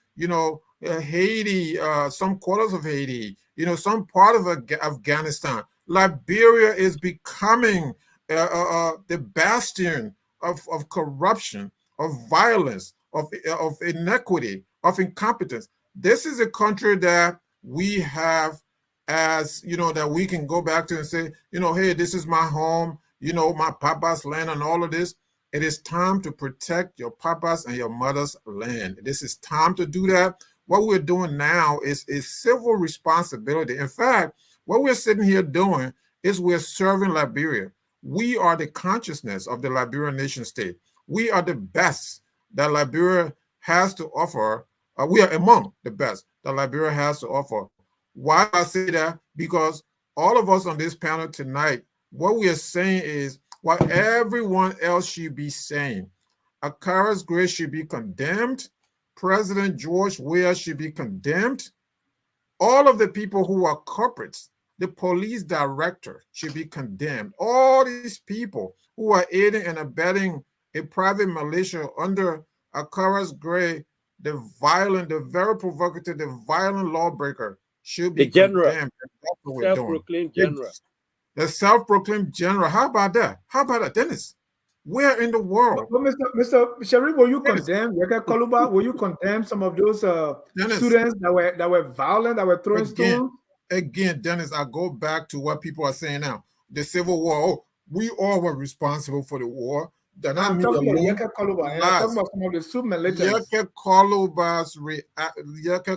Haiti, some quarters of Haiti, some part of Afghanistan. Liberia is becoming the bastion of corruption, of violence, of inequity, of incompetence. This is a country that we have as, that we can go back to and say, hey, this is my home, my papa's land and all of this. It is time to protect your papa's and your mother's land. This is time to do that. what we're doing now is civil responsibility. In fact, what we're sitting here doing is we're serving Liberia. We are the consciousness of the Liberian nation state. We are the best that Liberia has to offer. We are among the best that Liberia has to offer. Why I say that? Because all of us on this panel tonight, what we are saying is what everyone else should be saying. Akara's Grace should be condemned. President George Weah should be condemned. All of the people who are culprits, the police director should be condemned. All these people who are aiding and abetting a private militia under Akara's Gray, the violent, the very provocative, the violent lawbreaker should be condemned. That's what we're doing. Self-proclaimed general. The self-proclaimed general. How about that? How about that, Dennis? Where in the world? But Mr. Sharif, will you condemn Yaka Koluba? Will you condemn some of those students that were violent, that were throwing stones? Again, Dennis, I go back to what people are saying now. The Civil War. Oh, we all were responsible for the war. I'm talking about Yaka Koluba. I'm talking about some of the sub-militants. Yaka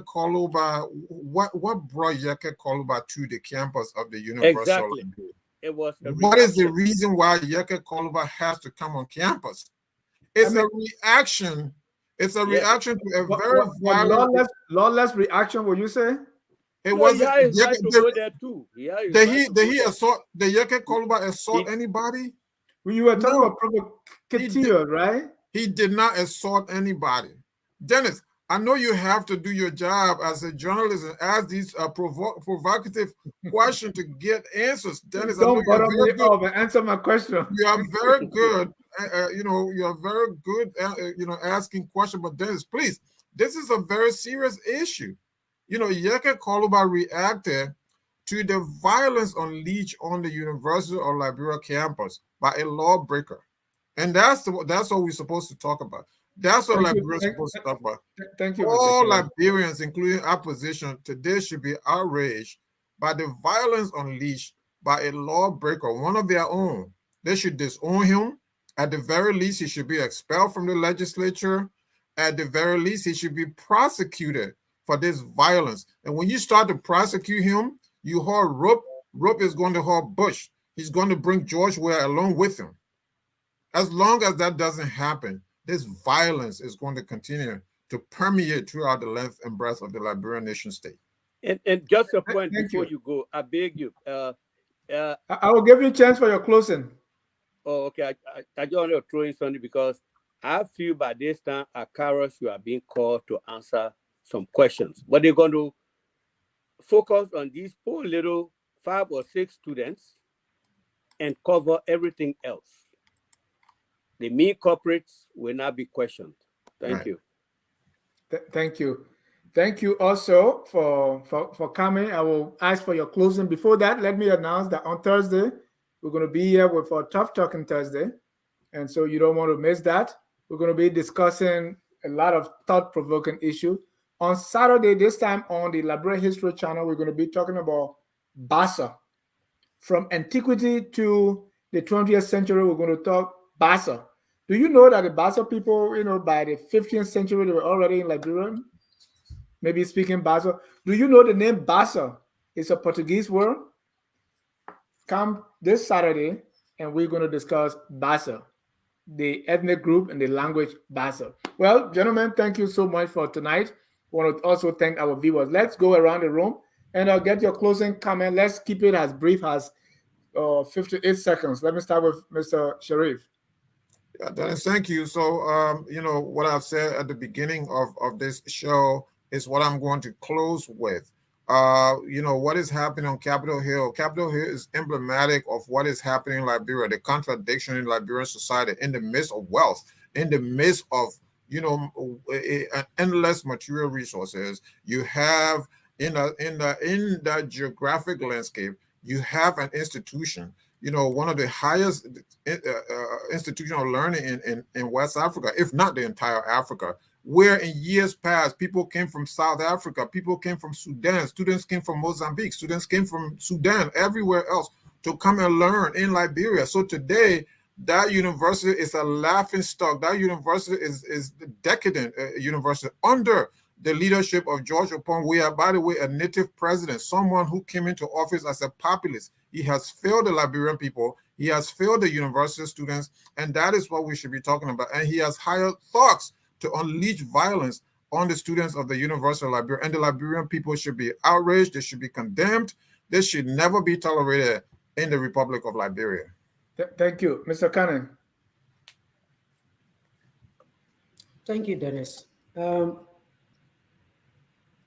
Koluba, what brought Yaka Koluba to the campus of the University? Exactly. It was what is the reason why Yaka Koluba has to come on campus? It's a reaction. It's a reaction to a very violent, lawless reaction. What you say? It wasn't. Did he assault? Did Yaka Koluba assault anybody? You were talking about provocateur, right? He did not assault anybody. Dennis, I know you have to do your job as a journalist and ask these provocative questions to get answers. Dennis, don't bother me up and answer my question. You are very good. You are very good. Asking questions. But Dennis, please, this is a very serious issue. Yaka Koluba reacted to the violence unleashed on the University of Liberia campus by a lawbreaker, and that's what we're supposed to talk about. That's what Liberians are supposed to talk about. Thank you. All Liberians, including opposition, today should be outraged by the violence unleashed by a lawbreaker, one of their own. They should disown him. At the very least, he should be expelled from the legislature. At the very least, he should be prosecuted for this violence. And when you start to prosecute him, you hold Rope. Rope is going to hold Bush. He's going to bring George Weah along with him. As long as that doesn't happen, this violence is going to continue to permeate throughout the length and breadth of the Liberian nation state. And just a point before you go, I beg you. I will give you a chance for your closing. Oh, okay. I just want to throw in something because I feel by this time, Akara, you are being called to answer some questions. But they're going to focus on these poor little 5 or 6 students and cover everything else. The main corporates will not be questioned. Thank you. Thank you. Thank you also for coming. I will ask for your closing. Before that, let me announce that on Thursday, we're going to be here for Tough Talking Thursday. And so you don't want to miss that. We're going to be discussing a lot of thought-provoking issues. On Saturday, this time on the Liberia History Channel, we're going to be talking about Bassa. From antiquity to the 20th century, we're going to talk Bassa. Do you know that the Bassa people, by the 15th century, they were already in Liberia, maybe speaking Bassa? Do you know the name Bassa is a Portuguese word? Come this Saturday, and we're going to discuss Bassa, the ethnic group and the language Bassa. Well, gentlemen, thank you so much for tonight. I want to also thank our viewers. Let's go around the room, and I'll get your closing comment. Let's keep it as brief as 58 seconds. Let me start with Mr. Sharif. Yeah, Dennis, thank you. So, what I've said at the beginning of this show is what I'm going to close with. What is happening on Capitol Hill. Capitol Hill is emblematic of what is happening in Liberia, the contradiction in Liberian society, in the midst of wealth, in the midst of, endless material resources. You have in the geographic landscape, you have an institution, one of the highest institutional learning in West Africa, if not the entire Africa, where in years past, people came from South Africa, people came from Sudan, students came from Mozambique, students came from Sudan, everywhere else to come and learn in Liberia. So today, that university is a laughing stock. That university is the decadent university under the leadership of George Opon. We have, by the way, a native president, someone who came into office as a populist. He has failed the Liberian people. He has failed the university students, and that is what we should be talking about. And he has hired thugs to unleash violence on the students of the University of Liberia. And the Liberian people should be outraged. They should be condemned. This should never be tolerated in the Republic of Liberia. Thank you. Mr. Cannon. Thank you, Dennis.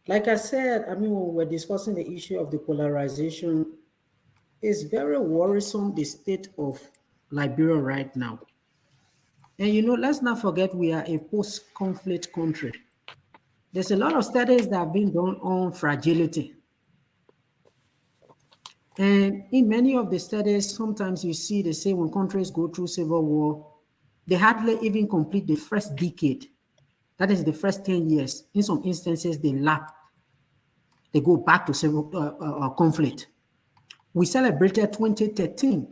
Like I said, I mean, when we're discussing the issue of the polarization, it's very worrisome, the state of Liberia right now. And, you know, let's not forget we are a post-conflict country. There's a lot of studies that have been done on fragility. And in many of the studies, sometimes you see they say when countries go through civil war, they hardly even complete the first decade. That is the first 10 years. In some instances, they go back to civil conflict. We celebrated 2013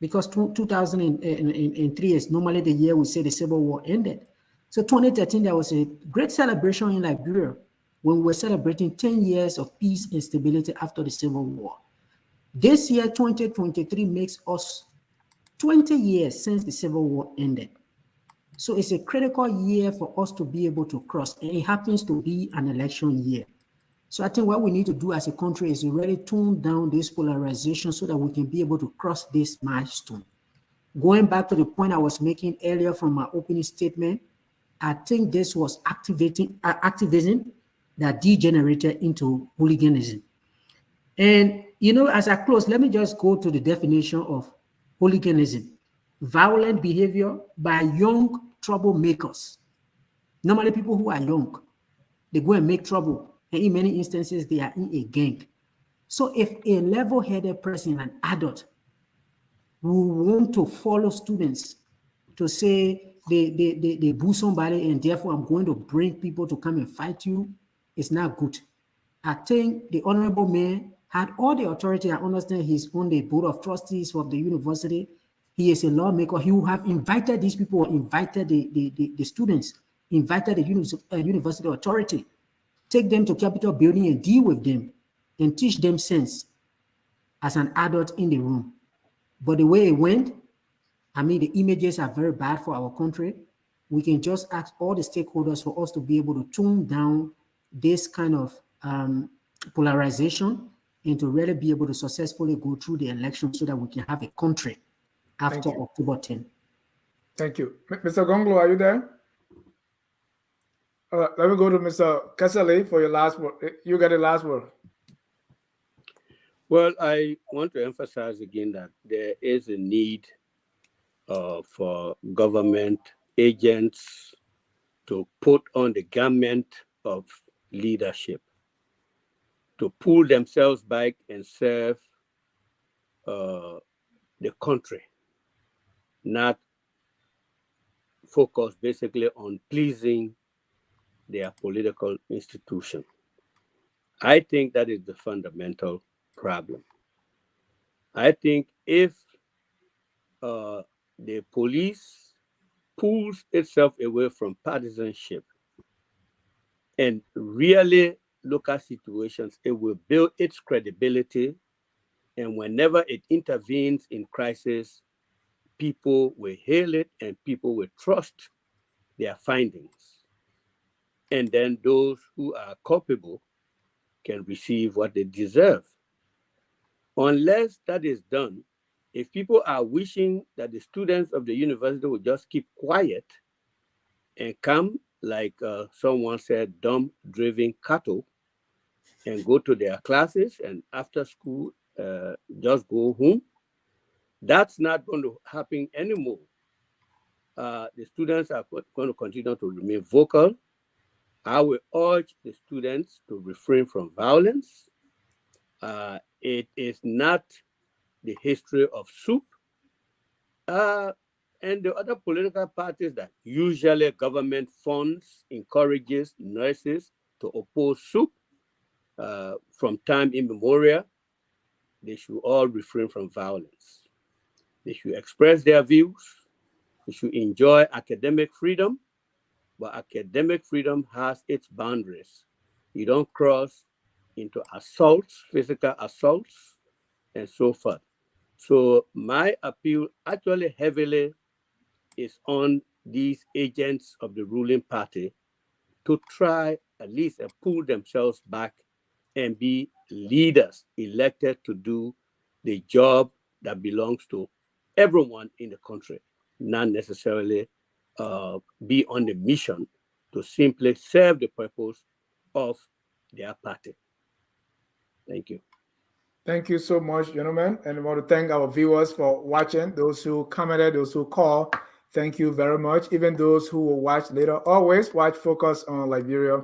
because 2003 is normally the year we say the civil war ended. So 2013, there was a great celebration in Liberia when we were celebrating 10 years of peace and stability after the civil war. This year, 2023, makes us 20 years since the civil war ended. So it's a critical year for us to be able to cross, and it happens to be an election year. So I think what we need to do as a country is to really tone down this polarization so that we can be able to cross this milestone. Going back to the point I was making earlier from my opening statement, I think this was activism that degenerated into hooliganism. And, you know, as I close, let me just go to the definition of hooliganism. Violent behavior by young troublemakers. Normally people who are young, they go and make trouble. And in many instances, they are in a gang. So if a level-headed person, an adult, will want to follow students to say they boo somebody and therefore I'm going to bring people to come and fight you, it's not good. I think the honorable mayor had all the authority. I understand he's on the board of trustees of the university. He is a lawmaker. He will have invited these people, invited the students, invited the university authority, take them to Capitol building and deal with them and teach them sense as an adult in the room. But the way it went, I mean, the images are very bad for our country. We can just ask all the stakeholders for us to be able to tone down this kind of polarization and to really be able to successfully go through the election so that we can have a country after October 10. Thank you. Mr. Gonglo, are you there? Let me go to Mr. Kasale for your last word. You got the last word. Well, I want to emphasize again that there is a need for government agents to put on the garment of leadership, to pull themselves back and serve the country, not focus basically on pleasing their political institution. I think that is the fundamental problem. I think if the police pulls itself away from partisanship and really look at situations, it will build its credibility. And whenever it intervenes in crisis, people will hail it and people will trust their findings. And then those who are culpable can receive what they deserve. Unless that is done, if people are wishing that the students of the university will just keep quiet and come, like someone said, dumb-driven cattle, and go to their classes and after school just go home, that's not going to happen anymore. The students are going to continue to remain vocal. I will urge the students to refrain from violence. It is not the history of soup. And the other political parties that usually government funds, encourages nurses to oppose soup from time immemorial, they should all refrain from violence. They should express their views. They should enjoy academic freedom, but academic freedom has its boundaries. You don't cross into assaults, physical assaults, and so forth. So my appeal actually heavily is on these agents of the ruling party to try at least pull themselves back and be leaders elected to do the job that belongs to everyone in the country, not necessarily be on the mission to simply serve the purpose of their party. Thank you. Thank you so much, gentlemen. And I want to thank our viewers for watching, those who commented, those who called. Thank you very much. Even those who will watch later, always watch Focus on Liberia,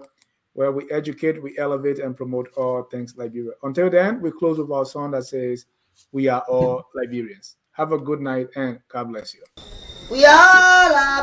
where we educate, we elevate, and promote all things Liberia. Until then, we close with our song that says, "We are all Liberians." Have a good night, and God bless you. We all are